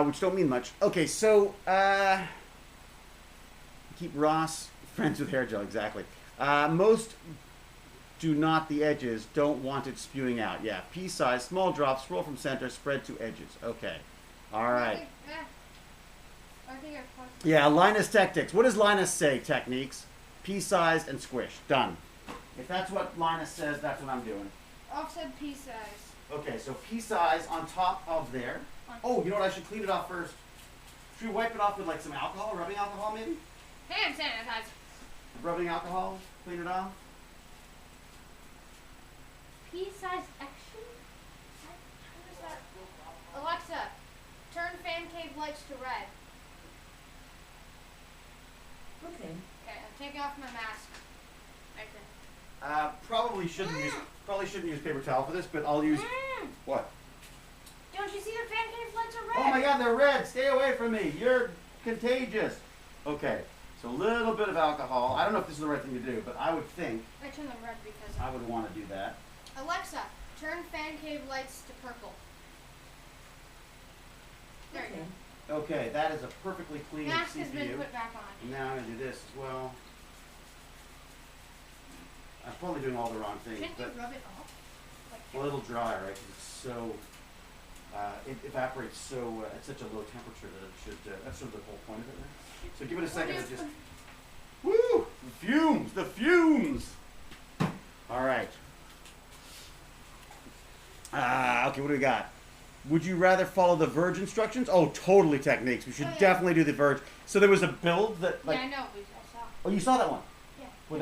which don't mean much. Okay, so keep Ross friends with hair gel, exactly. Most do not the edges, don't want it spewing out. Yeah, pea size, small drops, scroll from center, spread to edges. Okay. All right. I think I paused. Yeah, Linus Tactics. What does Linus say, techniques? Pea-sized and squish. Done. If that's what Linus says, that's what I'm doing. Offset pea size. Okay, so pea-size on top of there. Oh, you know what? I should clean it off first. Should we wipe it off with like some alcohol, rubbing alcohol maybe? Hand sanitizer. Rubbing alcohol, clean it off. Pea size action? What is that? Alexa, turn fan cave lights to red. Okay. Okay, I'm taking off my mask. Right there. Probably shouldn't use paper towel for this, but I'll use what? Don't you see the fan cave lights are red? Oh my God, they're red! Stay away from me! You're contagious. Okay, so a little bit of alcohol. I don't know if this is the right thing to do, but I would think I turned them red because I would want to do that. Alexa, turn fan cave lights to purple. There you go. Okay, that is a perfectly clean Mask has been CPU. put back on. And now I'm going to do this as well. I'm probably doing all the wrong things, Can't you but rub it off? Like, a little dry, right? Because it's so, it evaporates so, at such a low temperature that it should, that's sort of the whole point of it, right? So give it a second to just, woo! The fumes! The fumes! All right. Okay, what do we got? Would you rather follow the Verge instructions? Oh, totally techniques. We should Oh, yeah. definitely do the Verge. So there was a build that, like, yeah, I know. I saw. oh, you saw that one? Yeah. With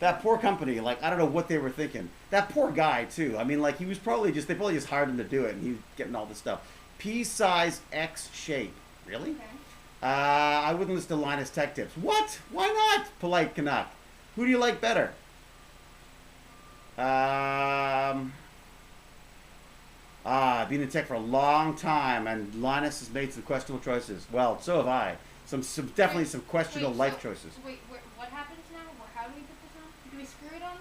that poor company, like, I don't know what they were thinking. That poor guy, too. I mean, like, he was probably they probably just hired him to do it, and he was getting all this stuff. P-size X shape. Really? Okay. I wouldn't listen to Linus Tech Tips. What? Why not? Polite Canuck. Who do you like better? I've been in tech for a long time, and Linus has made some questionable choices. Well, so have I. Definitely some questionable life choices. Wait, what happens now? How do we put this on? Do we screw it on?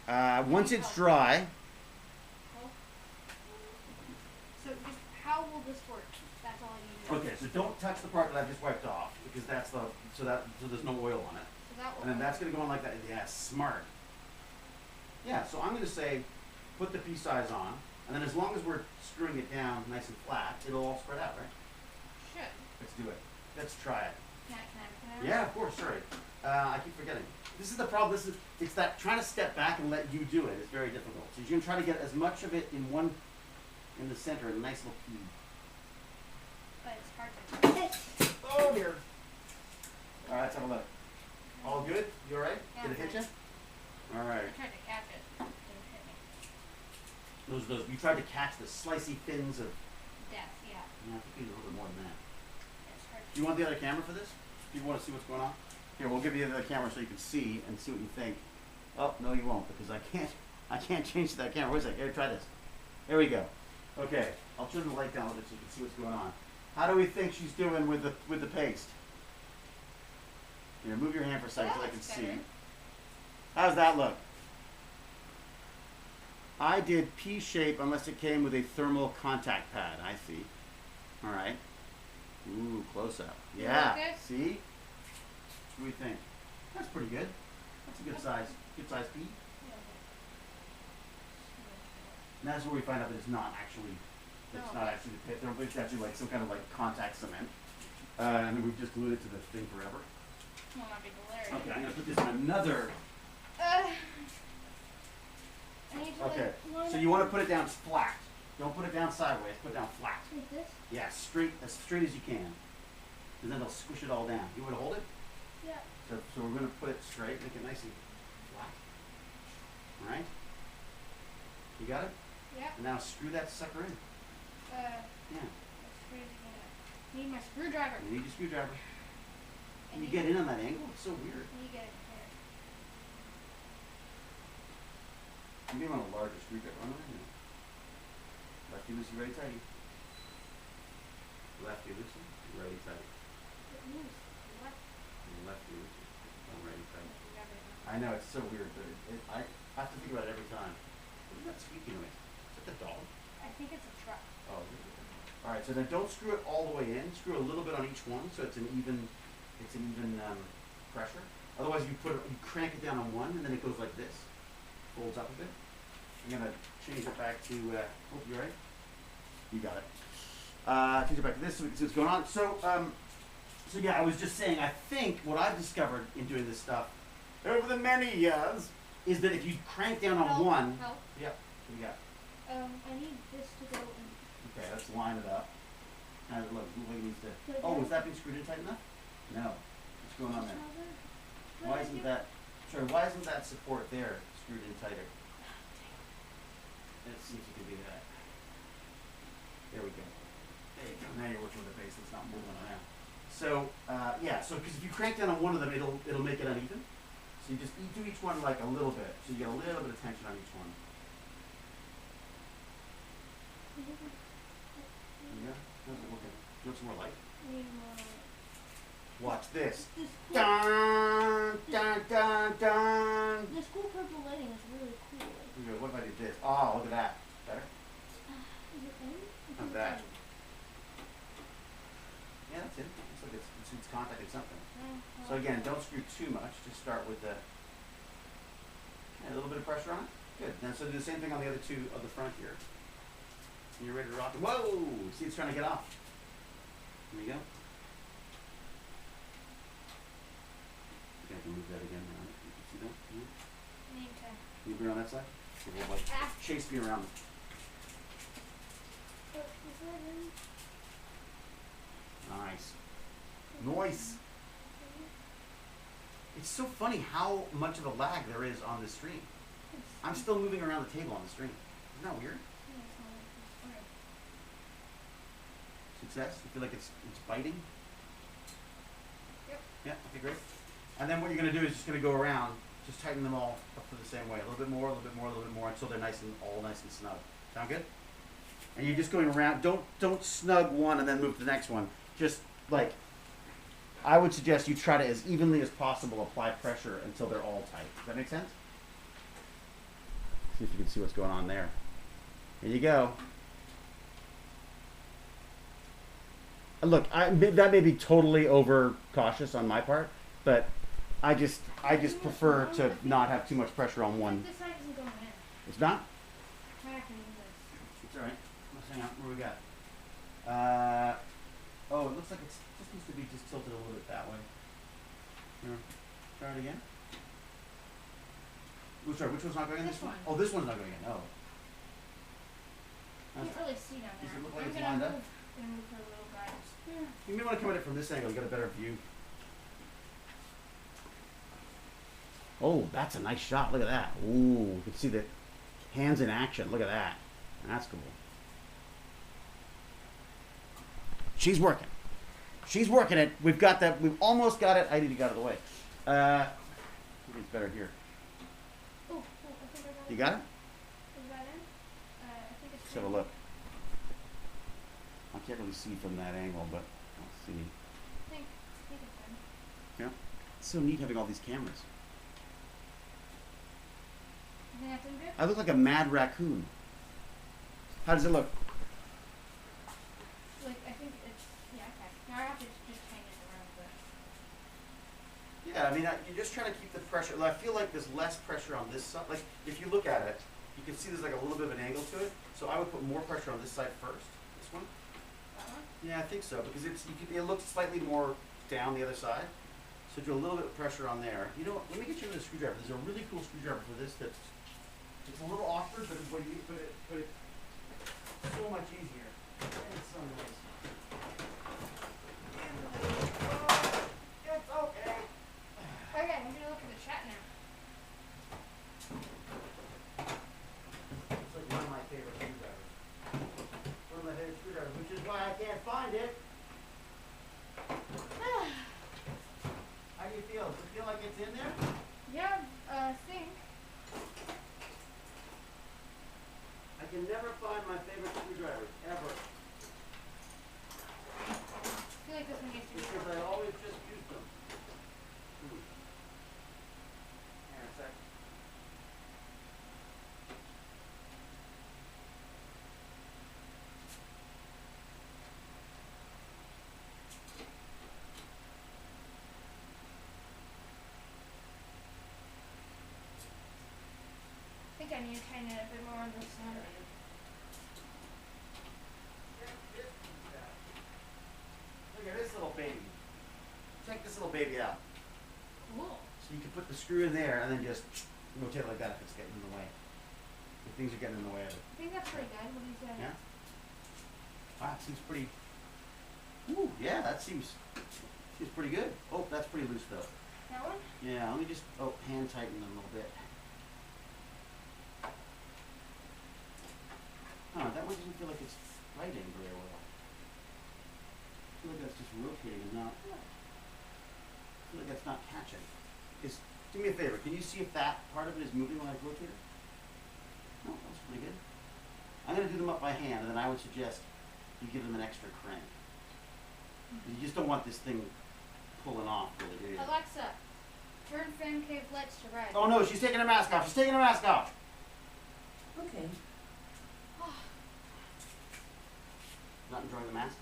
Or, Once it's dry, so just how will this work? That's all I need to know. okay, so don't touch the part that I've just wiped off, because that's so there's no oil on it. So that will And then that's going to go on like that. Yeah, smart. Yeah, so I'm going to say put the P-size on, and then as long as we're screwing it down nice and flat, it'll all spread out, right? should. Let's do it. Let's try it. Can I Yeah, of course, sorry. I keep forgetting. This is the problem. It's that trying to step back and let you do it is very difficult. So you're going to try to get as much of it in the center, a nice little cube. But it's hard to. Oh dear. All right, let's have a look. All good? You all right? Yeah, Did it hit you? All right. I tried to catch it. Didn't hit me. Those. You tried to catch the slicey fins of. Death, yeah. Yeah, I think you need a little bit more than that. It's hard Do you want the other camera for this? Do you want to see what's going on? Here, we'll give you the other camera so you can see and see what you think. Oh no, you won't because I can't change that camera. Wait a second. Here, try this. There we go. Okay, I'll turn the light down a bit so you can see what's going on. How do we think she's doing with the paste? Here, move your hand for a second so I can see. better. How's that look? I did P shape unless it came with a thermal contact pad. I see. All right. Ooh, close up. You Yeah. like it? See? What do you think? That's pretty good. That's a good size. Good size P. And that's where we find out that it's not actually. It's No. not actually the pit. It's actually like some kind of like contact cement. And then we've just glued it to the thing forever. Will not be hilarious. Okay, I'm gonna put this in another I need to Okay. like line So it you want to up put it down flat. Don't put it down sideways. Put it down flat. like this. Yeah, straight as you can. And then it'll squish it all down. You want to hold it? Yeah. So we're going to put it straight, make it nice and flat. All right. You got it? Yeah. And now screw that sucker in. Yeah. That's crazy. Need my screwdriver. You need your screwdriver. Can And you get in on that angle? It's so weird. You get it here. You may want a larger screwdriver. Oh, no, no. Lefty loosey, righty tighty. Lefty loosey, righty tighty. It moves. What? Lefty loosey, righty tighty. You got it. I know, it's so weird, but I have to think about it every time. What is that squeaking noise? Is that the dog? I think it's a truck. Oh, all right. So then don't screw it all the way in. Screw a little bit on each one, so it's an even pressure. Otherwise, you crank it down on one, and then it goes like this, folds up a bit. I'm gonna change it back to. Oh, you right? You got it. Change it back to this so we can see what's going on. So yeah, I was just saying. I think what I've discovered in doing this stuff over the many years is that if you crank down on Help, one. help. Yep. What do you got? I need this to go in. Okay, let's line it up. Now look, like it needs to. Like Oh, that? is that being screwed in tight enough? No. What's going on there? What Why did I isn't do? that? Sorry, why isn't that support there screwed in tighter? Let's see if you can do that. There we go. There you go. Now you're working with a base that's not moving around. So yeah, so because if you crank down on one of them, it'll make it uneven. So you do each one like a little bit, so you get a little bit of tension on each one. There you go. How's it working? Do you want some more light? I need more. Watch this. This cool, Dun dun dun dun. this cool purple lighting is really cool. Here we go. What if I did this? Oh, look at that. Better? Is it in? How's that? Yeah, that's it. Looks like it's contacting something. So again, don't screw too much. Just start with the a little bit of pressure on it. Good. Now so do the same thing on the other two of the front here. And you're ready to rock it. Whoa! See, it's trying to get off. There you go. Okay, I can move that again around. You can see that? Yeah. Need to. Can you be on that side? So we'll like chase me around. Is that in? Nice. Nice. It's so funny how much of a lag there is on this stream. I'm still moving around the table on the stream. Isn't that weird? Success? You feel like it's biting? Yep. Yeah, okay, great. And then what you're going to do is just going to go around, just tighten them all up to the same way. A little bit more, a little bit more, a little bit more, until they're all nice and snug. Sound good? And you're just going around. Don't snug one and then move to the next one. Just like, I would suggest you try to, as evenly as possible, apply pressure until they're all tight. Does that make sense? See if you can see what's going on there. Here you go. Look, that may be totally over cautious on my part, but I just prefer to not have too much pressure on one. This side isn't going in. It's not? Try to move this. It's all right. Let's hang on. What do we got? Oh, it looks like it just needs to be just tilted a little bit that way. Here. Try it again. Oh, sorry, which one's not going in? This one. Oh, this one's not going in. Oh. You can't really see down there. Does it look like I'm it's gonna lined up? move her little guy. You may want to come at it from this angle, get a better view. Oh, that's a nice shot. Look at that. Ooh, you can see the hands in action. Look at that. That's cool. She's working. She's working it. We've got that. We've almost got it. I need to get out of the way. I think it's better here. Oh, I think I got it. You got it? Is that in? I think it's Let's have a look. I can't really see from that angle, but let's see. I think it's in. Yeah. It's so neat having all these cameras. You think that's in good? I look like a mad raccoon. How does it look? Like, I think it's, yeah, okay. Now I have to just change it around a bit. Yeah, I mean, you're just trying to keep the pressure. I feel like there's less pressure on this side. Like, if you look at it, you can see there's like a little bit of an angle to it. So I would put more pressure on this side first. This one. That one? Yeah, I think so, because it looks slightly more down the other side. So do a little bit of pressure on there. You know what? Let me get you a screwdriver. There's a really cool screwdriver for this that's it's a little awkward, but it's so much easier. And so nice. It's okay. Okay, I'm gonna look at the chat now. It's like one of my favorite screwdrivers. One of my favorite screwdrivers, which is why I can't find it. How do you feel? Does it feel like it's in there? Yeah, think. I can never find my favorite screwdrivers, ever. I feel like this one needs to be. Because I always just use them. Hang on a sec. I think I need to tighten it a bit more on this side. Look at this little baby. Check this little baby out. Cool. So you can put the screw in there and then just rotate it like that if it's getting in the way. If things are getting in the way of it. I think that's pretty good. What do you say? Yeah? Wow, it seems pretty. Ooh, yeah, that seems pretty good. Oh, that's pretty loose though. That one? Yeah, let me just hand tighten them a little bit. Huh, that one doesn't feel like it's fighting very well. I feel like that's just rotating and not. I feel like that's not catching. Do me a favor, can you see if that part of it is moving when I rotate it? No, that's pretty good. I'm going to do them up by hand, and then I would suggest you give them an extra crank. You just don't want this thing pulling off, really, do you? Alexa, turn fan cave lights to red. Oh no, she's taking her mask off. She's taking her mask off. Okay. Not enjoying the mask?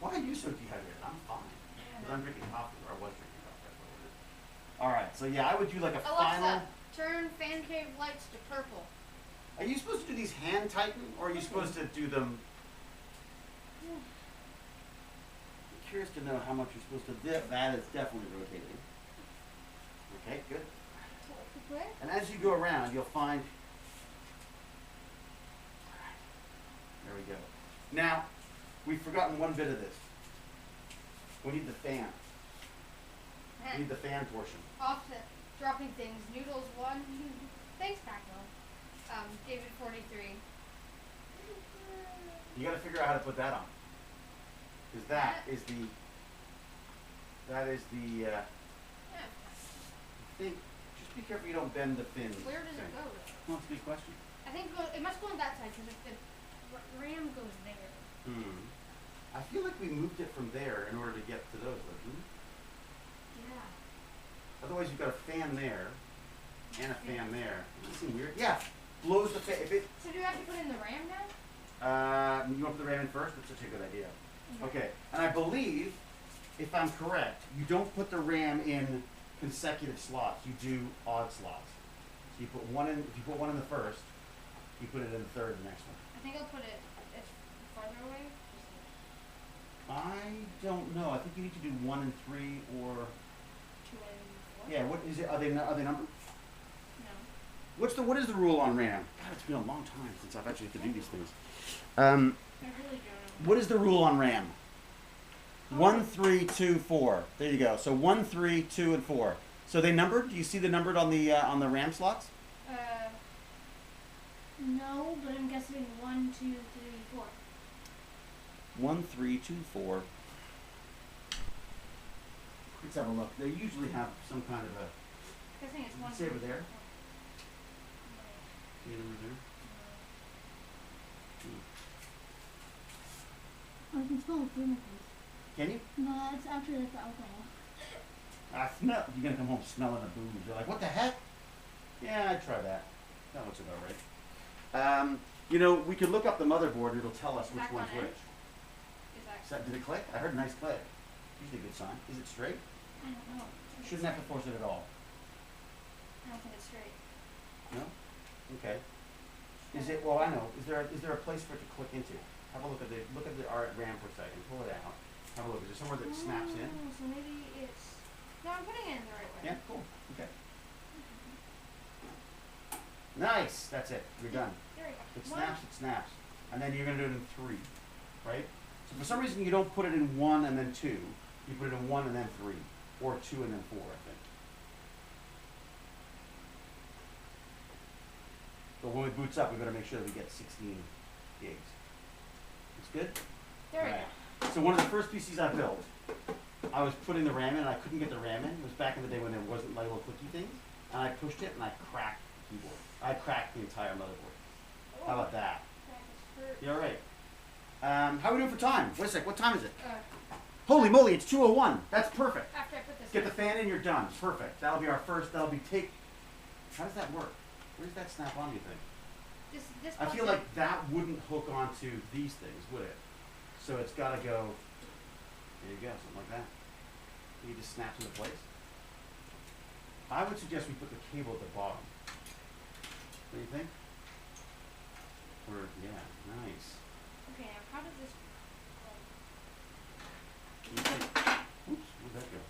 Why are you so dehydrated? I'm fine. Because I'm drinking coffee, or I was drinking coffee. That's what it is. Alright, so yeah, I would do like a Alexa, final. turn fan cave lights to purple. Are you supposed to do these hand tighten, or are you supposed to do them? I'm curious to know how much you're supposed to dip. That is definitely rotating. Okay, good. Where? And as you go around, you'll find. There we go. Now, we've forgotten one bit of this. We need the fan. We need the fan portion. Offset. Dropping things. Noodles 1. Thanks, Paco. David 43. You got to figure out how to put that on. Because that is the. Yeah. I think. Just be careful you don't bend the fin. Where does thing. it go? Well, that's a good question. I think it must go on that side because if the ram goes there. I feel like we moved it from there in order to get to those. Yeah. Otherwise, you've got a fan there and a fan there. Does that seem weird? Yeah. Blows the fan. If it. So do you have to put in the ram now? You want to put the ram in first? That's such a good idea. Okay. And I believe, if I'm correct, you don't put the ram in consecutive slots. You do odd slots. So you put one in. If you put one in the first, you put it in the third. The next one. I think I'll put it farther away. I don't know. I think you need to do 1 and 3 or. 2 and 4. Yeah. What is it? Are they numbered? No. What is the rule on RAM? God, it's been a long time since I've actually had to do these things. I really don't know. What is the rule on RAM? 1, 3, 2, 4. There you go. So 1, 3, 2, and 4. So they numbered? Do you see the numbered on the RAM slots? No, but I'm guessing 1, 2, 3, 4. 1, 3, 2, 4. Let's have a look. They usually have some kind of a. I think it's 1. See over there? See the number there? I can smell the chemicals. Can you? No, it's actually like the alcohol. I smell. You're gonna come home smelling a booze. You're like, what the heck? Yeah, I'd try that. That looks about right. You know, we could look up the motherboard. It'll tell us Is which that one's gone in? which. Is that Did it click? I heard a nice click. Usually a good sign. Is it straight? I don't know. Shouldn't have to force it at all. I don't think it's straight. No? Okay. Is it? Well, I know. Is there a place for it to click into? Have a look at the RAM for a second. Pull it out. Have a look. Is there somewhere that snaps in? Oh, so maybe it's. No, I'm putting it in the right way. Yeah, cool. Okay. Nice. That's it. You're done. There we go. It One. snaps, it snaps. And then you're going to do it in 3, right? So for some reason you don't put it in 1 and then 2. You put it in 1 and then 3. Or 2 and then 4, I think. But when it boots up, we better make sure that we get 16 gigs. It's good? There we Alright. go. So one of the first PCs I built, I was putting the RAM in and I couldn't get the RAM in. It was back in the day when there wasn't like little clicky things. And I pushed it and I cracked the keyboard. I cracked the entire motherboard. How about that? You alright? How are we doing for time? Wait a sec, what time is it? Holy moly, it's 2:01. That's perfect. After I put this. Get the fan in, you're done. Perfect. That'll be our first, that'll be how does that work? Where does that snap on, you think? This I feel like that wouldn't hook onto these things, would it? So it's gotta go, there you go, something like that. You just snaps into place. I would suggest we put the cable at the bottom. What do you think? Or, yeah, nice. Okay, now how does this? What do you think? Oops, where'd that go?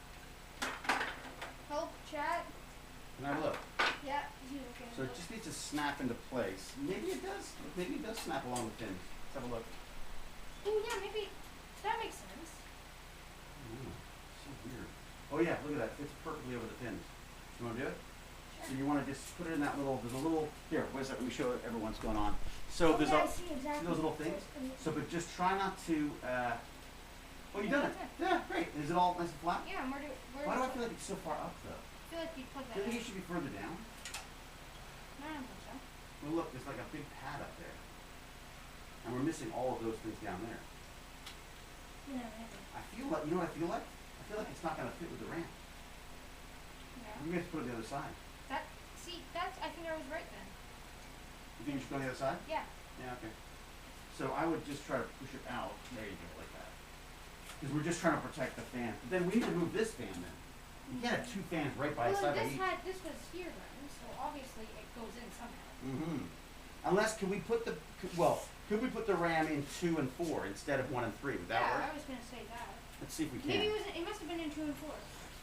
Help chat. Can I have a look? Yeah, you okay? So it just needs to snap into place. Maybe it does. Maybe it does snap along the pins. Let's have a look. Oh yeah, maybe that makes sense. So weird. Oh yeah, look at that. It fits perfectly over the pins. You want to do it? So you want to just put it in that little, there's a little, here, wait a second, let me show everyone what's going on. So there's Yeah, a, I see exactly. see those little things? So, but just try not to, oh, you've done it. Yeah, great. Is it all nice and flat? Yeah, where Why do I feel like it's so far up though? I feel like you plug Do that you think in. it should be further down? No, I don't think so. Well look, there's like a big pad up there. And we're missing all of those things down there. Yeah, maybe. I feel like, you know what I feel like? I feel like it's not going to fit with the ramp. Yeah. You guys put it on the other side. I think I was right then. You think you should go on the other side? Yeah. Yeah, okay. So I would just try to push it out. There you go, like that. Because we're just trying to protect the fan. But then we need to move this fan then. You can't have 2 fans right by side by each. This was here then, so obviously it goes in somehow. Mm-hmm. Unless, could we put the RAM in 2 and 4 instead of 1 and 3? Would that Yeah, work? I was gonna say that. Let's see if we can. Maybe it must have been in 2 and 4.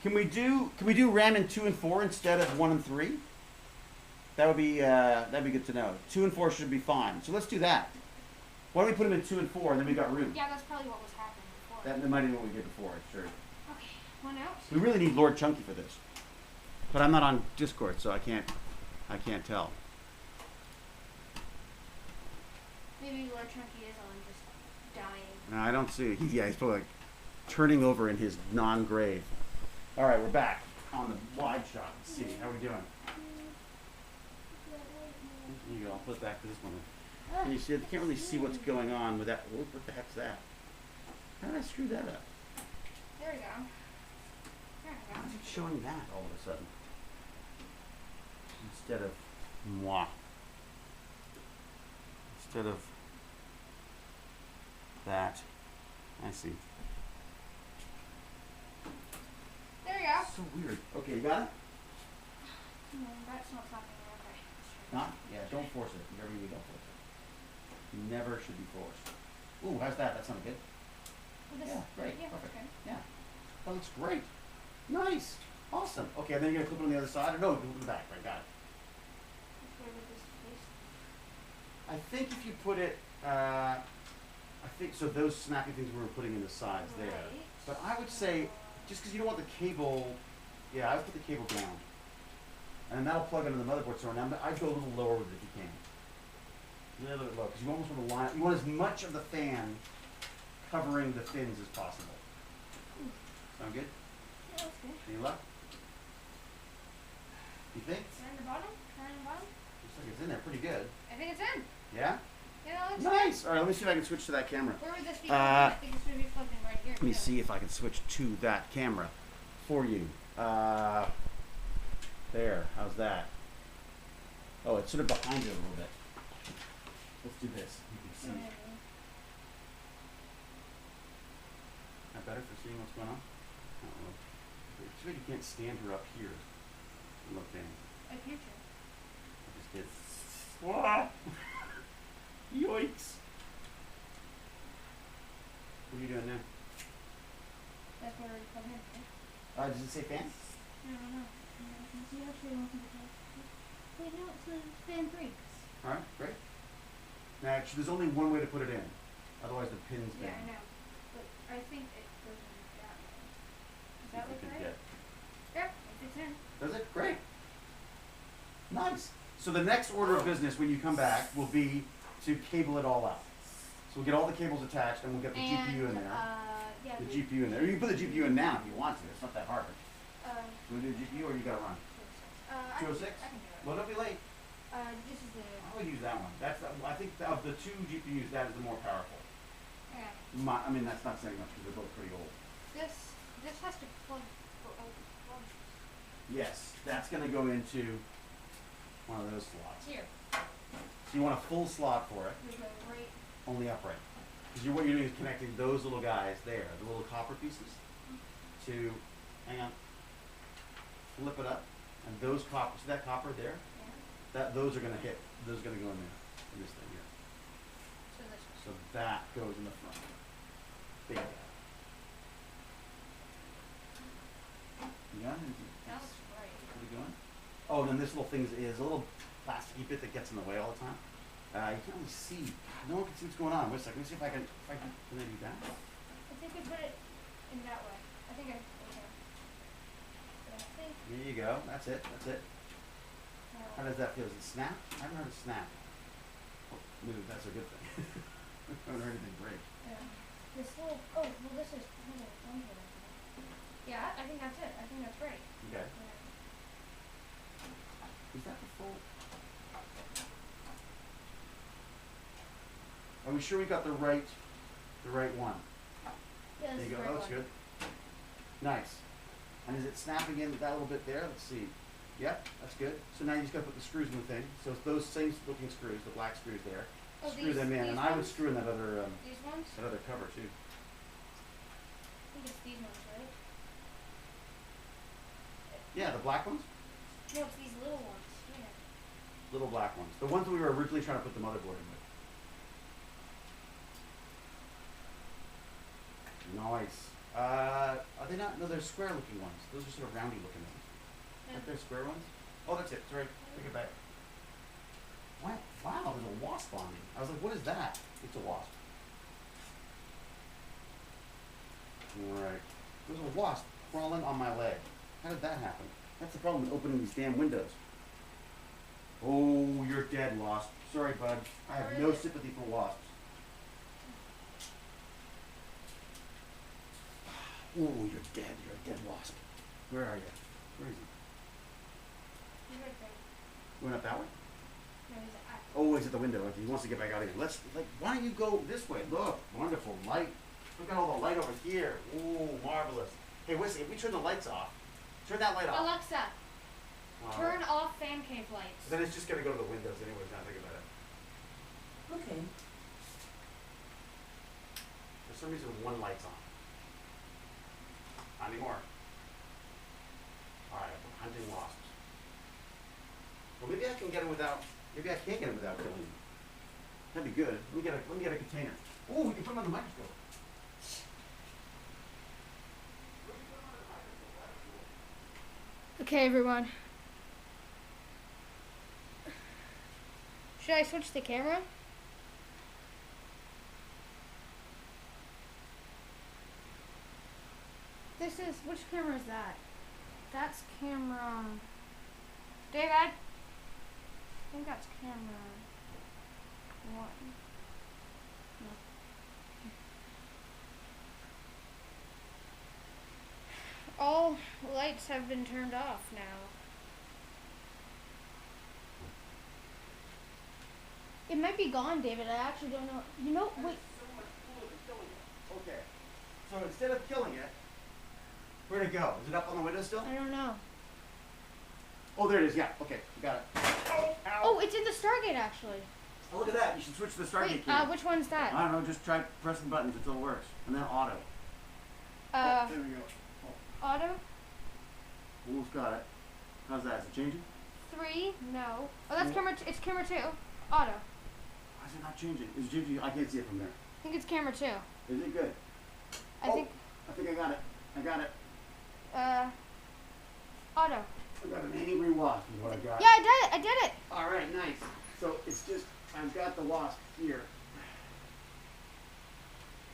Can we do RAM in 2 and 4 instead of 1 and 3? That would be that'd be good to know. 2 and 4 should be fine. So let's do that. Why don't we put them in 2 and 4 and then we got room? Yeah, that's probably what was happening before. That might be what we did before, sure. Okay, one out. We really need Lord Chunky for this. But I'm not on Discord, so I can't tell. Maybe Lord Chunky is on just dying. No, I don't see. He's probably like turning over in his non-grave. All right, we're back on the wide shot. Let's see how we doing. There you go. I'll put it back to this one. Can you see? I can't really see what's going on with that. What the heck's that? How did I screw that up? There we go. There we How's go. it showing that all of a sudden? Instead of moi. Instead of that. I see. There we go. So weird. Okay, you got it? No, that's not stopping me. Okay. let's try Not? Yeah, don't force it. Whatever you do, don't force it. You never should be forced. Ooh, how's that? That sounded good. Well, this Yeah, great. Yeah, Perfect. okay. Yeah. That looks great. Nice. Awesome. Okay, and then you're going to clip it on the other side? Or no, clip it in the back. Right, got it. Where would this place? I think if you put it, I think, so those snappy things we were putting in the sides there. Right. But I would say, just because you don't want the cable, yeah, I would put the cable down. And then that'll plug into the motherboard. So now I'd go a little lower with it if you can. A little bit low, because you almost want to line, you want as much of the fan covering the fins as possible. Sound good? Yeah, that's good. Any luck? You think? Is it in the bottom? Is it in the bottom? Looks like it's in there pretty good. I think it's in. Yeah? Yeah, that looks Nice! Alright, let me see if I can switch to that camera. good. Where would this be? I think it's going to be plugged in right here. Let me see if I can switch to that camera for you. There, how's that? Oh, it's sort of behind it a little bit. Let's do this. You can see. That better for seeing what's going on? I don't know. It's weird you can't stand her up here and look down. A future. I just did. Wah! Yoinks! What are you doing now? it say fan? I don't know. You actually want me to tell. Wait, no, it says fan 3. All right, great. Now, actually, there's only one way to put it in. Otherwise, the pin's Yeah, bend. I know. But I think it goes in that way. Does that If we look could right? get- Yep, it fits in. Does it? Great. Nice. So the next order of business when you come back will be to cable it all up. So we'll get all the cables attached and we'll get the GPU in there. Yeah. The GPU in there. You can put the GPU in now if you want to. It's not that hard. Uh, You want to do the GPU or you gotta run? 206? I can do it. Well, don't be late. This is the. I would use that one. That's I think of the two GPUs, that is the more powerful. Yeah. I mean, that's not saying much because they're both pretty old. This has to plug. Yes, that's gonna go into one of those slots. Here. So you want a full slot for it, There's a right. only upright. Because what you're doing is connecting those little guys there, the little copper pieces, to, hang on, flip it up, and those copper, see that copper there? Yeah. Those are gonna hit, those are gonna go in there, in this thing here. So this one. So that goes in the front. Big guy. Yeah, That looks right. what are we doing? Oh, and then this little thing is a little plasticky bit that gets in the way all the time. You can't really see. No one can see what's going on. Wait a second. Let me see if I can I do that. I think we put it in that way. I think I. Okay. But I think. There you go. That's it. That's it. How does that feel? Does it snap? I haven't heard it snap. Oh, maybe that's a good thing. I haven't heard anything break. This little. Oh, well, this is. Yeah, I think that's it. I think that's right. Okay. Yeah. Is that the full? Are we sure we got the right one? Yeah, There this you is go. the right Oh, that's one. good. Nice. And is it snapping in that little bit there? Let's see. Yep, that's good. So now you just got to put the screws in the thing. So it's those same looking screws, the black screws there. Oh, Screw them in, these and I would ones? screw in that other These ones? cover too. I think it's these ones, right? Yeah, the black ones, No, it's these little ones. Yeah. little black ones, the ones that we were originally trying to put the motherboard in with. Nice. Are they not? No, they're square looking ones. Those are sort of roundy looking ones. Aren't they square ones? Oh, that's it. Sorry. Take it back. What? Wow, there's a wasp on me. I was like, what is that? It's a wasp. Alright. There's a wasp crawling on my leg. How did that happen? That's the problem with opening these damn windows. Oh, you're dead, wasp. Sorry, bud. I have no sympathy for wasps. Oh, you're dead. You're a dead wasp. Where are you? Where is he? He's right there. Going up that way? No, he's at. Oh, he's at the window. Okay, he wants to get back out of here. Why don't you go this way? Look, wonderful light. Look at all the light over here. Oh, marvelous. Hey, wait a second. If we turn the lights off, turn that light off. Alexa, turn off fan cave lights. Then it's just going to go to the windows anyways, now think about it. Okay. For some reason, one light's on. Not anymore. Alright, I'm hunting wasps. Well, maybe I can get it without, maybe I can't get it without killing them. That'd be good. Let me get a container. Oh, we can put them on the microscope. Okay, everyone. Should I switch the camera? Which camera is that? That's camera. David? I think that's camera 1. No. All lights have been turned off now. It might be gone, David. I actually don't know. You know, wait. So much cooler than killing it. Okay. So instead of killing it, where'd it go? Is it up on the window still? I don't know. Oh, there it is. Yeah. Okay. Got it. Oh, ow. Oh, it's in the Stargate, actually. Oh, look at that. You should switch to the Stargate Wait, key. which one's that? I don't know. Just try pressing buttons until it works. And then auto. Uh, There we go. auto? Almost got it. How's that? Is it changing? 3? No. Oh, that's Yeah. camera. It's camera 2. Auto. Why is it not changing? Is it changing? I can't see it from there. I think it's camera 2. Is it good? I think. I think I got it. I got it. Auto. I got an angry wasp is what I got. Yeah, I did it. I did it. All right, nice. So it's just, I've got the wasp here.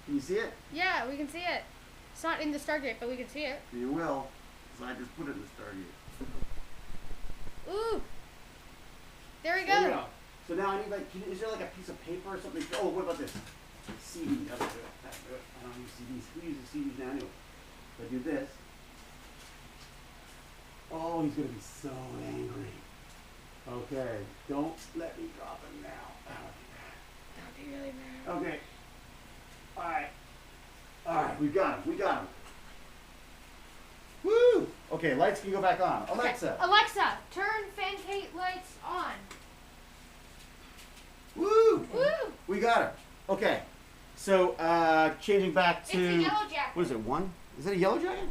Can you see it? Yeah, we can see it. It's not in the Stargate, but we can see it. You will. So I just put it in the Stargate. Ooh. There we go. There you go. So now I need like, is there like a piece of paper or something? Oh, what about this? CD. That's good. That's good. I don't use CDs. Who uses CDs now anyway? If I do this. Oh, he's gonna be so angry. Okay, don't let me drop him now. That'd be really bad. Okay. Alright. Alright, we got him. We got him. Woo! Okay, lights can go back on. Alexa. Okay. Alexa, turn fan gate lights on. Woo! Woo! We got her. Okay. So, changing back to... It's a yellow jacket. What is it, 1? Is that a yellow jacket?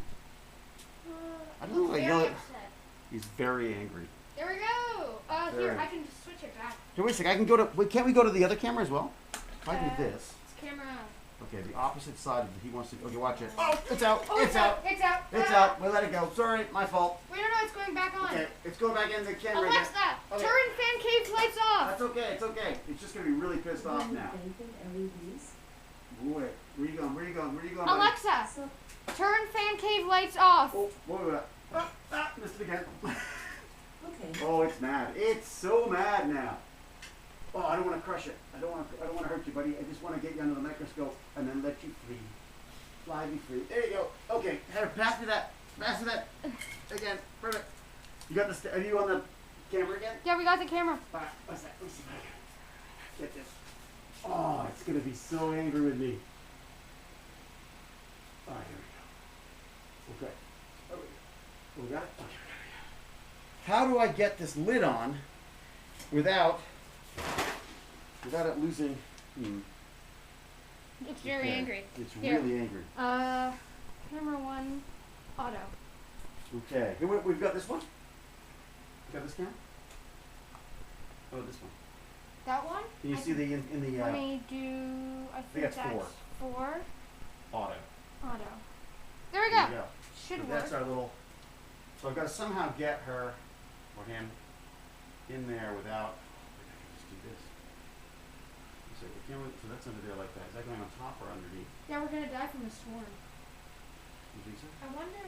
I don't know, like Very yellow... upset. He's very angry. There we go. There. Here, I can just switch it back. Hey, wait a second, I can go to... Wait, can't we go to the other camera as well? If I do this... It's camera. Okay, the opposite side. He wants to... Okay, watch it. Oh, it's out. Oh, it's out. It's out. It's out. We let it go. Sorry, my fault. Wait, no, it's going back on. Okay, it's going back in the camera Alexa, again. Okay. turn fan cave lights off. That's okay. It's okay. It's just gonna be really pissed off now. LEDs. Wait, where you going? Where you going? Where you going? buddy? Alexa, So, turn fan cave lights off. Oh, wait. Missed it again. okay. Oh, it's mad. It's so mad now. Oh, I don't want to crush it. I don't want to hurt you, buddy. I just want to get you under the microscope and then let you free. Fly me free. There you go. Okay, Heather, pass me that. Pass me that. Again. Perfect. You got the... Are you on the camera again? Yeah, we got the camera. All right, what's that? Let me see if I can get this. Oh, it's going to be so angry with me. All right, here we go. Okay. Oh, we got it? Okay, how do I get this lid on without it losing... It's very Okay. angry. It's Here. really angry. Camera 1, auto. Okay. Here, we've got this one? Got this camera? Oh, this one. That one? Can you see the in the Let me do. I think that's that's 4. auto? Auto. There we There go. you go. Should So work. that's our little... So I've got to somehow get her, or him, in there without... I can just do this. So, the camera, so that's under there like that. Is that going on top or underneath? Yeah, we're gonna die from the storm. You think so? I wonder.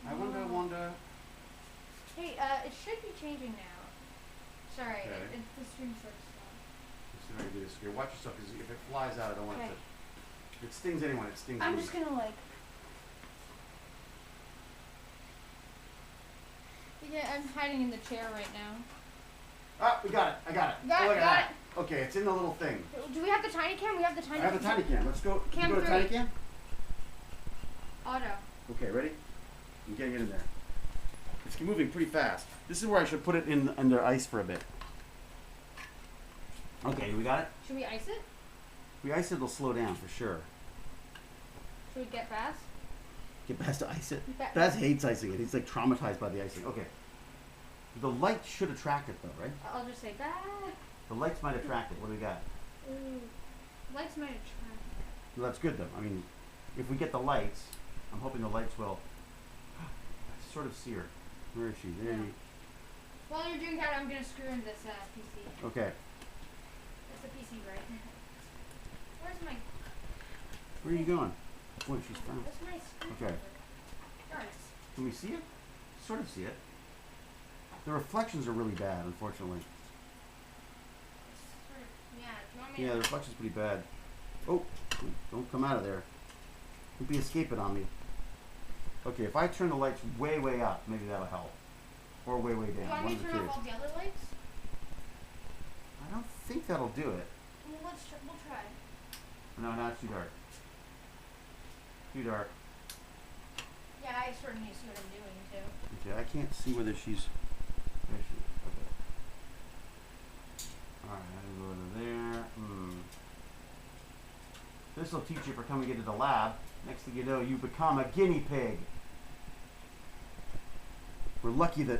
I wonder... Hey, it should be changing now. Sorry, Okay. the stream starts slow. Let's see if I can do this. Okay, watch yourself, because if it flies out, I don't want it Okay. to... If it stings anyone, it stings I'm me. just gonna like. Yeah, I'm hiding in the chair right now. Ah, we got it. I got it. Got it, Look at got that. Okay, it's in the little thing. Do we have the tiny cam? We have the tiny. I have the tiny cam. Let's go. Can Cam you go to 3. tiny cam? Auto. Okay, ready? I'm getting it in there. It's moving pretty fast. This is where I should put it in under ice for a bit. Okay, we got it? Should we ice it? If we ice it, it'll slow down for sure. Should we get fast? Get Baz to ice it. Ba- Baz hates icing it. He's like traumatized by the icing. Okay. The light should attract it though, right? I'll just say that. The lights might attract it. What do we got? Ooh. Lights might attract it. Well, that's good though. I mean, if we get the lights, I'm hoping the lights will... I sort of see her. Where is she? There Yeah. you... While you're doing that, I'm gonna screw in this PC. Okay. That's a PC, right? Where's my? Where are you going? Boy, she's found. Where's my screen? Okay. There it is. Can we see it? Sort of see it. The reflections are really bad, unfortunately. Sort of- Yeah. Do you want me Yeah, the to? reflection's pretty bad. Oh, don't come out of there. Don't be escaping on me. Okay, if I turn the lights way, way up, maybe that'll help. Or way, way Do you down. want One me of to the turn two. off all the other lights? I don't think that'll do it. Well, we'll try. No, now it's too dark. Too dark. Yeah, I sort of need to see what I'm doing too. Okay, I can't see whether she's... There she is. Okay. Alright, I go to there. This will teach you for coming into the lab. Next thing you know, you become a guinea pig. We're lucky that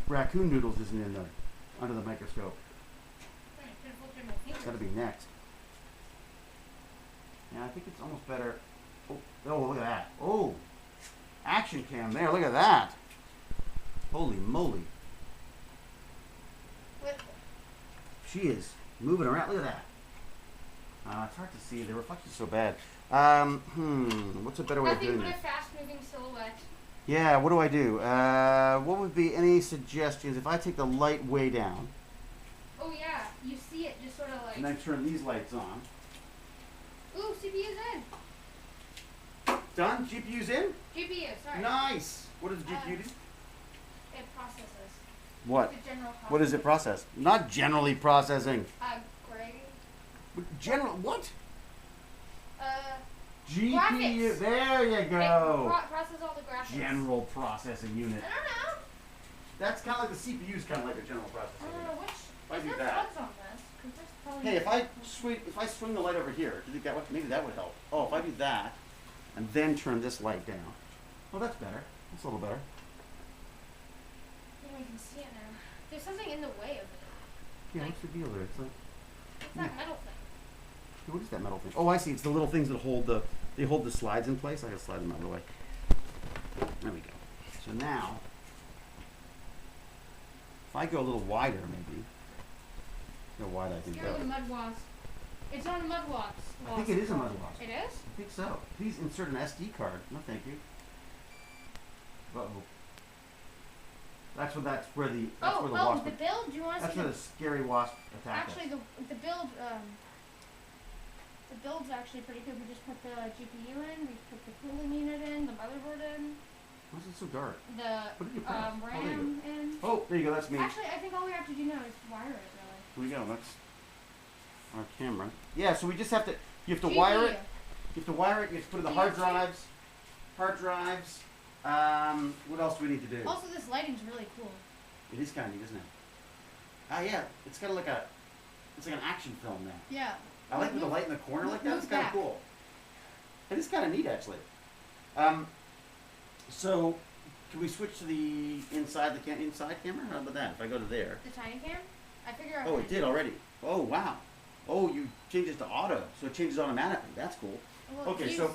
raccoon noodles isn't in there under the microscope. Could have looked at my fingers. Gotta be next. Yeah, I think it's almost better. Oh, look at that. Oh, action cam there. Look at that. Holy moly. What? She is moving around. Look at that. It's hard to see. The reflection's so bad. What's a better way of Nothing doing but a this? fast-moving silhouette. Yeah, what do I do? What would be any suggestions if I take the light way down Oh yeah, you see it just sort of like. and then turn these lights on? Ooh, CPU's in. Done? GPU's in? GPU, sorry. Nice. What does the GPU do? It processes. What? The general process. What does it process? Not generally processing. Gray. General what? GPU. Graphics. There you go. Process all the graphics. General processing unit. I don't know. That's kind of like the CPU's kind of like a general processing I don't unit. know which. I Is do there that. plugs on this? 'Cause there's probably. Hey, if I swing the light over here, do you think that would, maybe that would help? Oh, if I do that, and then turn this light down. Oh, that's better. That's a little better. Yeah, I can see it now. There's something in the way of it. Yeah, Like- what's the deal there? It's like, It's that metal thing. what is that metal thing? Oh, I see. It's the little things that hold the slides in place. I gotta slide them out of the way. There we go. So now, if I go a little wider, maybe. How wide I can Scare the go. mud wasp. It's on a mud wasp. I think it is a mud wasp. It is? I think so. Please insert an SD card. No, thank you. Uh-oh. That's where the wasp. The build. Do you want to That's see where the scary wasp attack Actually, the build. The build's actually pretty good. We just put the GPU in. We put the cooling unit in. The motherboard in. Why is it so dark? The What did you press? Oh, there you RAM in. Oh, there you go. That's me. Actually, I think all we have to do now is wire it. Really. Here we go. That's our camera. Yeah. So we just have to. You have to GPU. wire it. You have to wire it. You have to put it in the hard DSC. drives. Hard drives. What else do we need to do? Also, this lighting's really cool. It is kind of neat, isn't it? Ah, yeah. It's kind of like it's like an action film now. Yeah. I like with the light in the corner like that. Move It's kind of back. cool. It is kind of neat, actually. So, can we switch to the inside camera? How about that? If I go to there. The tiny cam. I figure out. Oh, it did already. Oh, wow. Oh, you changed it to auto, so it changes automatically. That's cool. Well, Okay, you- so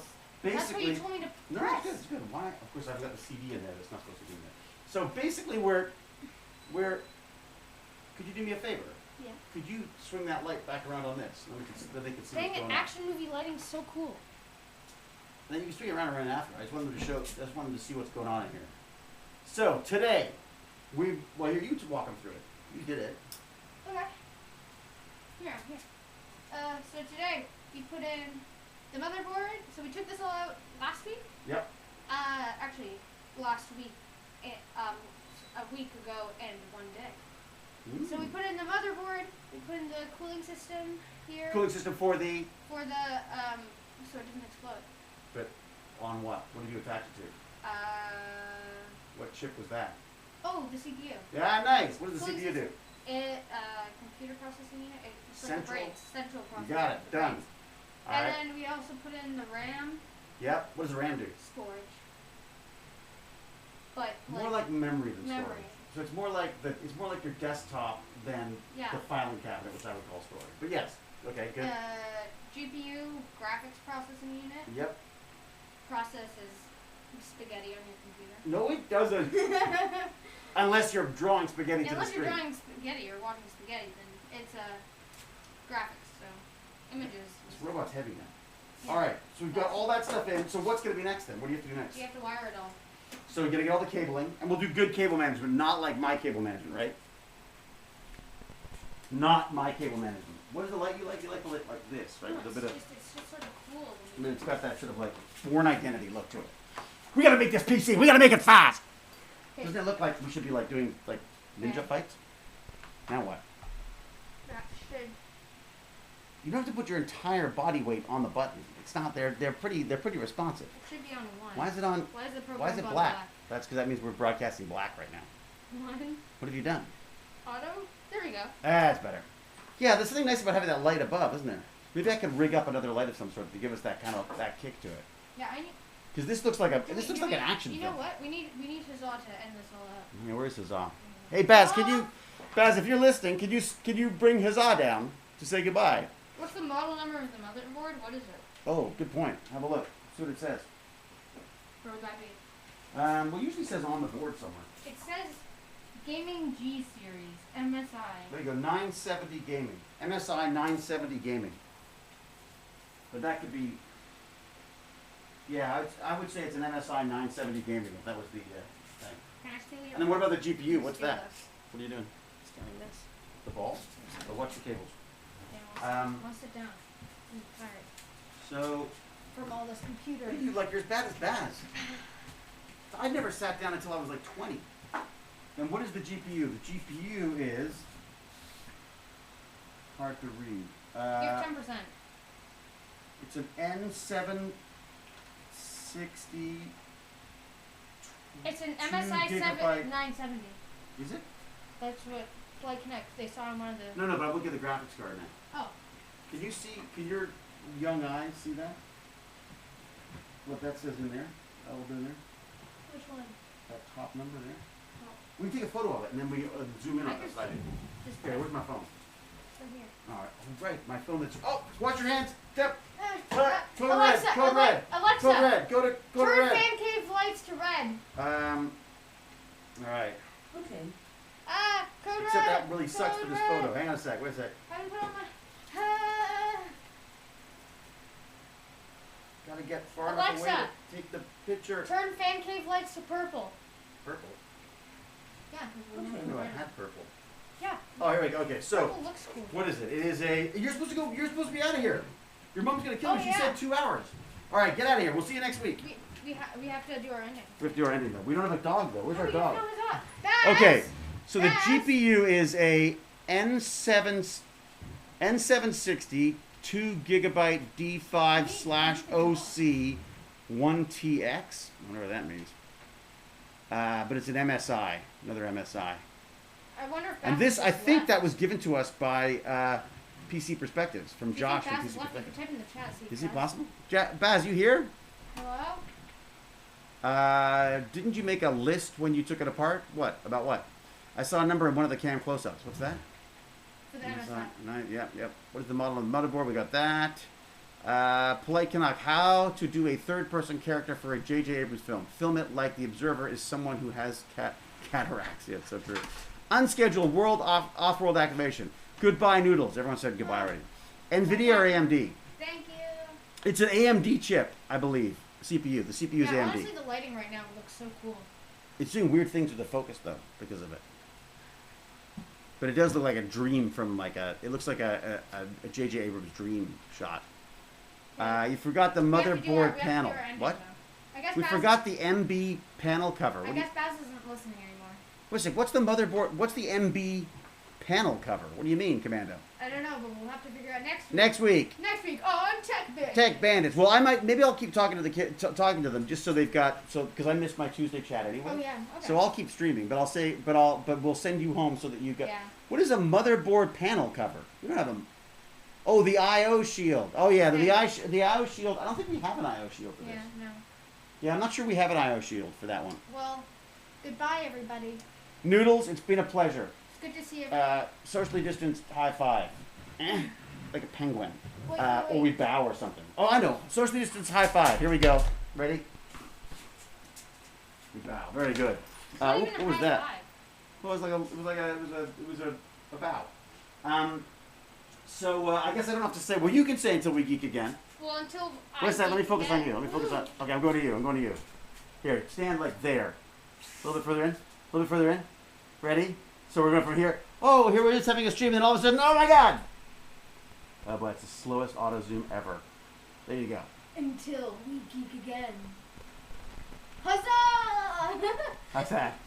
That's what basically, you told me to no, press. it's good. It's good. Why? Of course, I've got the CD in there. That's not supposed to be in there. So basically, we're. Could you do me a favor? Yeah. Could you swing that light back around on this? Then they can see Dang what's it! going on. Action movie lighting's so cool. And then you can swing it around and run after. I just wanted to see what's going on in here. So today, you walk them through it. You did it. Okay. Here. So today we put in the motherboard. So we took this all out last week. Yep. Actually, last week, a week ago and one day. So we put in the motherboard. We put in the cooling system here Cooling system for the. so it doesn't explode. But on what? What did you attach it to? What chip was that? Oh, the CPU. Yeah, nice. What does the Cooling CPU do? system. Computer processing unit. It's like Central. the brains. Central You processing. got it. the Done. brains. All And right. then we also put in the RAM Yep. What does the RAM do? storage. But More like memory than memory. storage. So it's more like your desktop than Yeah. the filing cabinet, which I would call storage. But yes. Okay. Good. GPU graphics processing unit Yep. processes spaghetti on your computer. No, it doesn't. Unless you're drawing spaghetti to the Unless screen. you're drawing spaghetti or watching spaghetti, then it's graphics, so images. This robot's heavy now. Yeah. All right, so we've got all that stuff in. So what's going to be next then? What do you have to do next? You have to wire it all. So we're going to get all the cabling, and we'll do good cable management, not like my cable management, right? Not my cable management. What is the light you like? You like the light like this, right? No, With a it's bit of, just sort of cool. I mean, it's got that sort of like Bourne Identity look to it. We got to make this PC. We got to make it fast. Okay. Doesn't it look like we should be like doing like ninja Yeah. fights? Now what? That should. You don't have to put your entire body weight on the button. It's not. They're pretty responsive. It should be on one. Why is it on? Why is the program Why is it on black? That's because that means we're broadcasting black right now. One. What have you done? Auto. There we go. That's better. Yeah, there's something nice about having that light above, isn't there? Maybe I could rig up another light of some sort to give us that kind of that kick to it. Yeah, I need. Because this looks like an action You film. know what? We need Huzzah to end this all up. Yeah, where's Huzzah? Hey Baz, Baz, if you're listening, could you bring Huzzah down to say goodbye? What's the model number of the motherboard? What is it? Oh, good point. Have a look. See what it says. Where would that be? Well, it usually says on the board somewhere. It says Gaming G series, MSI. There you go, 970 gaming. MSI 970 gaming. But that could be, yeah, I would say it's an MSI 970 gaming if that was the thing. Can I steal your? And then what about the GPU? What's Steal that? this. What are you doing? Stealing this. The ball? Or what's the cables? Yeah, I'll sit down. I'm tired So, from all this computer. you like you're as bad as Baz. I never sat down until I was like 20. And what is the GPU? The GPU is hard to read. You have 10%. It's an N760. It's an 2 MSI gigabyte. 970. Is it? That's what Flight Connect. They saw on one of the. No, but I'm looking at the graphics card now. Oh. Can you see? Can your young eyes see that? What that says in there? That little bit in there? Which one? That top number there? Oh. We can take a photo of it and then we zoom in on I it. can Slide it. Just Okay, where's my phone? From here. All right. Oh, right. My phone that's. Oh, watch your hands. Step. Code Alexa, red. Code red. Alexa, Code red. Go to turn red. fan cave lights to red. All right. Okay. Code red. Except that really sucks for Code this red. photo. Hang on a sec. Wait a sec. I can put on my. Gotta get far enough away Alexa. to take the picture. Turn fan cave lights to purple. Purple. Yeah. I didn't know I had purple. Yeah. Oh, here we go. Okay, so Purple looks cool. what is it? It is a. You're supposed to go. You're supposed to be out of here. Your mom's gonna kill Oh, me. She yeah. said 2 hours. All right, get out of here. We'll see you next week. We have to do our ending. We have to do our ending though. We don't have a dog though. Where's our dog? No, it's not. Baz! Okay, so the Baz! GPU is a N760 2 gigabyte D5/OC 1TX. I wonder what that means. But it's an MSI, another MSI. I wonder if And Baz this, is I think left. that was given to us by PC Perspectives from Do you Josh think from Baz is PC left? You can Perspectives. type in the chat. See if Is it Baz- possible? Baz, you here? Hello? Didn't you make a list when you took it apart? What? About what? I saw a number in one of the cam close-ups. What's that? For the MSI. Yep. What is the model of the motherboard? We got that. Polite Canuck. How to do a third-person character for a J.J. Abrams film. Film it like the observer is someone who has cataracts. Yeah, it's so true. Unscheduled world off-world activation. Goodbye noodles. Everyone said goodbye already. NVIDIA or AMD? Thank you. It's an AMD chip, I believe. CPU. The CPU is Yeah, AMD. honestly, the lighting right now looks so cool. It's doing weird things with the focus though, because of it. But it does look like a dream from like a. It looks like a J.J. Abrams dream shot. You forgot the We have to do motherboard our- we have to do panel. our ending, What? though. I guess We Baz forgot the MB panel cover. I What do you, guess Baz isn't listening anymore. wait a sec, what's the motherboard? What's the MB panel cover? What do you mean, Commando? I don't know, but we'll have to figure out next week. Next week. Next week on TechBandits. Tech Bandits. Well, maybe I'll keep talking to the kid, talking to them, just so they've got because I missed my Tuesday chat anyway. Oh yeah. Okay. So I'll keep streaming, but we'll send you home so that you get. Yeah. What is a motherboard panel cover? We don't have them. Oh, the I/O shield. Oh yeah, the I/O shield. I don't think we have an I/O shield for this. Yeah. No. Yeah, I'm not sure we have an I/O shield for that one. Well, goodbye everybody. Noodles, it's been a pleasure. It's good to see everybody. Socially distanced high five. Like a penguin. Wait, Or we bow or something. Oh, I know. Socially distanced high five. Here we go. Ready? We bow. Very good. It's not What even a was high that? five. Well, it was a bow. So I guess I don't have to say. Well, you can say until we geek again. Well, until Wait a second. Let me geek focus on again. you. Let me focus on. Okay, I'm going to you. I'm going to you. Here, stand like there. A little bit further in. A little bit further in. Ready? So we're going from here. Oh, here we're just having a stream, and then all of a sudden, oh my God! Oh boy, it's the slowest auto zoom ever. There you go. Until we geek again. Huzzah! That's that.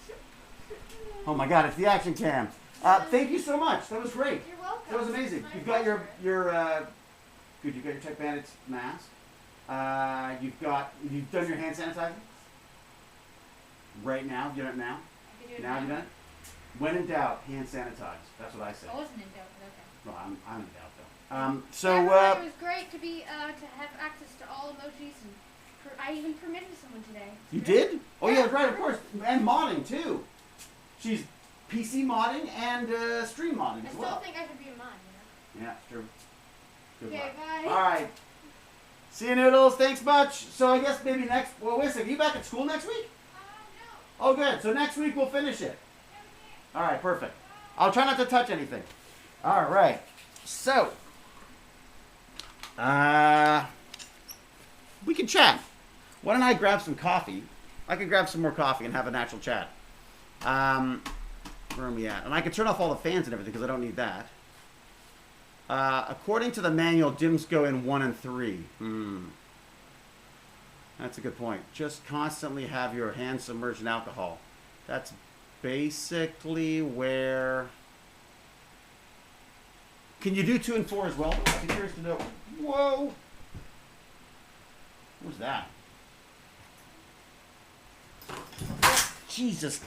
Oh my God, it's the action cam. Thank you so much. That was great. You're welcome. That was amazing. My You've got your pleasure. good. You've got your Tech Bandits mask. You've done your hand sanitizer. Right now, you done it now. I can do it Now you done it. When in doubt, hand sanitize. That's what I say. I wasn't in doubt, but okay. Well, I'm in doubt though. Everyone, it was great to be to have access to all emojis, and I even permitted someone today. You did? Oh yeah, Yeah. right, of course, and modding too. She's PC modding and stream modding I as still well. think I should be in mine. Yeah, true. Good Okay, luck. bye. All right. See you, Noodles. Thanks much. So I guess maybe next. Well, wait a second. You back at school next week? No. Oh, good. So next week we'll finish it. All right, perfect. I'll try not to touch anything. All right. So, we can chat. Why don't I grab some coffee? I could grab some more coffee and have a natural chat. Where are we at? And I can turn off all the fans and everything because I don't need that. According to the manual, dims go in 1 and 3. That's a good point. Just constantly have your hands submerged in alcohol. That's basically where... Can you do 2 and 4 as well? I'd be curious to know. Whoa! What was that? Jesus.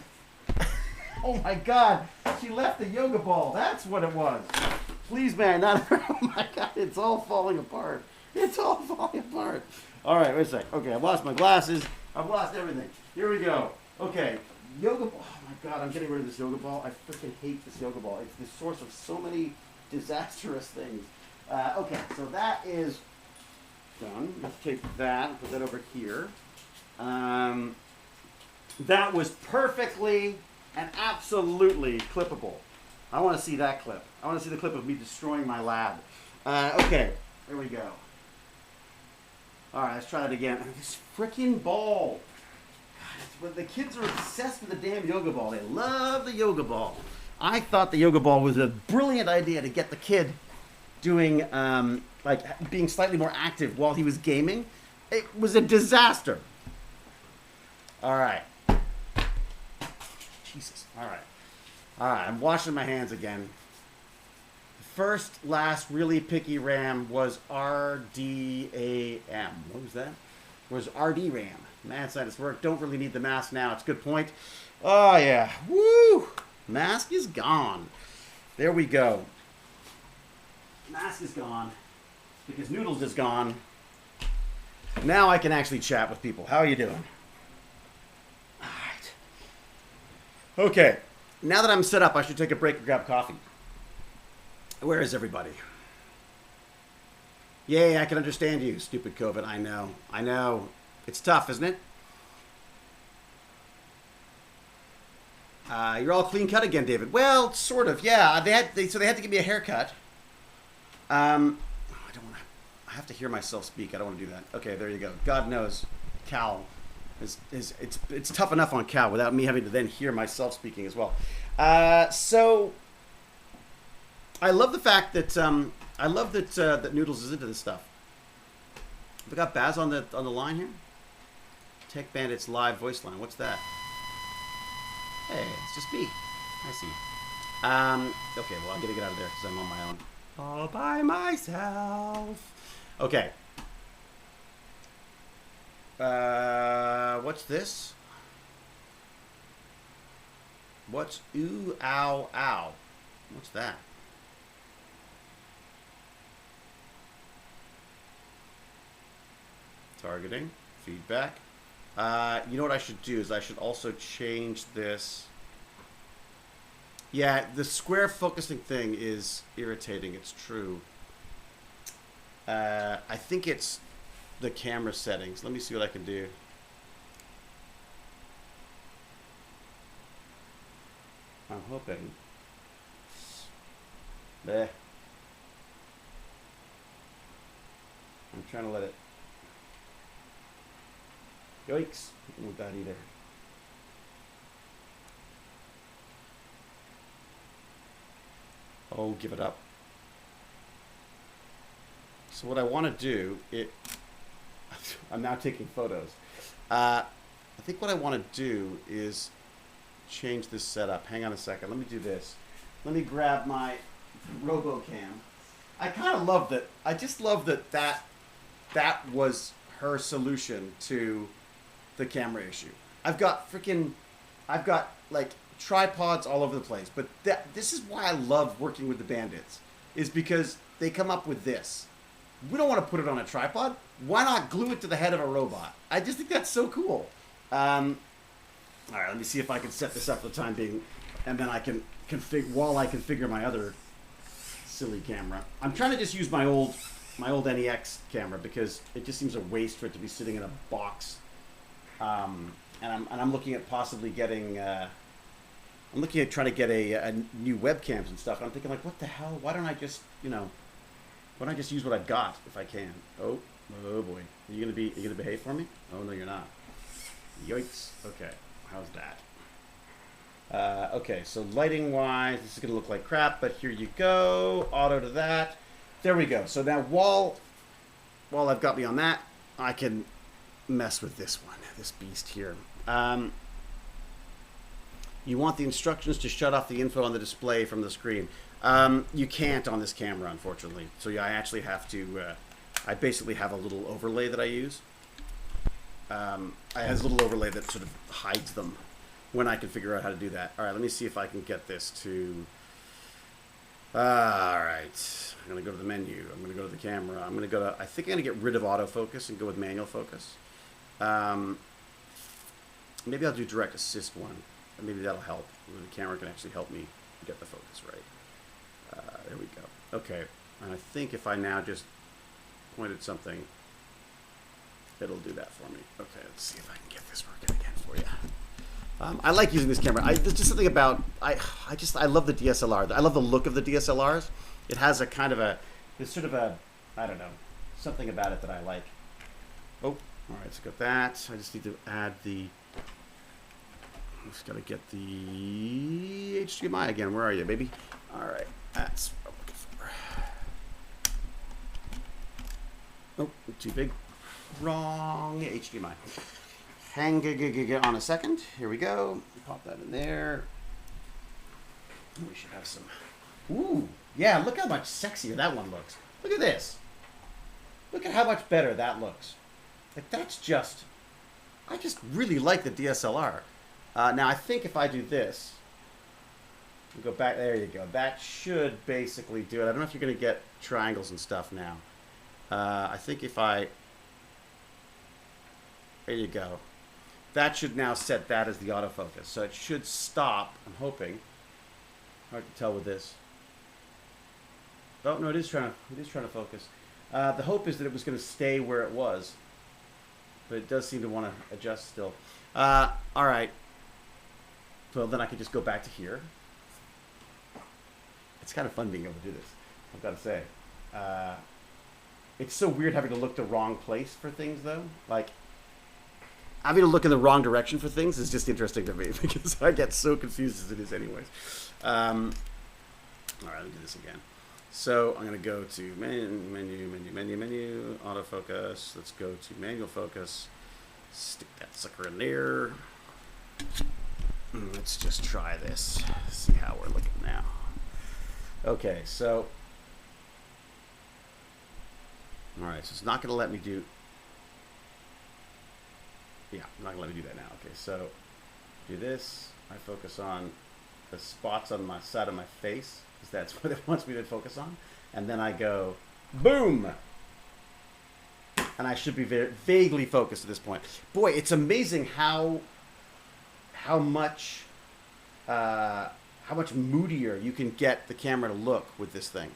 Oh my God. She left the yoga ball. That's what it was. Please, man. Not... Oh my God. It's all falling apart. It's all falling apart. All right. Wait a sec. Okay. I've lost my glasses. I've lost everything. Here we go. Okay. Yoga ball. Oh my God. I'm getting rid of this yoga ball. I freaking hate this yoga ball. It's the source of so many disastrous things. Okay. So that is done. Let's take that and put that over here. That was perfectly and absolutely clippable. I want to see that clip. I want to see the clip of me destroying my lab. Okay, there we go. All right, let's try that again. This freaking ball. God, the kids are obsessed with the damn yoga ball. They love the yoga ball. I thought the yoga ball was a brilliant idea to get the kid doing, like, being slightly more active while he was gaming. It was a disaster. All right. Jesus. All right. All right. I'm washing my hands again. The first, last, really picky RAM was RDAM. What was that? Was RD RAM. Man, sinus work. Don't really need the mask now. It's a good point. Oh, yeah. Woo! Mask is gone. There we go. Mask is gone. Because Noodles is gone. Now I can actually chat with people. How are you doing? All right. Okay. Now that I'm set up, I should take a break and grab coffee. Where is everybody? Yay, I can understand you, stupid COVID. I know. I know. It's tough, isn't it? You're all clean cut again, David. Well, sort of, yeah. So they had to give me a haircut. I don't want to. I have to hear myself speak. I don't want to do that. Okay, there you go. God knows, Cal it's tough enough on Cal without me having to then hear myself speaking as well. So I love the fact that that Noodles is into this stuff. We got Baz on the line here. TechBandits live voice line. What's that? Hey, it's just me. I see. Okay, well, I'm gonna get out of there because I'm on my own. All by myself. Okay. What's this? What's ooh, ow, ow? What's that? Targeting, feedback. You know what I should do is I should also change this. Yeah, the square focusing thing is irritating. It's true. I think it's the camera settings. Let me see what I can do. I'm hoping. Bleh. I'm trying to let it. Yikes. I don't want that either. Oh, give it up. So what I want to do, I'm now taking photos. I think what I want to do is change this setup. Hang on a second. Let me do this. Let me grab my RoboCam. I kind of love that. I just love that was her solution to the camera issue. I've got like tripods all over the place, but this is why I love working with the Bandits, is because they come up with this. We don't want to put it on a tripod. Why not glue it to the head of a robot? I just think that's so cool. All right, let me see if I can set this up for the time being, and then I can configure my other silly camera. I'm trying to just use my old NEX camera because it just seems a waste for it to be sitting in a box. And I'm looking at possibly getting I'm looking at trying to get a new webcams and stuff. And I'm thinking like, what the hell? Why don't I just, why don't I just use what I've got if I can? Oh boy. Are you gonna behave for me? Oh no, you're not. Yikes. Okay. How's that? Okay, so lighting wise, this is gonna look like crap, but here you go. Auto to that. There we go. So now while I've got me on that, I can mess with this one, this beast here. You want the instructions to shut off the info on the display from the screen. You can't on this camera, unfortunately. So yeah, I actually have to, I basically have a little overlay that I use. I have a little overlay that sort of hides them when I can figure out how to do that. All right, let me see if I can get this to, all right. I'm gonna go to the menu. I'm gonna go to the camera. I'm gonna go to, I think I'm gonna get rid of autofocus and go with manual focus. Maybe I'll do direct assist one. Maybe that'll help. The camera can actually help me get the focus right. There we go. Okay, and I think if I now just point at something, it'll do that for me. Okay, let's see if I can get this working again for you. I like using this camera. There's just something about, I love the DSLR. I love the look of the DSLRs. It has a kind of there's sort of a, I don't know, something about it that I like. Oh, all right, so got that. I just need to add the, just gotta get the HDMI again. Where are you, baby? All right, that's what I'm looking for. Oh, too big. Wrong HDMI. Hang on a second. Here we go. Pop that in there. We should have some. Ooh, yeah. Look how much sexier that one looks. Look at this. Look at how much better that looks. Like that's just. I just really like the DSLR. Now I think if I do this, go back. There you go. That should basically do it. I don't know if you're going to get triangles and stuff now. I think if I. There you go. That should now set that as the autofocus. So it should stop, I'm hoping. Hard to tell with this. Oh, no, it is trying to focus. The hope is that it was going to stay where it was. But it does seem to want to adjust still. All right. Well, then I could just go back to here. It's kind of fun being able to do this, I've got to say. It's so weird having to look the wrong place for things, though. Like, having to look in the wrong direction for things is just interesting to me because I get so confused as it is anyways. All right, let me do this again. So I'm going to go to menu, autofocus. Let's go to manual focus. Stick that sucker in there. Let's just try this. See how we're looking now. Okay, so. All right, so it's not going to let me do. Yeah, I'm not gonna let me do that now. Okay, so do this. I focus on the spots on my side of my face because that's what it wants me to focus on, and then I go, boom, and I should be vaguely focused at this point. Boy, it's amazing how much moodier you can get the camera to look with this thing.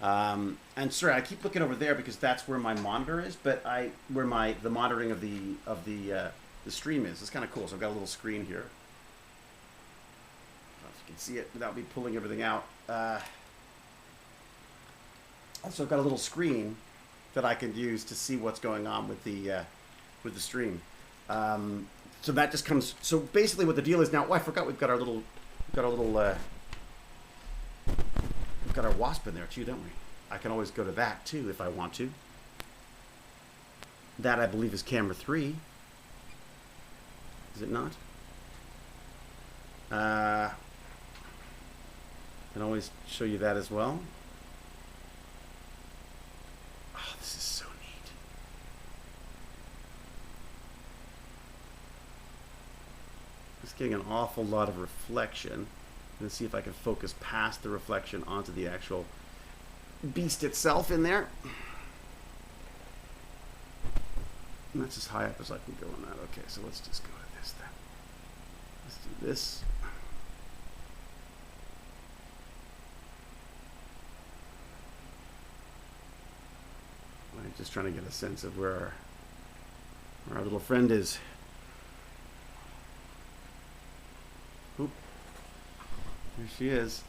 And sorry, I keep looking over there because that's where my monitor is, but where the monitoring of the stream is. It's kind of cool. So I've got a little screen here. I don't know if you can see it without me pulling everything out. So I've got a little screen that I can use to see what's going on with the stream. So that just comes. So basically, what the deal is now. Oh, I forgot we've got our wasp in there too, don't we? I can always go to that too if I want to. That I believe is camera 3. Is it not? Can always show you that as well. Oh, this is so neat. Just getting an awful lot of reflection. Let's see if I can focus past the reflection onto the actual beast itself in there. And that's as high up as I can go on that. Okay, so let's just go to this then. Let's do this. I'm just trying to get a sense of where our little friend is. Oop. Here she is.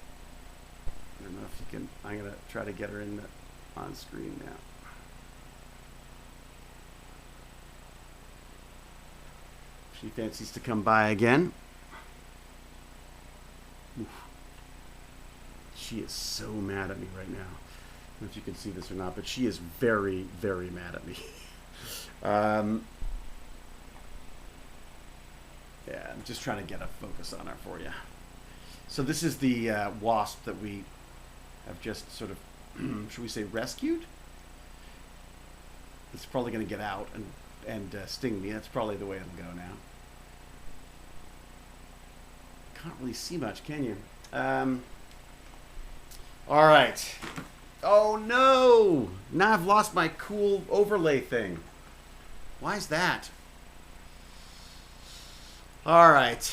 I don't know if you can. I'm gonna try to get her in on screen now. She fancies to come by again. Oof. She is so mad at me right now. I don't know if you can see this or not, but she is very, very mad at me. Yeah, I'm just trying to get a focus on her for you. So this is the wasp that we have just sort of, should we say, rescued? It's probably going to get out and sting me. That's probably the way it'll go now. Can't really see much, can you? All right. Oh no! Now I've lost my cool overlay thing. Why is that? All right.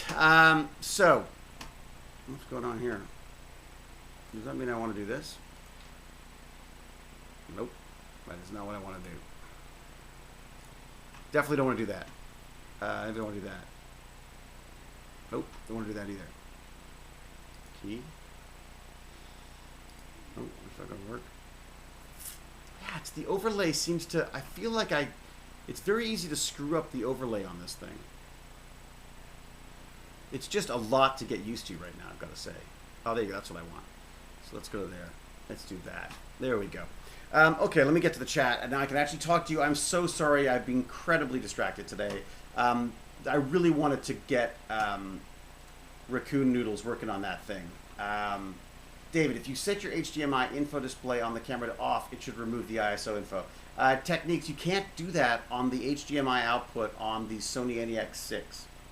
So what's going on here? Does that mean I want to do this? Nope. That is not what I want to do. Definitely don't want to do that. I don't want to do that. Nope. Don't want to do that either. Key. Nope. It's not going to work. Yeah, it's the overlay seems to... I feel like it's very easy to screw up the overlay on this thing. It's just a lot to get used to right now, I've got to say. Oh, there you go. That's what I want. So let's go to there. Let's do that. There we go. Okay, let me get to the chat, and now I can actually talk to you. I'm so sorry. I've been incredibly distracted today. I really wanted to get Raccoon Noodles working on that thing. David, if you set your HDMI info display on the camera to off, it should remove the ISO info. Techniques, you can't do that on the HDMI output on the Sony NEX6,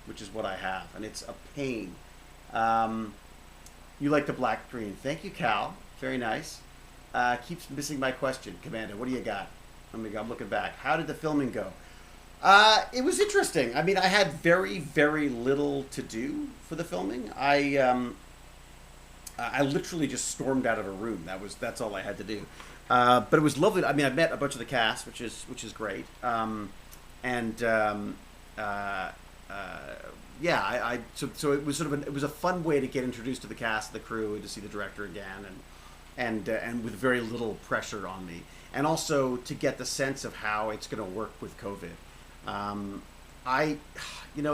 which is what I have, and it's a pain. You like the black screen. Thank you, Cal. Very nice. Keeps missing my question. Commander, what do you got? I'm looking back. How did the filming go? It was interesting. I mean, I had very, very little to do for the filming. I literally just stormed out of a room. That's all I had to do. But it was lovely. I mean, I met a bunch of the cast, which is great. Yeah, so it was it was a fun way to get introduced to the cast, the crew, and to see the director again, and with very little pressure on me, and also to get the sense of how it's going to work with COVID.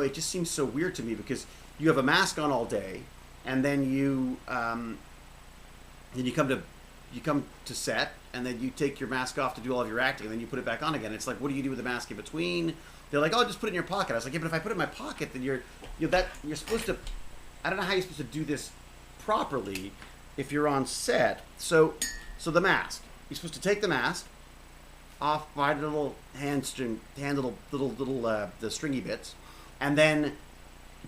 It just seems so weird to me because you have a mask on all day, and then you come to set, and then you take your mask off to do all of your acting, and then you put it back on again. It's like, what do you do with the mask in between? They're like, oh, just put it in your pocket. I was like, yeah, but if I put it in my pocket, then you're supposed to. I don't know how you're supposed to do this properly if you're on set. So the mask. You're supposed to take the mask off by the little the stringy bits, and then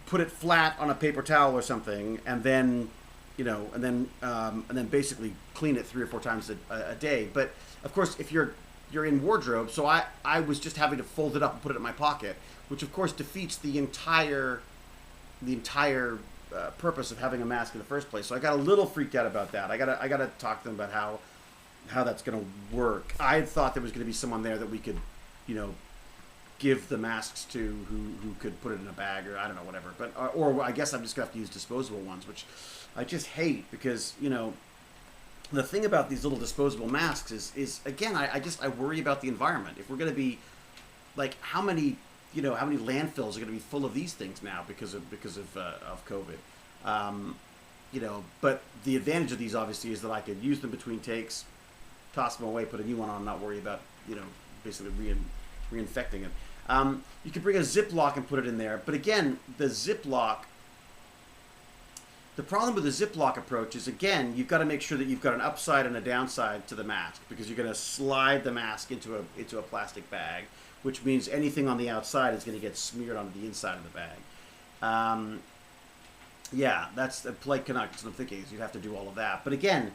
put it flat on a paper towel or something, and then basically clean it 3 or 4 times a day. But of course, if you're in wardrobe, so I was just having to fold it up and put it in my pocket, which of course defeats the entire purpose of having a mask in the first place. So I got a little freaked out about that. I gotta talk to them about how that's gonna work. I thought there was gonna be someone there that we could, give the masks to who could put it in a bag or I don't know, whatever. But or I guess I'm just gonna have to use disposable ones, which I just hate because the thing about these little disposable masks is again, I worry about the environment. If we're going to be like, how many landfills are going to be full of these things now because of COVID? But the advantage of these obviously is that I could use them between takes, toss them away, put a new one on, not worry about basically reinfecting it. You could bring a Ziploc and put it in there, but again, the Ziploc. The problem with the Ziploc approach is, again, you've got to make sure that you've got an upside and a downside to the mask, because you're going to slide the mask into a plastic bag, which means anything on the outside is going to get smeared onto the inside of the bag. Yeah, that's the polite Canuck. That's what I'm thinking, is you'd have to do all of that. But again,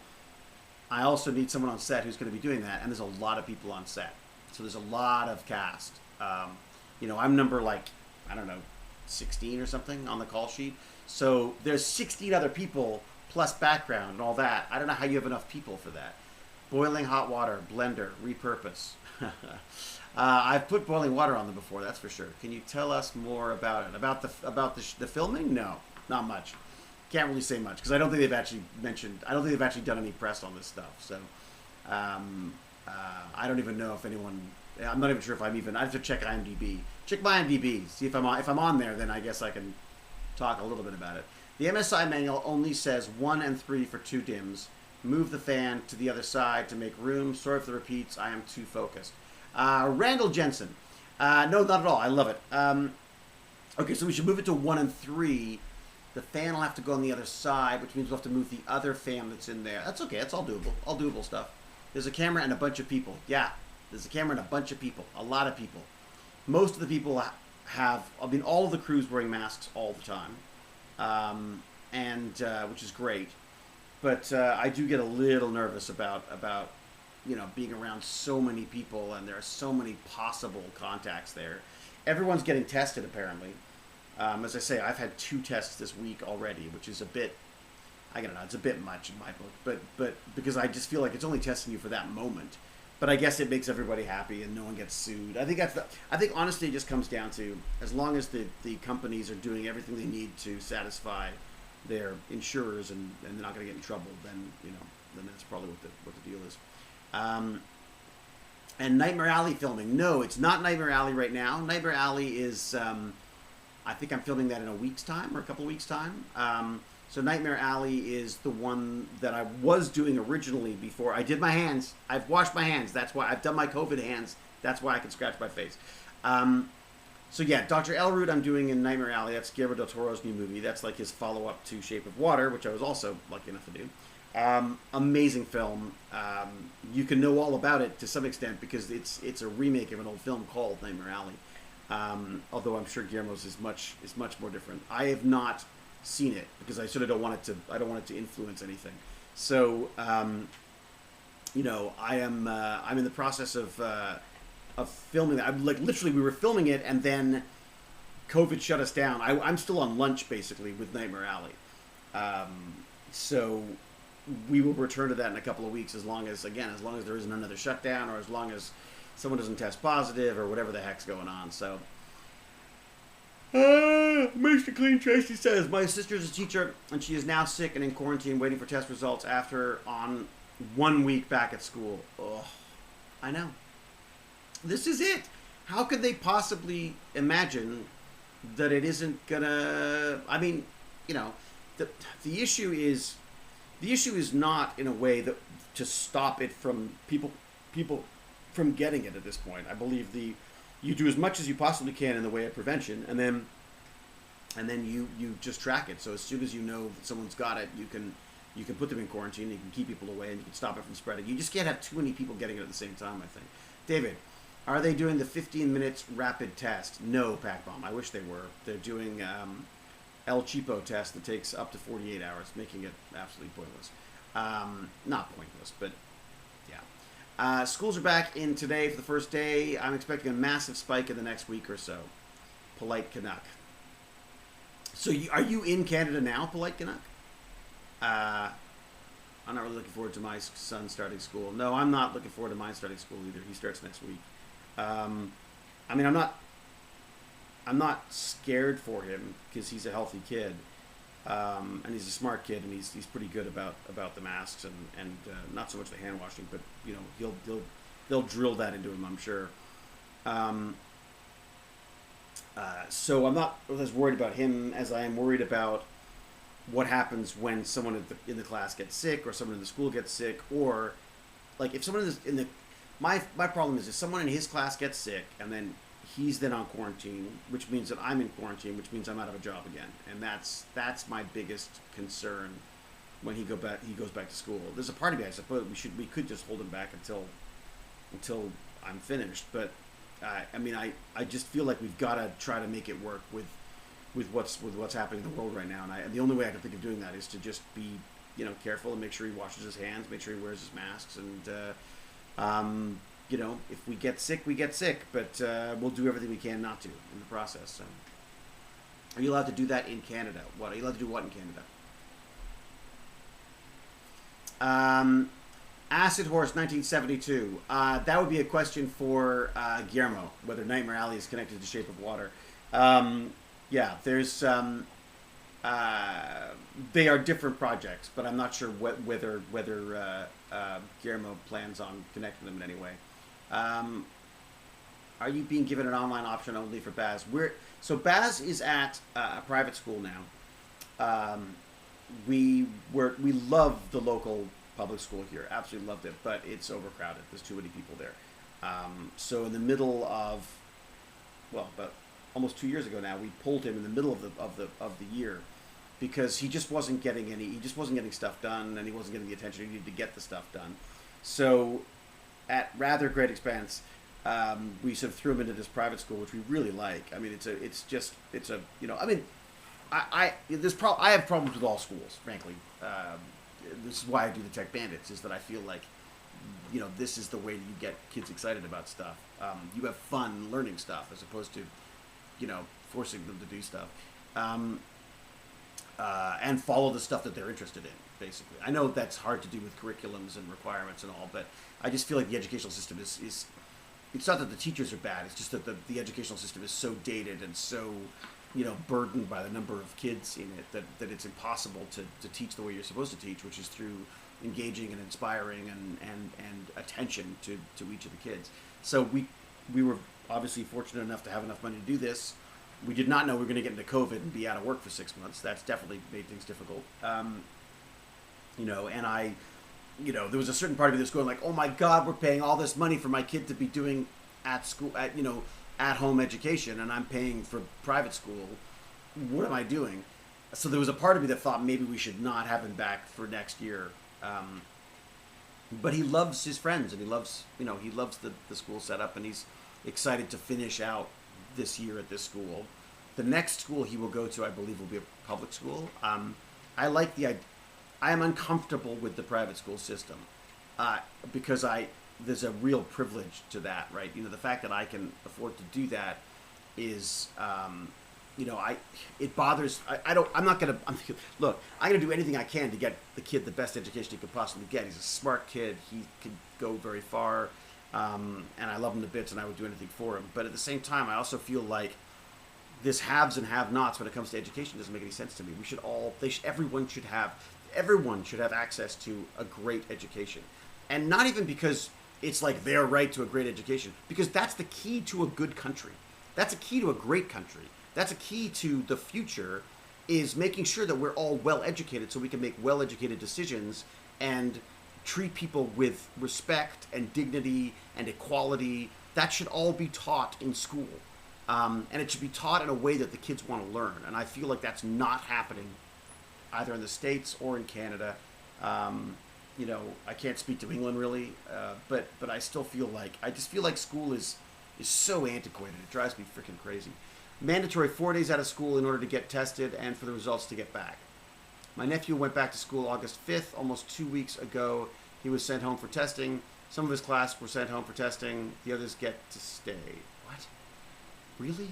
I also need someone on set who's going to be doing that, and there's a lot of people on set. So there's a lot of cast. I'm number 16 or something on the call sheet. So there's 16 other people plus background and all that. I don't know how you have enough people for that. Boiling hot water, blender, repurpose. I've put boiling water on them before, that's for sure. Can you tell us more about it? About the filming? No, not much. can't really say much because I don't think they've actually mentioned. I don't think they've actually done any press on this stuff. So I don't even know if anyone. I'm not even sure if I'm even. I have to check IMDb. Check my IMDb. See if I'm on. If I'm on there, then I guess I can talk a little bit about it. The MSI manual only says 1 and 3 for 2 dims. Move the fan to the other side to make room. Sorry for the repeats. I am too focused. Randall Jensen. No, not at all. I love it. Okay, so we should move it to 1 and 3. The fan will have to go on the other side, which means we'll have to move the other fan that's in there. That's okay. That's all doable. All doable stuff. There's a camera and a bunch of people. Yeah, there's a camera and a bunch of people. A lot of people. Most of the people have, I mean, all of the crew's wearing masks all the time, which is great. But I do get a little nervous about being around so many people, and there are so many possible contacts there. Everyone's getting tested, apparently. As I say, I've had 2 tests this week already, which is a bit, I don't know, it's a bit much in my book. But because I just feel like it's only testing you for that moment. But I guess it makes everybody happy and no one gets sued. I think honestly it just comes down to, as long as the companies are doing everything they need to satisfy their insurers and they're not going to get in trouble, then that's probably what the deal is. And Nightmare Alley filming. No, it's not Nightmare Alley right now. Nightmare Alley is, I think I'm filming that in a week's time or a couple of weeks' time. So Nightmare Alley is the one that I was doing originally before. I did my hands. I've washed my hands. That's why I've done my COVID hands. That's why I can scratch my face. So yeah, Dr. Elroot I'm doing in Nightmare Alley. That's Guillermo del Toro's new movie. That's like his follow-up to Shape of Water, which I was also lucky enough to do. Amazing film. You can know all about it to some extent because it's a remake of an old film called Nightmare Alley. Although I'm sure Guillermo's is much more different. I have not seen it because I sort of don't want it to influence anything. So I'm in the process of filming that. I'm like literally we were filming it and then COVID shut us down. I'm still on lunch basically with Nightmare Alley. So we will return to that in a couple of weeks as long as there isn't another shutdown or as long as someone doesn't test positive or whatever the heck's going on. So Mr. Clean Tracy says, my sister's a teacher and she is now sick and in quarantine waiting for test results after on 1 week back at school. Oh, I know. This is it. How could they possibly imagine that it isn't gonna, I mean, the issue is not in a way that to stop it from people from getting it at this point. I believe you do as much as you possibly can in the way of prevention, and then you just track it. So as soon as you know that someone's got it, you can put them in quarantine, you can keep people away, and you can stop it from spreading. You just can't have too many people getting it at the same time, I think. David, are they doing the 15 minutes rapid test? No, Pac-Bomb. I wish they were. They're doing El Cheapo test that takes up to 48 hours, making it absolutely pointless. Not pointless, but yeah. Schools are back in today for the first day. I'm expecting a massive spike in the next week or so. Polite Canuck. So are you in Canada now, Polite Canuck? I'm not really looking forward to my son starting school. No, I'm not looking forward to mine starting school either. He starts next week. I mean, I'm not scared for him because he's a healthy kid, and he's a smart kid, and he's pretty good about the masks and not so much the hand washing, but they'll drill that into him, I'm sure. So I'm not as worried about him as I am worried about what happens when someone in the class gets sick or someone in the school gets sick, or like if someone my problem is if someone in his class gets sick and then he's then on quarantine, which means that I'm in quarantine, which means I'm out of a job again, and that's my biggest concern when he goes back to school. There's a part of me I suppose we could just hold him back until I'm finished, but I mean I just feel like we've got to try to make it work with what's happening in the world right now, and the only way I can think of doing that is to just be careful and make sure he washes his hands, make sure he wears his masks, and if we get sick, we get sick, but we'll do everything we can not to in the process. So, are you allowed to do that in Canada? What are you allowed to do? What in Canada? Acid Horse 1972. That would be a question for Guillermo, whether Nightmare Alley is connected to Shape of Water. Yeah, there's they are different projects, but I'm not sure whether Guillermo plans on connecting them in any way. Um, are you being given an online option only for Baz? So Baz is at a private school now. Um, we love the local public school here, absolutely loved it, but it's overcrowded. There's too many people there. So in the middle of, well, about almost 2 years ago now, we pulled him in the middle of the year because he just wasn't getting stuff done, and he wasn't getting the attention he needed to get the stuff done. So at rather great expense, we sort of threw him into this private school, which we really like. I mean, it's a I mean, I have problems with all schools, frankly. This is why I do the Tech Bandits, is that I feel like, this is the way that you get kids excited about stuff. You have fun learning stuff as opposed to, forcing them to do stuff. And follow the stuff that they're interested in, basically. I know that's hard to do with curriculums and requirements and all, but I just feel like the educational system is it's not that the teachers are bad, it's just that the educational system is so dated and so, burdened by the number of kids in it that it's impossible to teach the way you're supposed to teach, which is through engaging and inspiring and attention to each of the kids. So we were obviously fortunate enough to have enough money to do this. We did not know we were going to get into COVID and be out of work for 6 months. That's definitely made things difficult. And there was a certain part of me that's going like, oh my God, we're paying all this money for my kid to be doing at home education, and I'm paying for private school. What am I doing? So there was a part of me that thought maybe we should not have him back for next year. But he loves his friends, and he loves the school setup, and he's excited to finish out this year at this school. The next school he will go to, I believe, will be a public school. I am uncomfortable with the private school system because there's a real privilege to that, right? The fact that I can afford to do that is, it bothers. Look, I'm gonna do anything I can to get the kid the best education he could possibly get. He's a smart kid. He could go very far. And I love him to bits, and I would do anything for him. But at the same time, I also feel like this haves and have-nots when it comes to education doesn't make any sense to me. Everyone should have access to a great education, and not even because it's like their right to a great education, because that's the key to a good country. That's a key to a great country. That's a key to the future, is making sure that we're all well educated so we can make well educated decisions and treat people with respect and dignity and equality. That should all be taught in school. And it should be taught in a way that the kids want to learn. And I feel like that's not happening either in the States or in Canada. I can't speak to England really, but I still feel like school is so antiquated. It drives me freaking crazy. Mandatory 4 days out of school in order to get tested and for the results to get back. My nephew went back to school August 5th, almost 2 weeks ago. He was sent home for testing. Some of his class were sent home for testing. The others get to stay. What? Really?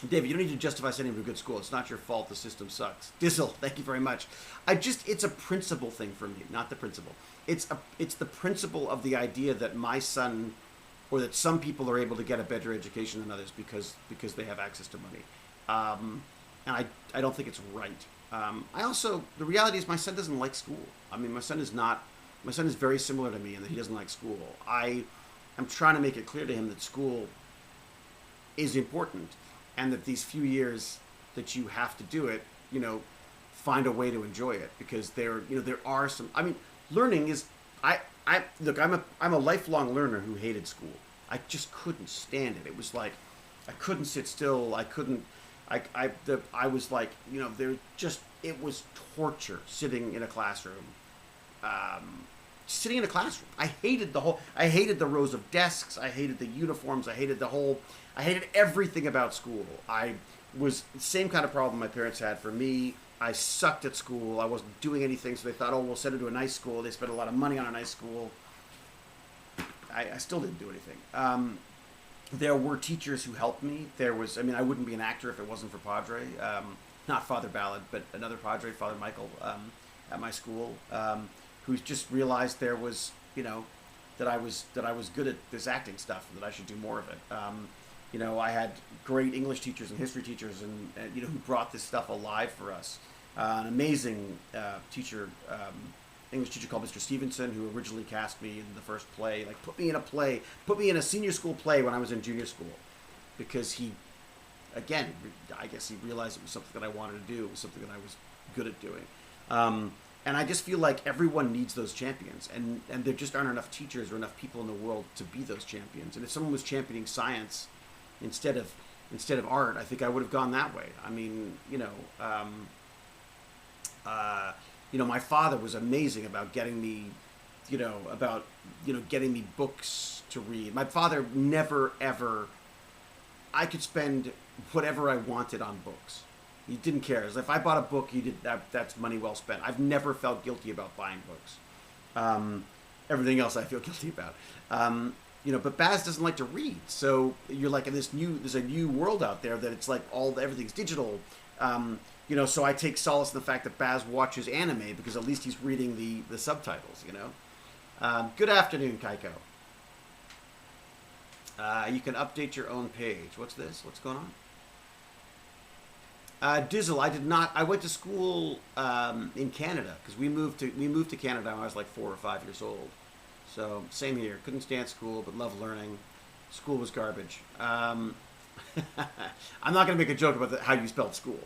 David, you don't need to justify sending him to a good school. It's not your fault. The system sucks. Dizzle, thank you very much. It's a principle thing for me, not the principle. It's the principle of the idea that my son, or that some people are able to get a better education than others because they have access to money. And I don't think it's right. The reality is my son doesn't like school. I mean, my son is very similar to me in that he doesn't like school. I'm trying to make it clear to him that school is important, and that these few years that you have to do it, find a way to enjoy it, because there are some, learning is, look, I'm a lifelong learner who hated school. I just couldn't stand it. It was like, I couldn't sit still. I was like, it was torture sitting in a classroom. I hated the rows of desks. I hated the uniforms. I hated everything about school. I was the same kind of problem my parents had for me. I sucked at school. I wasn't doing anything, so they thought, oh, we'll send her to a nice school. They spent a lot of money on a nice school. I still didn't do anything. There were teachers who helped me. I wouldn't be an actor if it wasn't for Padre. Not Father Ballard, but another Padre, Father Michael, at my school, who just realized there was, that I was good at this acting stuff, and that I should do more of it. I had great English teachers and history teachers, and who brought this stuff alive for us. An amazing teacher, English teacher called Mr. Stevenson, who originally cast me in the first play, like put me in a senior school play when I was in junior school, because he, again, I guess he realized it was something that I wanted to do. It was something that I was good at doing. And I just feel like everyone needs those champions, and there just aren't enough teachers or enough people in the world to be those champions. And if someone was championing science instead of art, I think I would have gone that way. I mean, my father was amazing about getting me, getting me books to read. My father never ever. I could spend whatever I wanted on books. He didn't care. If I bought a book, he did that. That's money well spent. I've never felt guilty about buying books. Everything else I feel guilty about. But Baz doesn't like to read. So you're like in there's a new world out there that it's like everything's digital. So I take solace in the fact that Baz watches anime because at least he's reading the subtitles. Good afternoon, Kaiko. You can update your own page. What's this? What's going on? Dizzle, I did not. I went to school in Canada because we moved to Canada when I was like 4 or 5 years old. So same here. Couldn't stand school, but loved learning. School was garbage. I'm not going to make a joke about how you spelled school.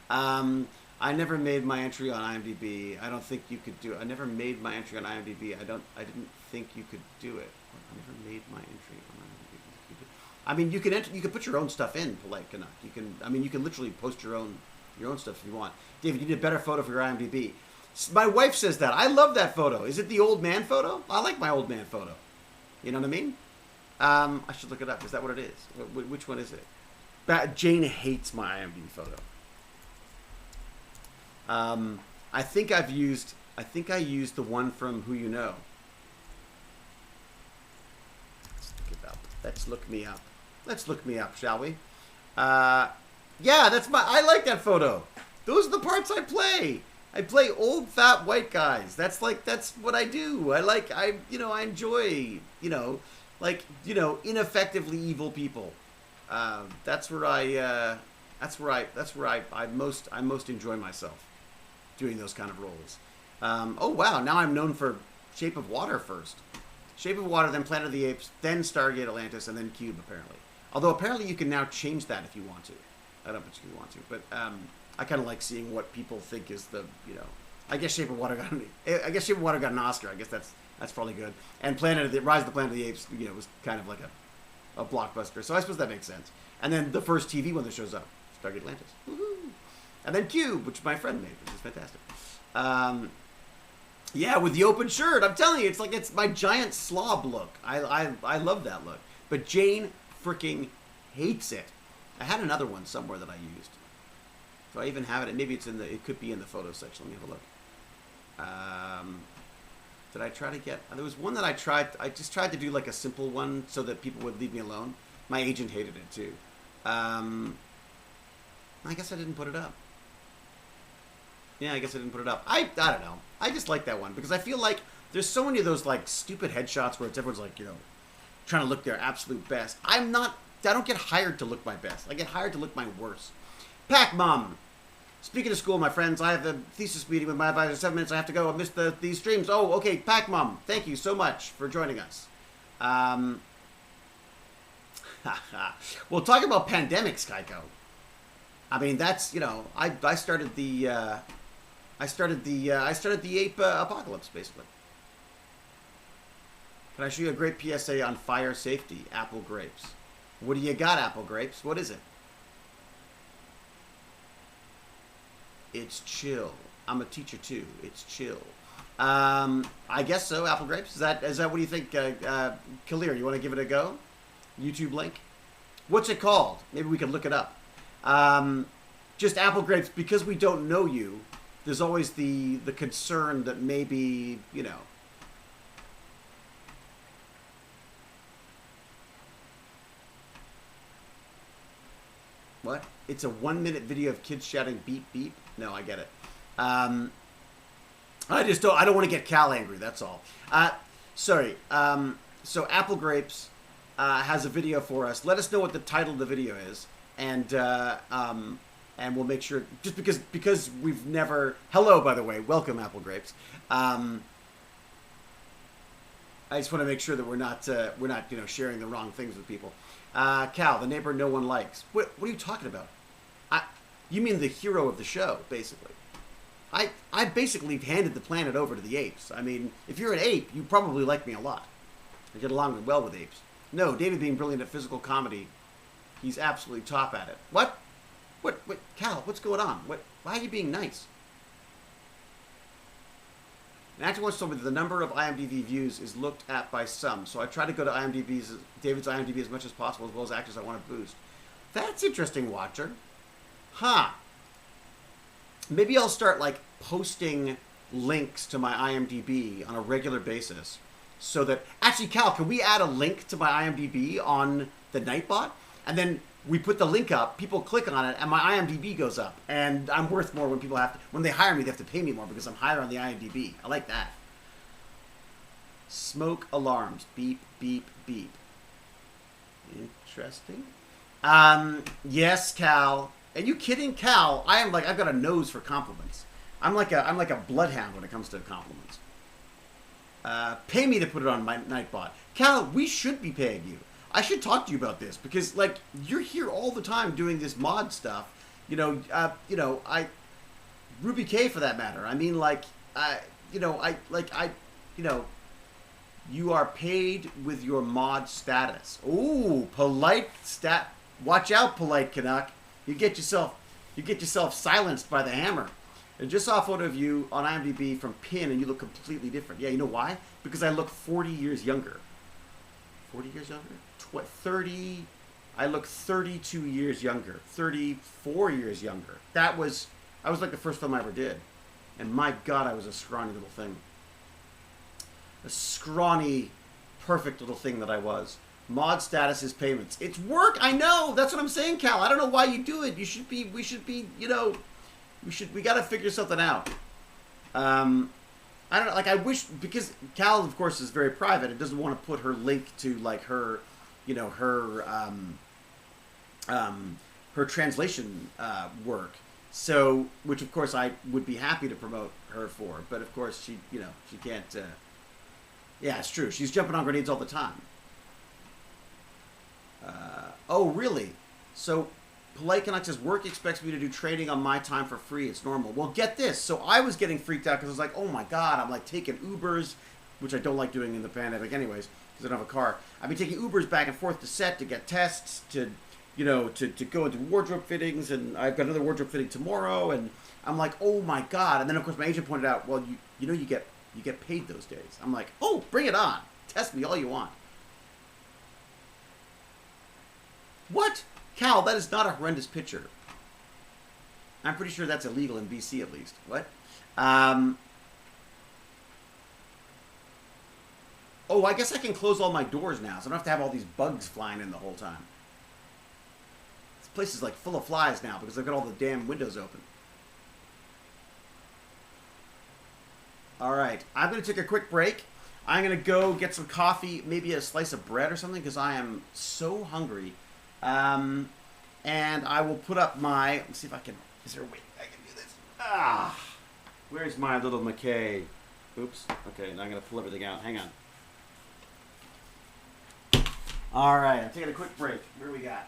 I never made my entry on IMDb. I don't think you could do it. I never made my entry on IMDb. I didn't think you could do it. I never made my entry on IMDb. I mean, you can put your own stuff in, Polite Canuck. You can literally post your own stuff if you want. David, you need a better photo for your IMDb. My wife says that. I love that photo. Is it the old man photo? I like my old man photo. You know what I mean? I should look it up. Is that what it is? Which one is it? Jane hates my IMDb photo. I think I used the one from Who You Know. Let's look me up. Let's look me up, shall we? Yeah, I like that photo. Those are the parts I play. I play old fat white guys. That's what I do. I enjoy, ineffectively evil people. That's where I most enjoy myself, doing those kind of roles. Oh wow, now I'm known for Shape of Water first. Shape of Water, then Planet of the Apes, then Stargate Atlantis, and then Cube, apparently. Although apparently you can now change that if you want to. I don't particularly want to, but I kind of like seeing what people think is the, I guess Shape of Water got an Oscar. I guess that's probably good. And Rise of the Planet of the Apes, was kind of like a blockbuster. So I suppose that makes sense. And then the first TV one that shows up, Stargate Atlantis. Woohoo! And then Cube, which my friend made, which is fantastic. Yeah, with the open shirt. I'm telling you, it's my giant slob look. I love that look. But Jane freaking hates it. I had another one somewhere that I used. Do I even have it? Maybe it could be in the photo section. Let me have a look. Did I try to get... There was one that I just tried to do like a simple one so that people would leave me alone. My agent hated it too. I guess I didn't put it up. Yeah, I guess I didn't put it up. I don't know. I just like that one because I feel like there's so many of those like stupid headshots where everyone's like, trying to look their absolute best. I don't get hired to look my best. I get hired to look my worst. Pac Mom. Speaking of school, my friends, I have a thesis meeting with my advisor in 7 minutes. I have to go. I missed these streams. Oh, okay. Pac Mom, thank you so much for joining us. Well, talking about pandemics, Kaiko. I mean, that's I started the ape apocalypse basically. Can I show you a great PSA on fire safety? Apple grapes. What do you got, Apple grapes? What is it? It's chill. I'm a teacher too. It's chill. I guess so. Apple grapes. Is that what do you think, Kalir? You want to give it a go? YouTube link. What's it called? Maybe we could look it up. Just apple grapes, because we don't know you. There's always the concern that maybe What? It's a 1-minute video of kids shouting beep beep. No, I get it. I don't want to get Cal angry. That's all. Sorry. So apple grapes. has a video for us. Let us know what the title of the video is, and we'll make sure. Just because we've never. Hello, by the way, welcome, Apple Grapes. I just want to make sure that we're not sharing the wrong things with people. Cal, the neighbor no one likes. What are you talking about? You mean the hero of the show, basically. I basically handed the planet over to the apes. I mean, if you're an ape, you probably like me a lot. I get along well with apes. No, David being brilliant at physical comedy, he's absolutely top at it. What? Cal, what's going on? Why are you being nice? An actor once told me that the number of IMDb views is looked at by some, so I try to go to David's IMDb as much as possible, as well as actors I want to boost. That's interesting, Watcher. Huh. Maybe I'll start, like, posting links to my IMDb on a regular basis, so that... Actually, Cal, can we add a link to my IMDb on the Nightbot? And then we put the link up, people click on it, and my IMDb goes up. And I'm worth more when they hire me, they have to pay me more because I'm higher on the IMDb. I like that. Smoke alarms. Beep, beep, beep. Interesting. Yes, Cal. Are you kidding, Cal? I've got a nose for compliments. I'm like a bloodhound when it comes to compliments. Pay me to put it on my Nightbot. Cal, we should be paying you. I should talk to you about this because, like, you're here all the time doing this mod stuff. Ruby K for that matter. I mean, you are paid with your mod status. Ooh, polite stat. Watch out, polite Canuck. You get yourself silenced by the hammer. I just saw a photo of you on IMDb from Pin, and you look completely different. Yeah, you know why? Because I look 40 years younger. 40 years younger? 30. I look 32 years younger. 34 years younger. I was like the first film I ever did. And my God, I was a scrawny little thing. A scrawny, perfect little thing that I was. Mod status is payments. It's work, I know. That's what I'm saying, Cal. I don't know why you do it. We should be, we got to figure something out. I don't know, like, I wish, because Cal, of course, is very private and doesn't want to put her link to, like, her translation work. So, which, of course, I would be happy to promote her for. But, of course, she can't, yeah, it's true. She's jumping on grenades all the time. Oh, really? So, Polite Canuck says, work expects me to do trading on my time for free. It's normal. Well, get this. So I was getting freaked out because I was like, oh my God, I'm like taking Ubers, which I don't like doing in the pandemic anyways, because I don't have a car. I've been taking Ubers back and forth to set to get tests, to go and do wardrobe fittings, and I've got another wardrobe fitting tomorrow, and I'm like, oh my God. And then, of course, my agent pointed out, well, you get paid those days. I'm like, oh, bring it on. Test me all you want. What? Cal, that is not a horrendous picture. I'm pretty sure that's illegal in BC at least. What? Oh, I guess I can close all my doors now, so I don't have to have all these bugs flying in the whole time. This place is like full of flies now because I've got all the damn windows open. Alright, I'm going to take a quick break. I'm going to go get some coffee, maybe a slice of bread or something, because I am so hungry. And I will put up my... Let's see if I can... Is there a way I can do this? Ah! Where's my little McKay? Oops. Okay, now I'm going to pull everything out. Hang on. Alright, I'm taking a quick break. What do we got?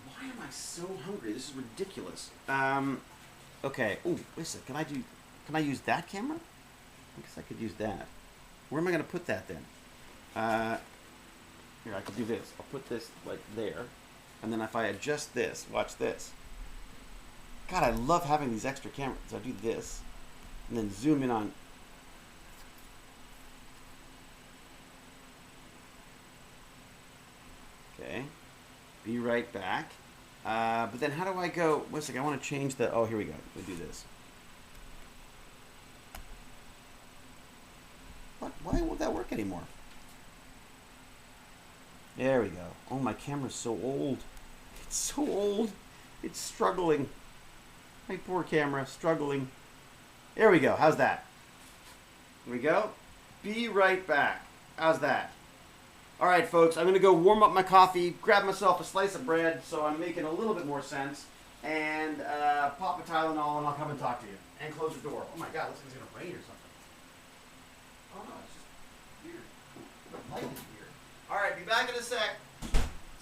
Why am I so hungry? This is ridiculous. Okay. Oh, listen. Can I use that camera? I guess I could use that. Where am I going to put that then? Here, I could do this. I'll put this, like, there. And then if I adjust this, watch this. God, I love having these extra cameras. So I do this. And then zoom in on... Okay. Be right back. But then how do I go... Wait a second, I want to change the... Oh, here we go. We do this. What? Why won't that work anymore? There we go. Oh, my camera's so old. It's so old. It's struggling. My poor camera, struggling. There we go. How's that? Here we go. Be right back. How's that? All right, folks, I'm going to go warm up my coffee, grab myself a slice of bread so I'm making a little bit more sense, and pop a Tylenol, and I'll come and talk to you. And close the door. Oh, my God, looks like it's going to rain or something. Oh, no, it's just weird. The light is weird. All right, be back in a sec.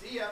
See ya.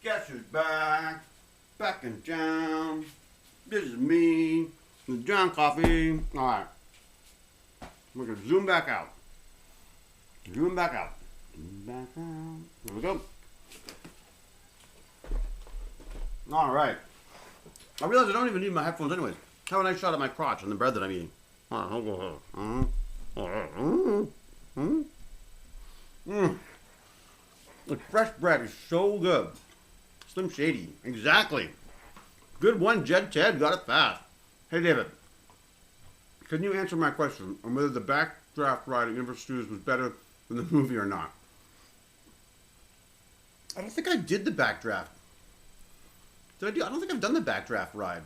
Guess who's back? Back in town. This is me, with John Coffee. Alright. We're gonna zoom back out. Zoom back out. Zoom back out. Here we go. Alright. I realize I don't even need my headphones anyways. Have a nice shot at my crotch and the bread that I'm eating. The fresh bread is so good. Slim Shady. Exactly. Good one, Jed Ted. Got it fast. Hey, David. Can you answer my question on whether the backdraft ride at Universal Studios was better than the movie or not? I don't think I did the backdraft. Did I do? I don't think I've done the backdraft ride.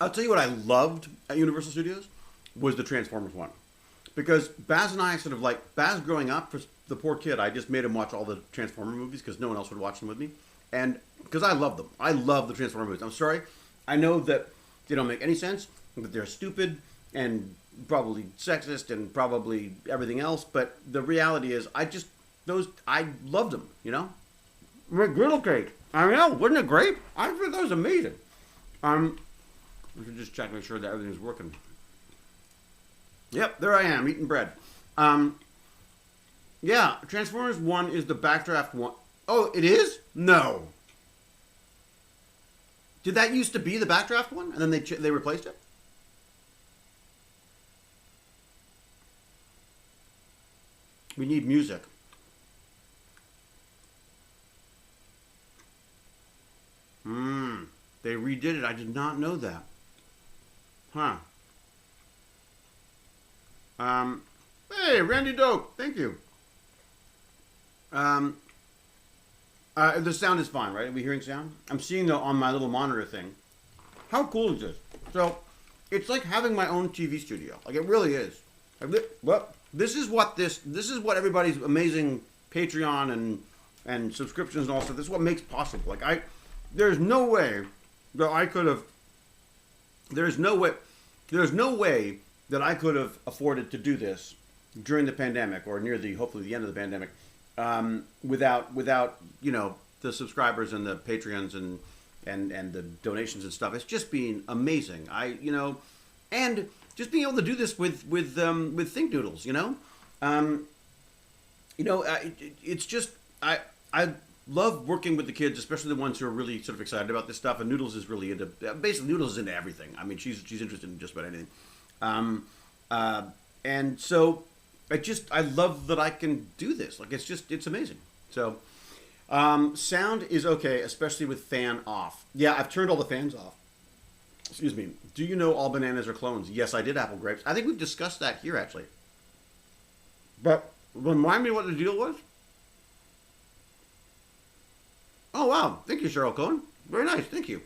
I'll tell you what I loved at Universal Studios was the Transformers one. Because Baz and I sort of like, Baz growing up, for the poor kid, I just made him watch all the Transformer movies because no one else would watch them with me. And because I love them. I love the Transformer movies. I'm sorry. I know that they don't make any sense, that they're stupid and probably sexist and probably everything else. But the reality is, I loved them, you know? Griddle cake. I know, wasn't it great? I think that was amazing. We should just check, make sure that everything's working. Yep, there I am, eating bread. Yeah, Transformers 1 is the backdraft one. Oh, it is? No. Did that used to be the backdraft one, and then they replaced it? We need music. They redid it. I did not know that. Huh. Hey, Randy Doak. Thank you. The sound is fine, right? Are we hearing sound? I'm seeing it on my little monitor thing. How cool is this? So, it's like having my own TV studio. Like, it really is. Well, this is what everybody's amazing Patreon and subscriptions and all stuff. This is what makes possible. Like, there's no way that I could have. There's no way that I could have afforded to do this during the pandemic or hopefully the end of the pandemic, without the subscribers and the Patreons and the donations and stuff. It's just been amazing. And just being able to do this with Think Noodles. It's just I love working with the kids, especially the ones who are really sort of excited about this stuff. And Noodles is really Noodles is into everything. I mean, she's interested in just about anything. And so I love that I can do this. Like, it's amazing. So, sound is okay, especially with fan off. Yeah, I've turned all the fans off. Excuse me. Do you know all bananas are clones? Yes, I did apple grapes. I think we've discussed that here, actually. But remind me what the deal was. Oh, wow. Thank you, Cheryl Cohen. Very nice. Thank you.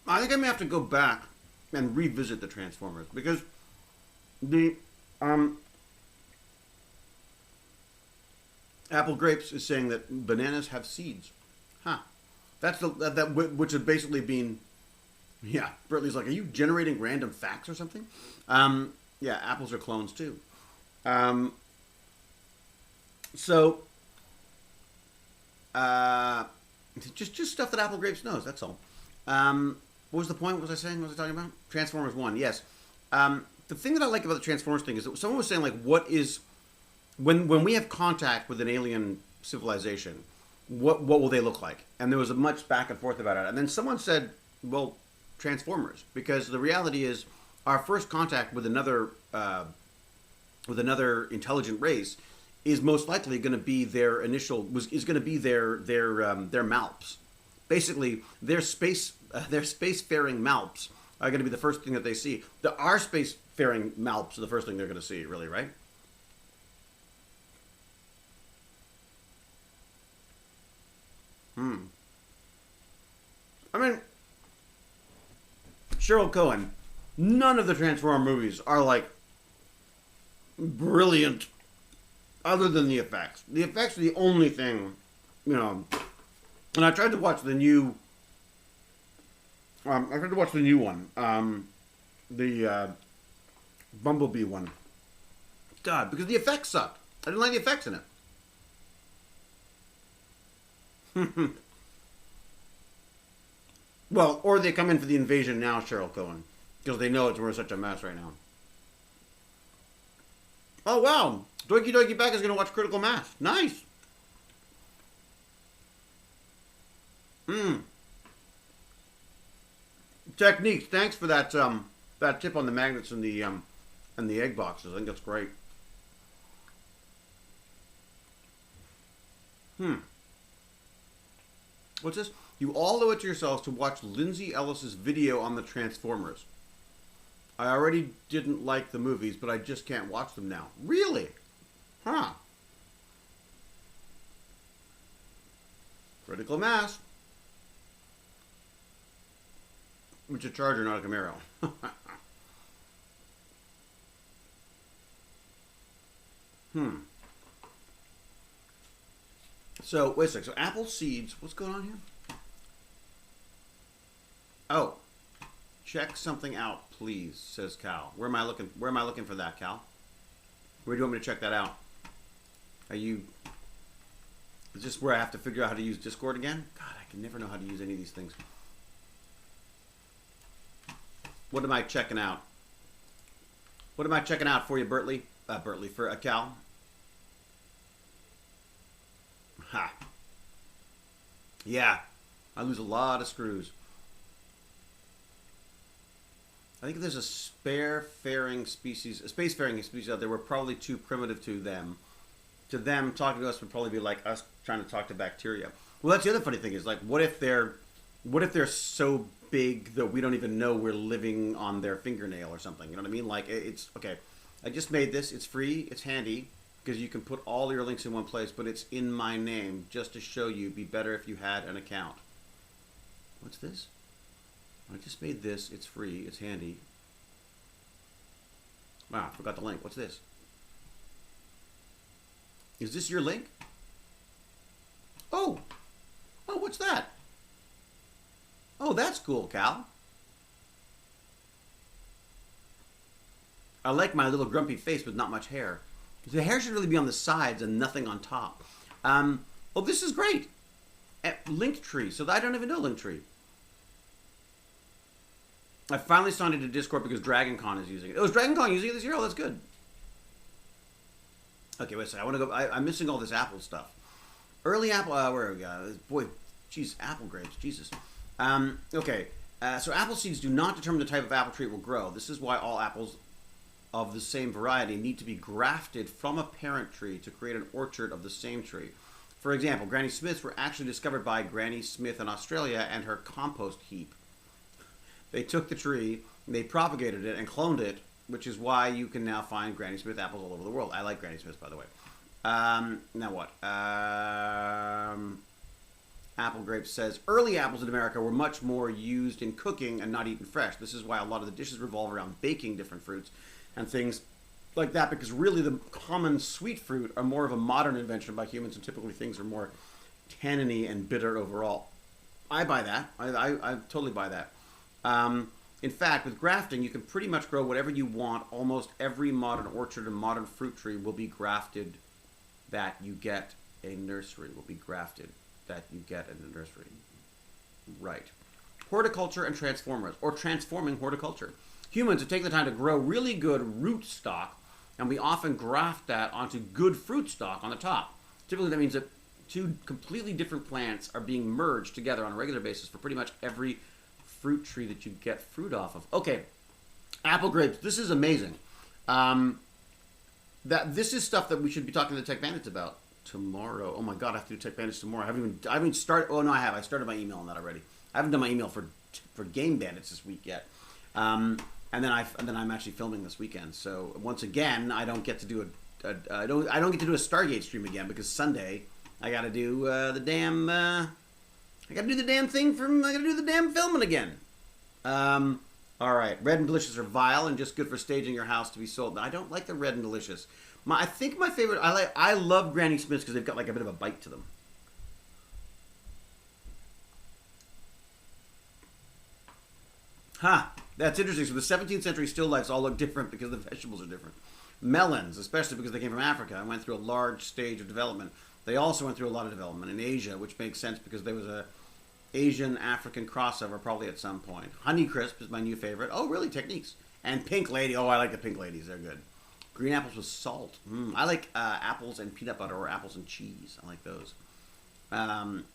I think I may have to go back and revisit the Transformers because the Apple Grapes is saying that bananas have seeds. Huh. That's which has basically been, yeah. Britley's like, are you generating random facts or something? Yeah, apples are clones too. So, just stuff that Apple Grapes knows. That's all. What was the point? What was I saying? What was I talking about? Transformers 1. Yes. The thing that I like about the Transformers thing is that someone was saying, like, what is when we have contact with an alien civilization, what will they look like? And there was a much back and forth about it. And then someone said, well, Transformers, because the reality is our first contact with another intelligent race is most likely going to be their Malps. Basically, their spacefaring Malps are going to be the first thing that they see. Our spacefaring Malps are the first thing they're going to see, really, right? I mean, Cheryl Cohen, none of the Transformer movies are, like, brilliant other than the effects. The effects are the only thing, And I tried to watch the new one, the Bumblebee one. God, because the effects sucked. I didn't like the effects in it. Well, or they come in for the invasion now, Cheryl Cohen, because they know we're such a mess right now. Oh, wow. Donkey Donkey Back is going to watch Critical Mass. Nice. Techniques. Thanks for that that tip on the magnets and the egg boxes. I think that's great. What's this? You all owe it to yourselves to watch Lindsay Ellis's video on the Transformers. I already didn't like the movies, but I just can't watch them now. Really? Huh. Critical Mass. It's a Charger, not a Camaro. So, wait a sec. So, apple seeds. What's going on here? Oh. Check something out, please, says Cal. Where am I looking for that, Cal? Where do you want me to check that out? Is this where I have to figure out how to use Discord again? God, I can never know how to use any of these things. What am I checking out? What am I checking out for you, Bertley? For Cal? Ha. Yeah. I lose a lot of screws. I think if there's a spacefaring species out there, we're probably too primitive to them. To them, talking to us would probably be like us trying to talk to bacteria. Well, that's the other funny thing is, like, what if they're so big that we don't even know we're living on their fingernail or something? You know what I mean? Like, it's okay. I just made this. It's free. It's handy because you can put all your links in one place, but it's in my name just to show you. It'd be better if you had an account. What's this? I just made this. It's free. It's handy. Wow, I forgot the link. What's this? Is this your link? Oh! Oh, what's that? Oh, that's cool, Cal. I like my little grumpy face with not much hair. The hair should really be on the sides and nothing on top. Oh, this is great. Linktree. So I don't even know Linktree. I finally signed into Discord because DragonCon is using it. Oh, is DragonCon using it this year? Oh, that's good. Okay, wait a second. I want to go. I'm missing all this Apple stuff. Early Apple. Where are we go? Boy, jeez, apple grapes. Jesus. Okay. So apple seeds do not determine the type of apple tree it will grow. This is why all apples of the same variety need to be grafted from a parent tree to create an orchard of the same tree. For example, Granny Smiths were actually discovered by Granny Smith in Australia and her compost heap. They took the tree, they propagated it, and cloned it, which is why you can now find Granny Smith apples all over the world. I like Granny Smiths, by the way. Now what? Apple Grapes says, early apples in America were much more used in cooking and not eaten fresh. This is why a lot of the dishes revolve around baking different fruits and things like that, because really the common sweet fruit are more of a modern invention by humans, and typically things are more tanniny and bitter overall. I buy that. I totally buy that. In fact, with grafting, you can pretty much grow whatever you want. Almost every modern orchard and modern fruit tree will be grafted that you get a nursery. Will be grafted that you get in a nursery. Right. Horticulture and transformers, or transforming horticulture. Humans have taken the time to grow really good root stock, and we often graft that onto good fruit stock on the top. Typically, that means that two completely different plants are being merged together on a regular basis for pretty much every fruit tree that you get fruit off of. Okay, apple grapes. This is amazing. This is stuff that we should be talking to the TechBandits about tomorrow. Oh my God, I have to do TechBandits tomorrow. I haven't even started. Oh no, I have. I started my email on that already. I haven't done my email for Game Bandits this week yet. And then I'm actually filming this weekend. So once again, I don't get to do I don't get to do a Stargate stream again because Sunday I got to do the damn. I gotta do the damn thing I gotta do the damn filming again. Alright. Red and Delicious are vile and just good for staging your house to be sold. I don't like the Red and Delicious. I think my favorite, I love Granny Smiths because they've got like a bit of a bite to them. That's interesting. So the 17th century still lifes all look different because the vegetables are different. Melons, especially because they came from Africa and went through a large stage of development. They also went through a lot of development in Asia, which makes sense because there was a Asian-African crossover probably at some point. Honeycrisp is my new favorite. Oh, really? Techniques. And Pink Lady. Oh, I like the Pink Ladies. They're good. Green apples with salt. I like apples and peanut butter or apples and cheese. I like those. I'm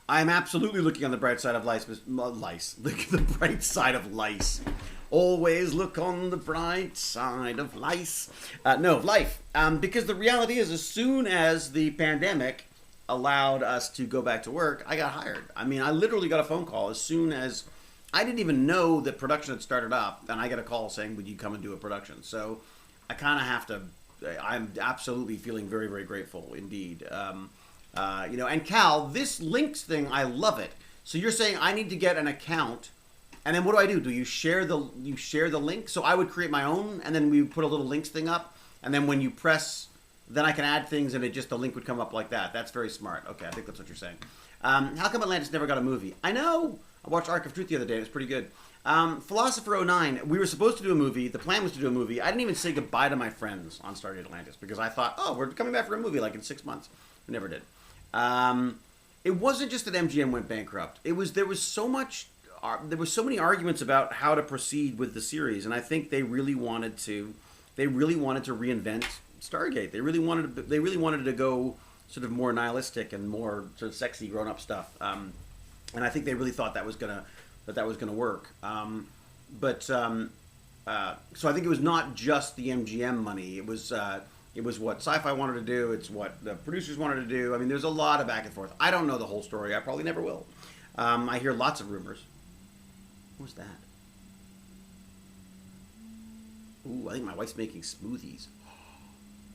absolutely looking on the bright side of lice. Look at the bright side of lice. Always look on the bright side of lice. No, of life. Because the reality is, as soon as the pandemic allowed us to go back to work, I got hired. I mean, I literally got a phone call as soon as I didn't even know that production had started up, and I got a call saying, would you come and do a production? So I kind of have to, I'm absolutely feeling very, very grateful indeed. And Cal, this links thing, I love it. So you're saying I need to get an account, and then what do? Do you share the link? So I would create my own, and then we would put a little links thing up, and then when you press, then I can add things, and the link would come up like that. That's very smart. Okay, I think that's what you're saying. How come Atlantis never got a movie? I know. I watched Arc of Truth the other day. It was pretty good. Philosopher09, we were supposed to do a movie. The plan was to do a movie. I didn't even say goodbye to my friends on Stargate Atlantis because I thought, oh, we're coming back for a movie like in 6 months. We never did. It wasn't just that MGM went bankrupt. There were so many arguments about how to proceed with the series, and I think they really wanted to reinvent Stargate. They really wanted to go sort of more nihilistic and more sort of sexy grown-up stuff. And I think they really thought that was gonna work. So I think it was not just the MGM money. It was what Sci-Fi wanted to do. It's what the producers wanted to do. I mean, there's a lot of back and forth. I don't know the whole story. I probably never will. I hear lots of rumors. What was that? Ooh, I think my wife's making smoothies.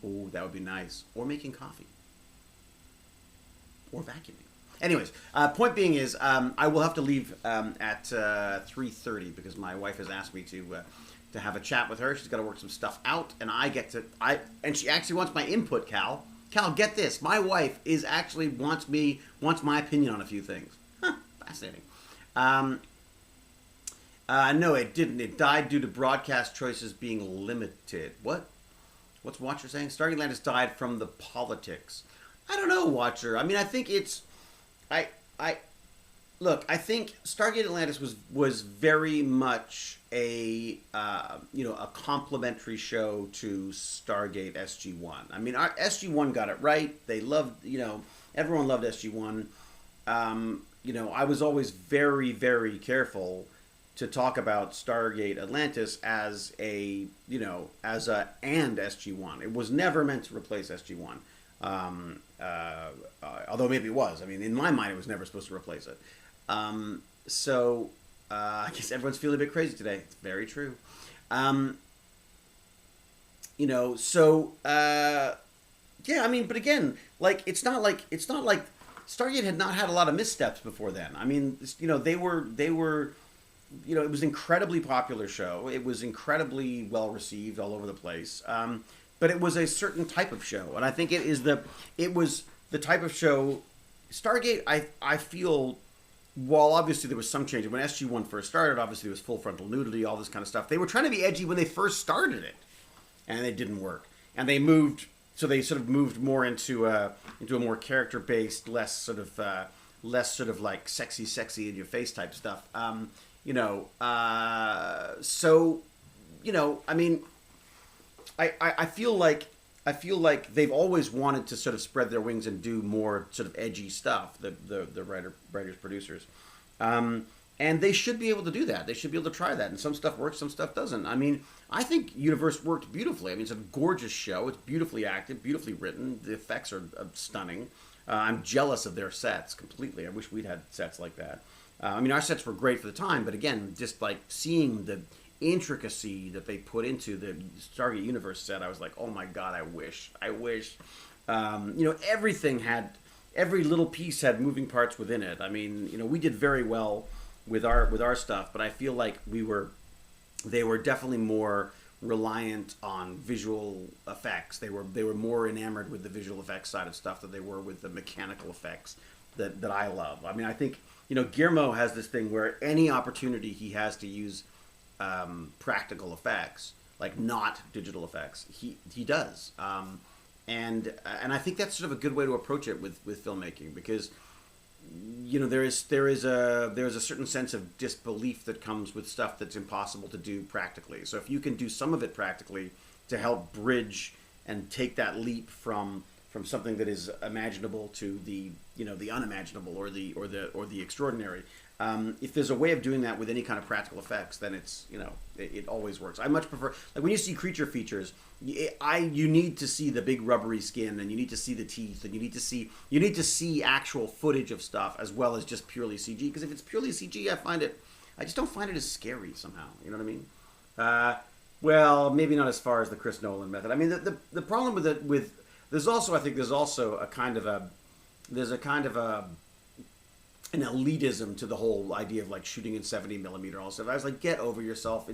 Oh, that would be nice. Or making coffee. Or vacuuming. Anyways, point being is I will have to leave at 3:30 because my wife has asked me to have a chat with her. She's got to work some stuff out, and and she actually wants my input, Cal. Cal, get this. My wife wants my opinion on a few things. Huh, fascinating. No, it didn't. It died due to broadcast choices being limited. What? What's Watcher saying? Stargate Atlantis died from the politics. I don't know, Watcher. I mean, I think it's... I think Stargate Atlantis was very much a complimentary show to Stargate SG-1. I mean, our SG-1 got it right. They loved, everyone loved SG-1. I was always very, very careful to talk about Stargate Atlantis as and SG-1. It was never meant to replace SG-1. Although maybe it was. I mean, in my mind, it was never supposed to replace it. I guess everyone's feeling a bit crazy today. It's very true. Yeah, I mean, but again, like, it's not like Stargate had not had a lot of missteps before then. I mean, they were, it was an incredibly popular show. It was incredibly well received all over the place. But it was a certain type of show, and I think it was the type of show. Stargate, I feel, while obviously there was some change when SG-1 first started, obviously there was full frontal nudity, all this kind of stuff. They were trying to be edgy when they first started it, and it didn't work. And they moved more into a more character based, less sort of like sexy in your face type stuff. I mean, I feel like they've always wanted to sort of spread their wings and do more sort of edgy stuff. The writers, producers, and they should be able to do that. They should be able to try that. And some stuff works, some stuff doesn't. I mean, I think Universe worked beautifully. I mean, it's a gorgeous show. It's beautifully acted, beautifully written. The effects are stunning. I'm jealous of their sets completely. I wish we'd had sets like that. I mean, our sets were great for the time, but again, just like seeing the intricacy that they put into the Stargate Universe set, I was like, oh my god, I wish every little piece had moving parts within it. I mean, we did very well with our stuff, but I feel like they were definitely more reliant on visual effects. They were more enamored with the visual effects side of stuff than they were with the mechanical effects that I love. I mean, I think Guillermo has this thing where any opportunity he has to use practical effects, like not digital effects. He does, and I think that's sort of a good way to approach it with filmmaking, because there is a certain sense of disbelief that comes with stuff that's impossible to do practically. So if you can do some of it practically to help bridge and take that leap from something that is imaginable to the unimaginable or the extraordinary. If there's a way of doing that with any kind of practical effects, then it always works. I much prefer, like when you see creature features, you need to see the big rubbery skin, and you need to see the teeth, and you need to see actual footage of stuff as well as just purely CG. Because if it's purely CG, I just don't find it as scary somehow. You know what I mean? Well, maybe not as far as the Chris Nolan method. I mean, the problem with there's also a kind of an elitism to the whole idea of like shooting in 70 millimeter. Also, I was like, get over yourself.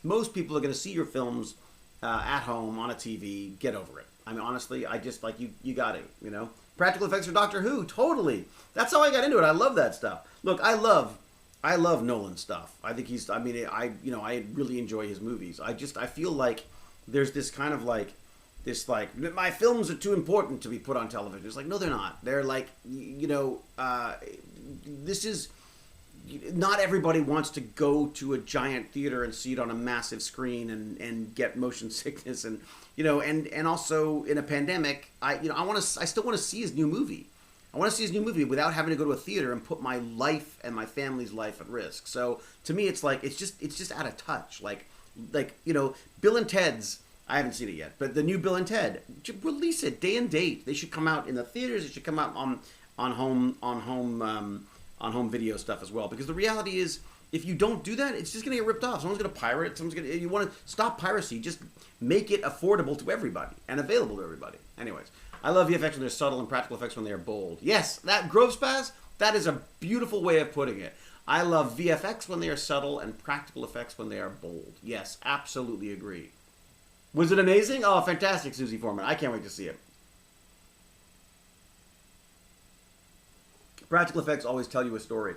Most people are going to see your films at home on a TV. Get over it. I mean, honestly, I just like you got to, practical effects for Doctor Who. Totally. That's how I got into it. I love that stuff. Look, I love Nolan stuff. I think I really enjoy his movies. I feel like there's this kind of like my films are too important to be put on television. It's like, no, they're not. They're like, this is, not everybody wants to go to a giant theater and see it on a massive screen and get motion sickness and also in a pandemic, I still want to see his new movie. I want to see his new movie without having to go to a theater and put my life and my family's life at risk. So to me, it's like it's just out of touch. Like Bill and Ted's. I haven't seen it yet, but the new Bill and Ted, release it day and date. They should come out in the theaters. It should come out on home video stuff as well. Because the reality is, if you don't do that, it's just going to get ripped off. Someone's going to pirate. You want to stop piracy. Just make it affordable to everybody and available to everybody. Anyways, I love VFX when they're subtle and practical effects when they are bold. Yes, that Grove Spaz, that is a beautiful way of putting it. I love VFX when they are subtle and practical effects when they are bold. Yes, absolutely agree. Was it amazing? Oh, fantastic, Susie Foreman. I can't wait to see it. Practical effects always tell you a story.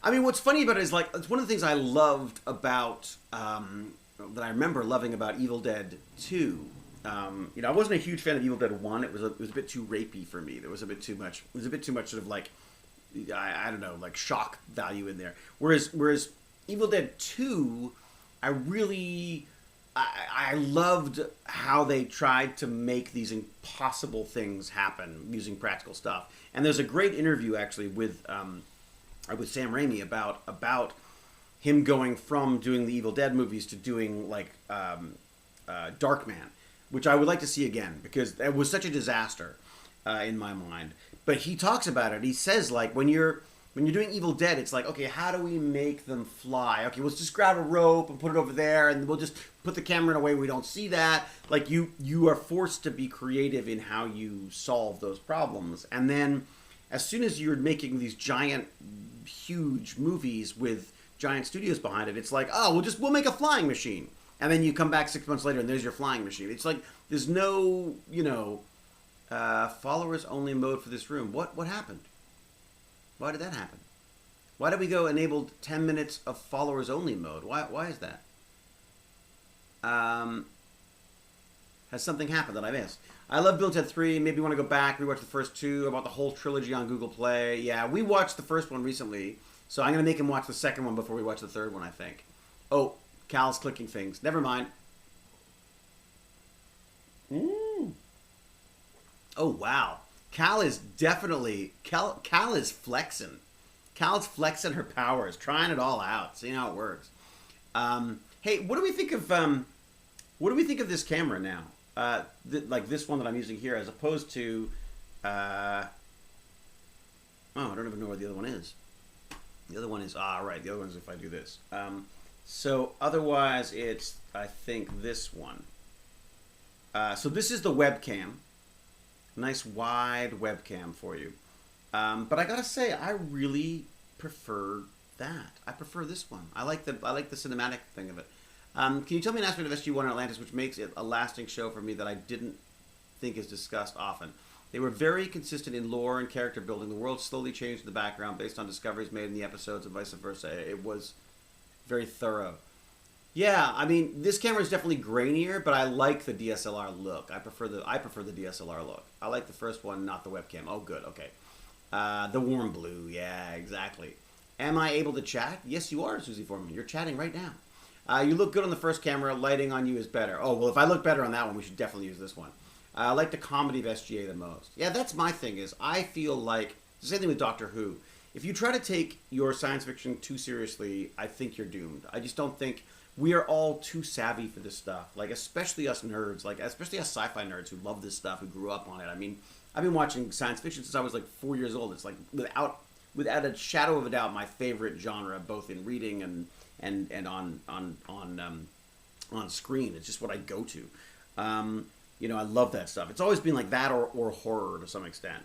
I mean, what's funny about it is, like, it's one of the things I loved about, that I remember loving about Evil Dead 2. I wasn't a huge fan of Evil Dead 1. It was a bit too rapey for me. There was a bit too much sort of like, I don't know, like shock value in there. Whereas Evil Dead 2, I loved how they tried to make these impossible things happen using practical stuff. And there's a great interview actually with Sam Raimi about him going from doing the Evil Dead movies to doing like Darkman, which I would like to see again because it was such a disaster in my mind. But he talks about it. He says like when you're doing Evil Dead, it's like, okay, how do we make them fly? Okay, let's just grab a rope and put it over there, and we'll just put the camera in a way we don't see that. Like, you are forced to be creative in how you solve those problems. And then, as soon as you're making these giant, huge movies with giant studios behind it, it's like, oh, we'll make a flying machine. And then you come back 6 months later, and there's your flying machine. It's like, there's no, followers-only mode for this room. What happened? Why did that happen? Why did we go enabled 10 minutes of followers only mode? Why is that? Has something happened that I missed? I love Bill and Ted 3. Maybe you want to go back, rewatch the first two. About the whole trilogy on Google Play. Yeah, we watched the first one recently, so I'm going to make him watch the second one before we watch the third one, I think. Oh, Cal's clicking things. Never mind. Oh, wow. Cal is flexing. Cal's flexing her powers, trying it all out, seeing how it works. Hey, what do we think of this camera now? Like this one that I'm using here, as opposed to, I don't even know where the other one is. The other one is right. The other one is if I do this. So otherwise, it's I think this one. So this is the webcam. Nice wide webcam for you. But I gotta say, I really prefer that. I prefer this one. I like the cinematic thing of it. Can you tell me an aspect of SG-1 and Atlantis which makes it a lasting show for me that I didn't think is discussed often? They were very consistent in lore and character building. The world slowly changed in the background based on discoveries made in the episodes and vice versa. It was very thorough. Yeah, I mean, this camera is definitely grainier, but I like the DSLR look. I prefer the DSLR look. I like the first one, not the webcam. Oh, good. Okay. The warm blue. Yeah, exactly. Am I able to chat? Yes, you are, Susie Foreman. You're chatting right now. You look good on the first camera. Lighting on you is better. Oh, well, if I look better on that one, we should definitely use this one. I like the comedy of SGA the most. Yeah, that's my thing is I feel like, the same thing with Doctor Who. If you try to take your science fiction too seriously, I think you're doomed. I just don't think we are all too savvy for this stuff. Like, especially us nerds, like, especially us sci-fi nerds who love this stuff, who grew up on it. I mean, I've been watching science fiction since I was like 4 years old. It's like, without a shadow of a doubt, my favorite genre, both in reading and on screen. It's just what I go to. I love that stuff. It's always been like that or horror to some extent.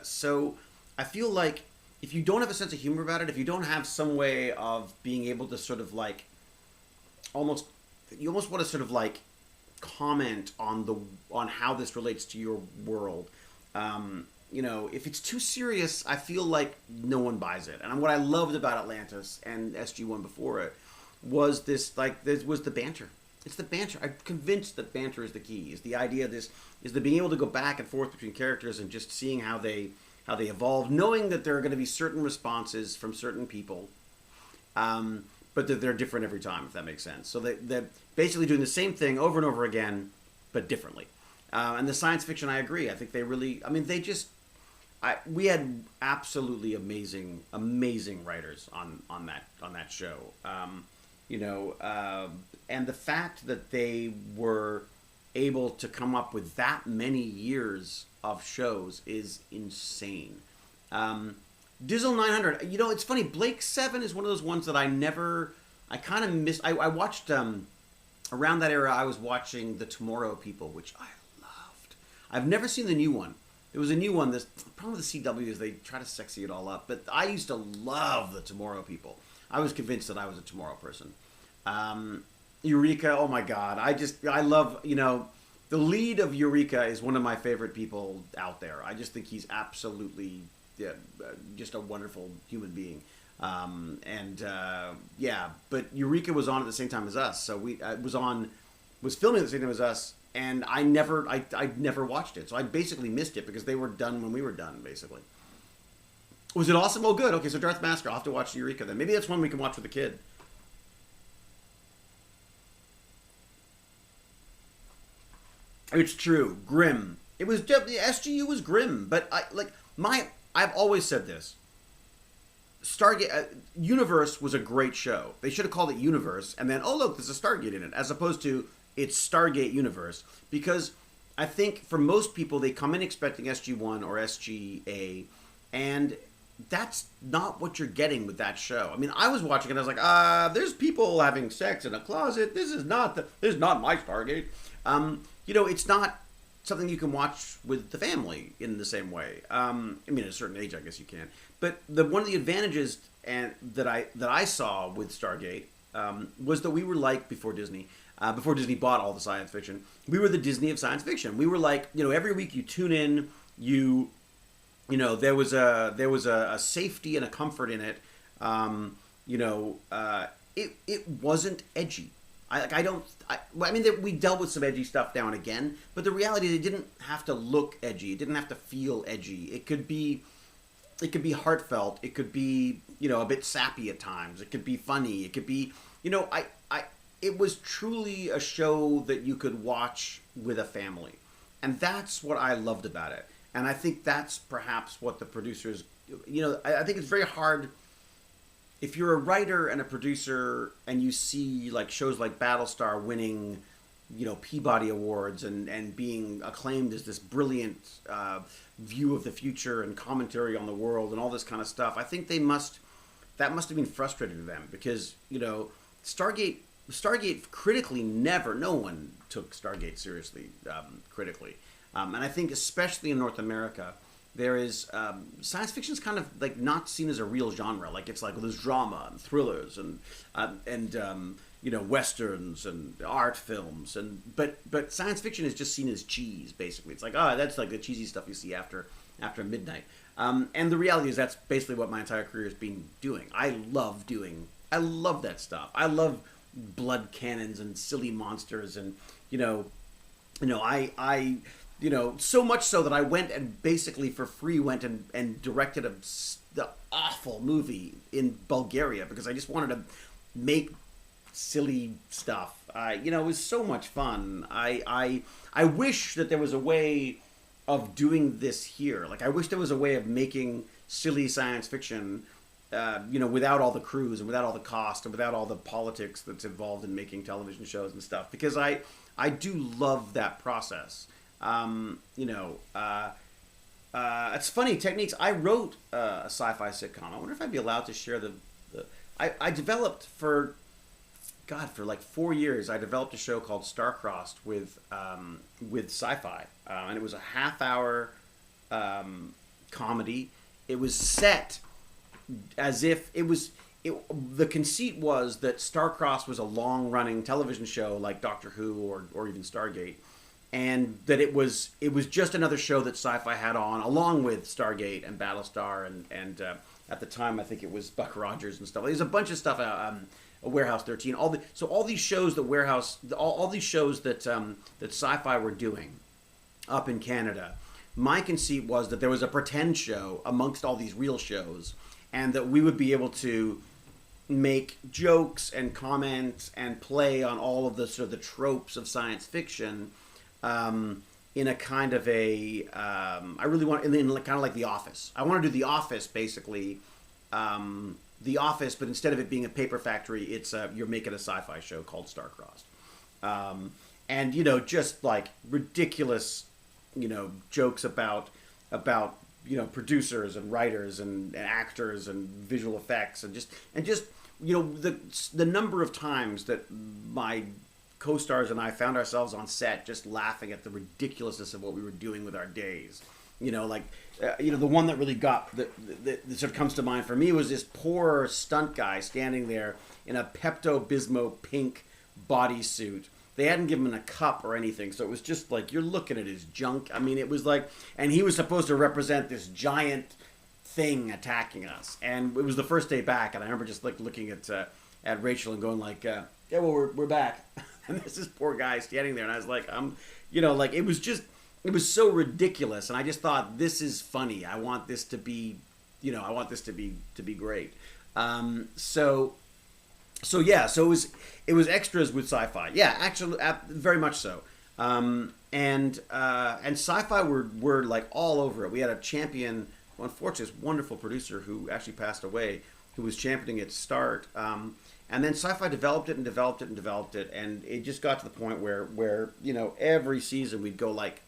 So I feel like if you don't have a sense of humor about it, if you don't have some way of being able to sort of like you almost want to sort of like comment on how this relates to your world. If it's too serious, I feel like no one buys it. And what I loved about Atlantis and SG-1 before it was this was the banter. It's the banter. I'm convinced that banter is the key. Is the idea of this is the being able to go back and forth between characters and just seeing how they evolve, knowing that there are going to be certain responses from certain people, but that they're different every time, if that makes sense. So they're basically doing the same thing over and over again, but differently. And the science fiction, I agree. I think they really. I mean, we had absolutely amazing writers on that show. And the fact that they were able to come up with that many years of shows is insane. Dizzle 900, it's funny, Blake 7 is one of those ones that I kind of missed. I watched, around that era, I was watching The Tomorrow People, which I loved. I've never seen the new one. There was a new one. The problem with the CW is they try to sexy it all up, but I used to love The Tomorrow People. I was convinced that I was a Tomorrow person. Eureka, oh my god, I love, the lead of Eureka is one of my favorite people out there. I just think he's absolutely just a wonderful human being. But Eureka was on at the same time as us, so was filming at the same time as us, and I never watched it, so I basically missed it because they were done when we were done, basically. Was it awesome? Oh, good. Okay, so Darth Masker. I'll have to watch Eureka then. Maybe that's one we can watch with a kid. It's true. Grim. It was SGU was grim, but I've always said this. Stargate Universe was a great show. They should have called it Universe, and then look, there's a Stargate in it, as opposed to it's Stargate Universe, because I think for most people they come in expecting SG-1 or SGA, and that's not what you're getting with that show. I mean, I was watching it, I was like, there's people having sex in a closet. This is not my Stargate. It's not something you can watch with the family in the same way. I mean, at a certain age, I guess you can. But one of the advantages that I saw with Stargate was that we were like before Disney bought all the science fiction. We were the Disney of science fiction. We were like, every week you tune in, there was a safety and a comfort in it. It wasn't edgy. We dealt with some edgy stuff now and again, but the reality is it didn't have to look edgy. It didn't have to feel edgy. It could be heartfelt. It could be, a bit sappy at times. It could be funny. It could be, it was truly a show that you could watch with a family. And that's what I loved about it. And I think that's perhaps what the producers, I think it's very hard. If you're a writer and a producer and you see like shows like Battlestar winning, Peabody Awards and being acclaimed as this brilliant view of the future and commentary on the world and all this kind of stuff, I think that must have been frustrating to them because, Stargate critically no one took Stargate seriously critically. And I think especially in North America, there is science fiction is kind of like not seen as a real genre. Like it's like there's drama and thrillers and westerns and art films but science fiction is just seen as cheese basically. It's like that's like the cheesy stuff you see after midnight. And the reality is that's basically what my entire career has been doing. I love doing I love that stuff. I love blood cannons and silly monsters, and you know, so much so that I went and basically for free went and directed the awful movie in Bulgaria because I just wanted to make silly stuff. It was so much fun. I wish that there was a way of doing this here. Like I wish there was a way of making silly science fiction, without all the crews and without all the cost and without all the politics that's involved in making television shows and stuff. Because I do love that process. It's funny, Techniques. I wrote a sci-fi sitcom. I wonder if I'd be allowed to share the I developed for like 4 years. I developed a show called Star-Crossed with sci-fi, and it was a half-hour comedy. It was set as if it was. The conceit was that Star-Crossed was a long-running television show like Doctor Who or even Stargate, and that it was just another show that sci-fi had on, along with Stargate and Battlestar and at the time I think it was Buck Rogers and stuff. There's a bunch of stuff. Warehouse 13. All these shows that all these shows that sci-fi were doing up in Canada. My conceit was that there was a pretend show amongst all these real shows, and that we would be able to make jokes and comment and play on all of the sort of the tropes of science fiction in a kind of a I really want in kind of like The Office. I want to do The Office basically. The Office, but instead of it being a paper factory, it's you're making a sci-fi show called Star-Crossed, and just like ridiculous, jokes about producers and writers and actors and visual effects and just the number of times that my co-stars and I found ourselves on set just laughing at the ridiculousness of what we were doing with our days. The one that really got that sort of comes to mind for me was this poor stunt guy standing there in a Pepto-Bismol pink bodysuit. They hadn't given him a cup or anything, so it was just like you're looking at his junk. I mean, it was like, and he was supposed to represent this giant thing attacking us. And it was the first day back, and I remember just like looking at Rachel and going like, yeah, well, we're back. And there's this poor guy standing there, and I was like, it was so ridiculous, and I just thought, this is funny. I want this to be, to be great. So it was extras with sci-fi. Yeah, actually, very much so. And sci-fi were like all over it. We had a champion, well, unfortunately, this wonderful producer who actually passed away, who was championing its start. And then sci-fi developed it and developed it and developed it, and it just got to the point where every season we'd go like,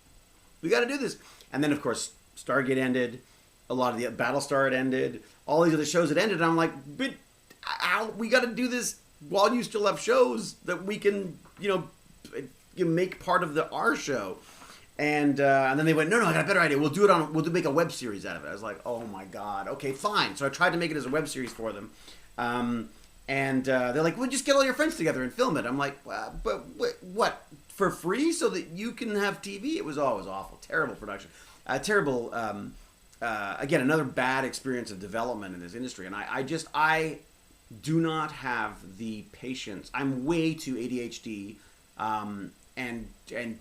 we got to do this. And then, of course, Stargate ended. A lot of the Battlestar had ended. All these other shows had ended. And I'm like, but we got to do this while you still have shows that we can, make part of our show. And then they went, no, I got a better idea. We'll make a web series out of it. I was like, oh my God. Okay, fine. So I tried to make it as a web series for them. And they're like, well, just get all your friends together and film it. I'm like, but what? For free so that you can have TV? It was always awful. Terrible production. Terrible, again, another bad experience of development in this industry. And I do not have the patience. I'm way too ADHD and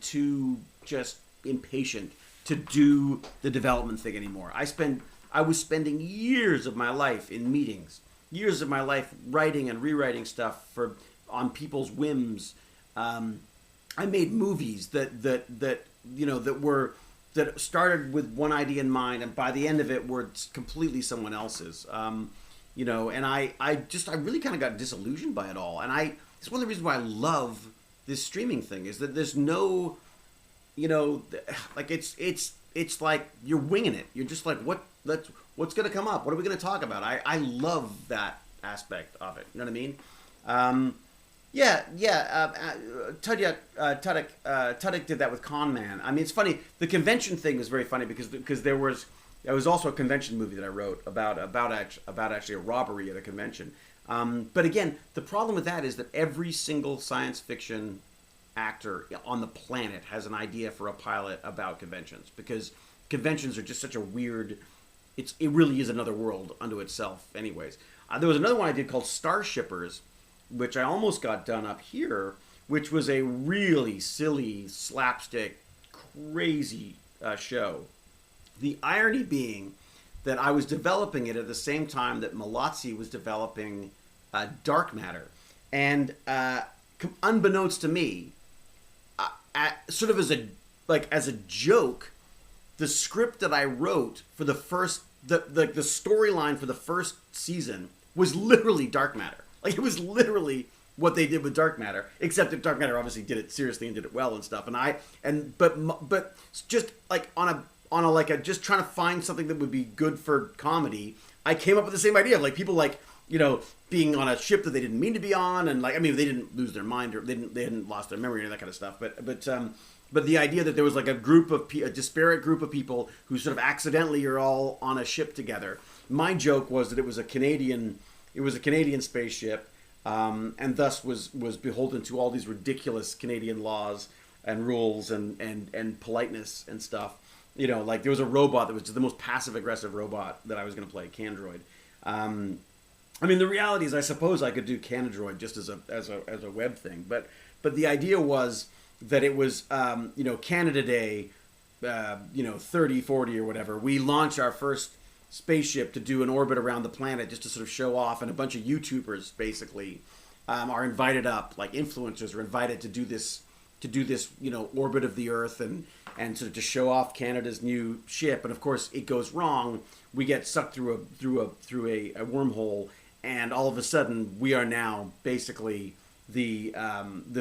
too just impatient to do the development thing anymore. I was spending years of my life in meetings, years of my life writing and rewriting stuff on people's whims. I made movies that started with one idea in mind, and by the end of it were completely someone else's. And I really kind of got disillusioned by it all. And it's one of the reasons why I love this streaming thing is that there's no, like it's like you're winging it. You're just like, what's going to come up? What are we going to talk about? I love that aspect of it. You know what I mean? Tudyk did that with Con Man. I mean, it's funny. The convention thing was very funny because there was also a convention movie that I wrote about actually a robbery at a convention. But again, the problem with that is that every single science fiction actor on the planet has an idea for a pilot about conventions because conventions are just such a weird it really is another world unto itself. Anyways, there was another one I did called Starshippers, which I almost got done up here, which was a really silly slapstick, crazy show. The irony being that I was developing it at the same time that Malazzi was developing Dark Matter, and unbeknownst to me, sort of as a joke, the script that I wrote for the storyline for the first season was literally Dark Matter. Like, it was literally what they did with Dark Matter, except that Dark Matter obviously did it seriously and did it well and stuff. But just like on a just trying to find something that would be good for comedy, I came up with the same idea of like people like, you know, being on a ship that they didn't mean to be on, and like, I mean, they didn't lose their mind or they hadn't lost their memory or that kind of stuff, but the idea that there was like a disparate group of people who sort of accidentally are all on a ship together. My joke was that it was a Canadian spaceship, and thus was beholden to all these ridiculous Canadian laws and rules and politeness and stuff. You know, like there was a robot that was just the most passive aggressive robot that I was going to play, Candroid. I mean, the reality is, I suppose I could do Canadroid just as a web thing, but the idea was that it was, you know, Canada Day, you know, 30, 40 or whatever. We launch our first spaceship to do an orbit around the planet just to sort of show off, and a bunch of YouTubers basically are invited up, like influencers are invited to do this, you know, orbit of the Earth and sort of to show off Canada's new ship. And of course, it goes wrong. We get sucked through a wormhole, and all of a sudden, we are now basically the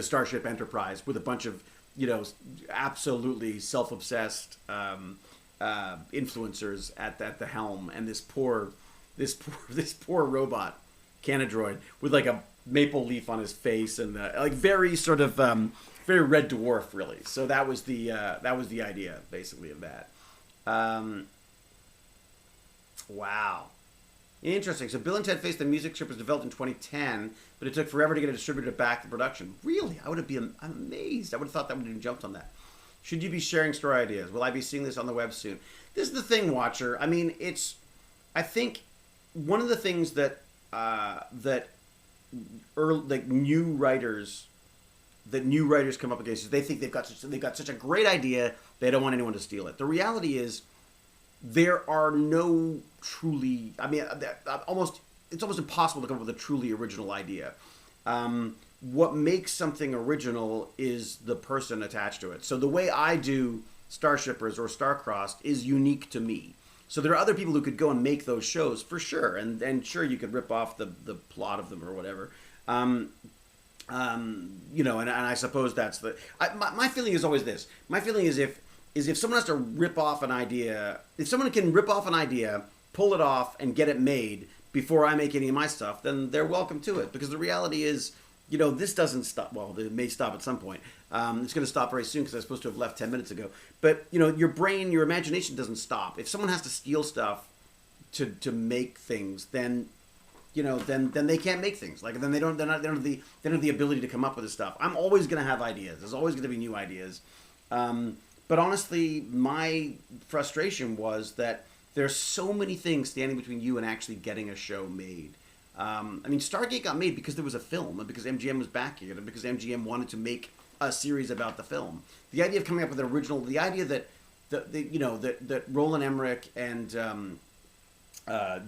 Starship Enterprise with a bunch of, you know, absolutely self-obsessed influencers at the helm, and this poor robot Canadroid with like a maple leaf on his face and like very sort of very Red Dwarf, really. So that was the idea basically of that. Wow. Interesting. So Bill and Ted Face the Music Strip was developed in 2010, but it took forever to get a distributor back to production. Really? I would have been amazed. I would have thought that would have jumped on that. Should you be sharing story ideas? Will I be seeing this on the web soon? This is the thing, Watcher. I mean, I think one of the things that new writers come up against is they think they've got such a great idea, they don't want anyone to steal it. The reality is, there are no truly, I mean, it's almost impossible to come up with a truly original idea. What makes something original is the person attached to it. So the way I do Starshippers or Starcrossed is unique to me. So there are other people who could go and make those shows for sure, and sure, you could rip off the plot of them or whatever. You know, and I suppose that's my feeling is always this. My feeling is if someone has to rip off an idea, if someone can rip off an idea, pull it off, and get it made before I make any of my stuff, then they're welcome to it. Because the reality is, you know, this doesn't stop. Well, it may stop at some point. It's going to stop very soon because I was supposed to have left 10 minutes ago. But, you know, your brain, your imagination doesn't stop. If someone has to steal stuff to make things, then, you know, then they can't make things. Like, then they don't have the ability to come up with this stuff. I'm always going to have ideas. There's always going to be new ideas. But honestly, my frustration was that there's so many things standing between you and actually getting a show made. I mean, Stargate got made because there was a film, and because MGM was backing it, and because MGM wanted to make a series about the film. The idea of coming up with an original, the idea that that Roland Emmerich and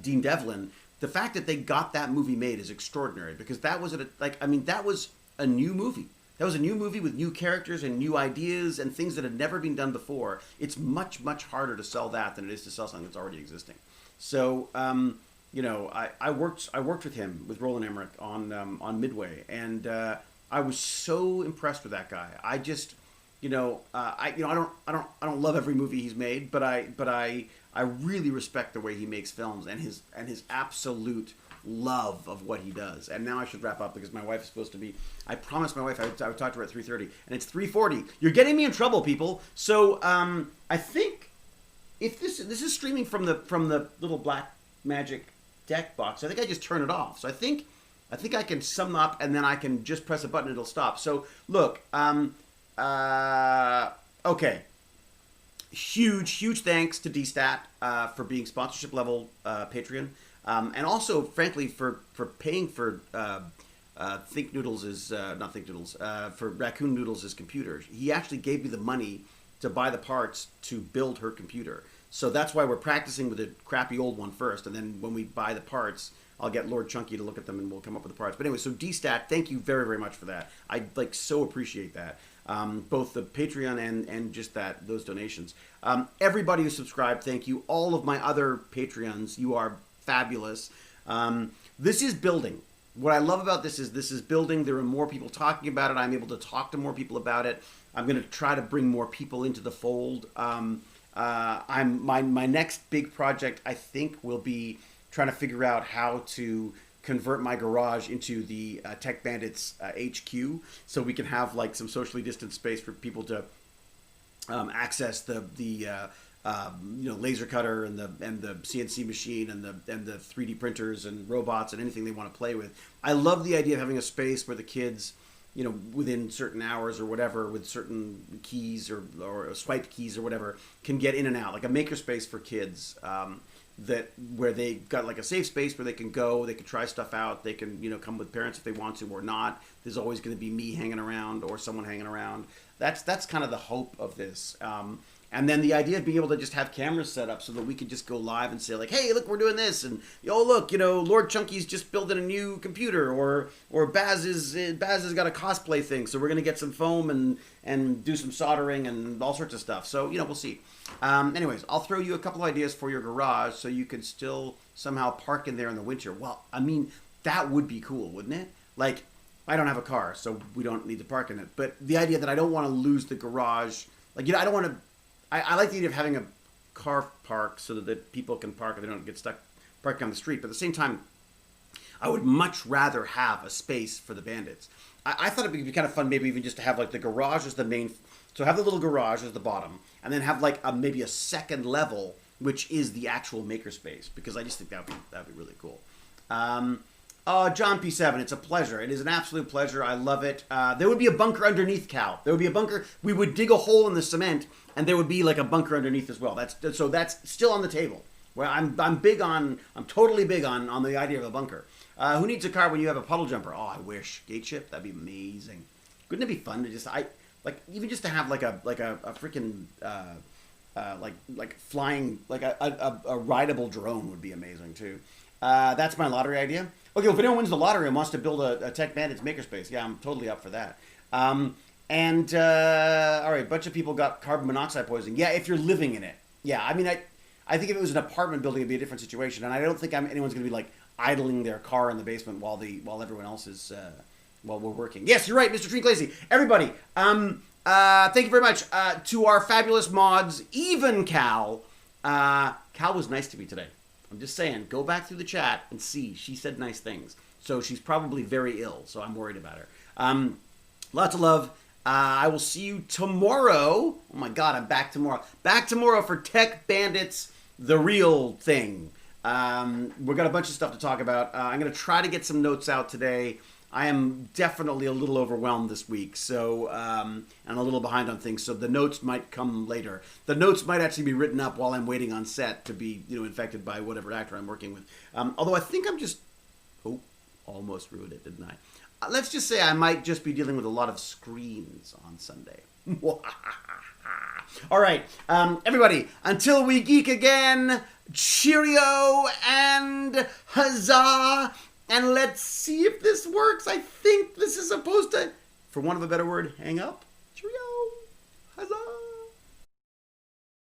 Dean Devlin, the fact that they got that movie made is extraordinary, because that was that was a new movie. That was a new movie with new characters and new ideas and things that had never been done before. It's much, much harder to sell that than it is to sell something that's already existing. So, you know, I worked with him, with Roland Emmerich on Midway, and I was so impressed with that guy. I just, you know, I don't love every movie he's made, but I really respect the way he makes films and his absolute love of what he does. And now I should wrap up because my wife is supposed to be, I promised my wife I would talk to her at 3:30, and it's 3:40. You're getting me in trouble, people. So I think if this is streaming from the little black magic deck box, I think I just turn it off. So I think I can sum up, and then I can just press a button and it'll stop. So look, okay. huge thanks to DStat for being sponsorship level Patreon, and also, frankly, for paying for Think Noodles is not Think Noodles for Raccoon Noodles' computer. He actually gave me the money to buy the parts to build her computer. So that's why we're practicing with a crappy old one first, and then when we buy the parts, I'll get Lord Chunky to look at them and we'll come up with the parts. But anyway, so DStat, thank you very, very much for that. I so appreciate that. Both the Patreon and just those donations. Everybody who subscribed, thank you. All of my other Patreons, you are fabulous. This is building. What I love about this is building. There are more people talking about it. I'm able to talk to more people about it. I'm going to try to bring more people into the fold. My next big project, I think, will be trying to figure out how to convert my garage into the TechBandits HQ, so we can have like some socially distanced space for people to access the laser cutter and the CNC machine and the 3D printers and robots and anything they want to play with. I love the idea of having a space where the kids, within certain hours or whatever, with certain keys or swiped keys or whatever, can get in and out, like a makerspace for kids. Where they got like a safe space where they can go, they can try stuff out, they can come with parents if they want to or not. There's always going to be me hanging around or someone hanging around. That's kind of the hope of this. And then the idea of being able to just have cameras set up so that we could just go live and say like, hey, look, we're doing this, and look, Lord Chunky's just building a new computer, or Baz has got a cosplay thing, so we're gonna get some foam and do some soldering and all sorts of stuff. So we'll see. Anyways, I'll throw you a couple ideas for your garage so you could still somehow park in there in the winter. Well, I mean, that would be cool, wouldn't it? Like, I don't have a car, so we don't need to park in it. But the idea that I don't want to lose the garage, like, I don't want to. I like the idea of having a car park so that people can park and they don't get stuck parking on the street. But at the same time, I would much rather have a space for the bandits. I thought it'd be kind of fun, maybe even just to have like the garage as the main. So have the little garage as the bottom, and then have like maybe a second level, which is the actual makerspace, because I just think that'd be really cool. John P7, it's a pleasure. It is an absolute pleasure. I love it. There would be a bunker underneath, Cal. There would be a bunker. We would dig a hole in the cement, and there would be like a bunker underneath as well. That's still on the table. Well, I'm totally big on the idea of a bunker. Who needs a car when you have a puddle jumper? Oh, I wish. Gate ship, that'd be amazing. Wouldn't it be fun to just even just to have like a freaking like flying like a rideable drone would be amazing too. That's my lottery idea. Okay, well, if anyone wins the lottery and wants to build a TechBandits makerspace, yeah, I'm totally up for that. All right, a bunch of people got carbon monoxide poisoning. Yeah, if you're living in it. Yeah, I mean, I think if it was an apartment building, it'd be a different situation. And I don't think anyone's going to be like idling their car in the basement while everyone else is while we're working. Yes, you're right, Mr. Tree Glacy. Everybody, thank you very much to our fabulous mods, even Cal. Cal was nice to me today. I'm just saying, go back through the chat and see. She said nice things. So she's probably very ill, so I'm worried about her. Lots of love. I will see you tomorrow. Oh my God, I'm back tomorrow. Back tomorrow for TechBandits, the real thing. We've got a bunch of stuff to talk about. I'm going to try to get some notes out today. I am definitely a little overwhelmed this week, so and a little behind on things. So the notes might come later. The notes might actually be written up while I'm waiting on set to be, infected by whatever actor I'm working with. Although I think I'm just, almost ruined it, didn't I? Let's just say I might just be dealing with a lot of screens on Sunday. All right, everybody. Until we geek again, cheerio and huzzah. And let's see if this works. I think this is supposed to, for want of a better word, hang up.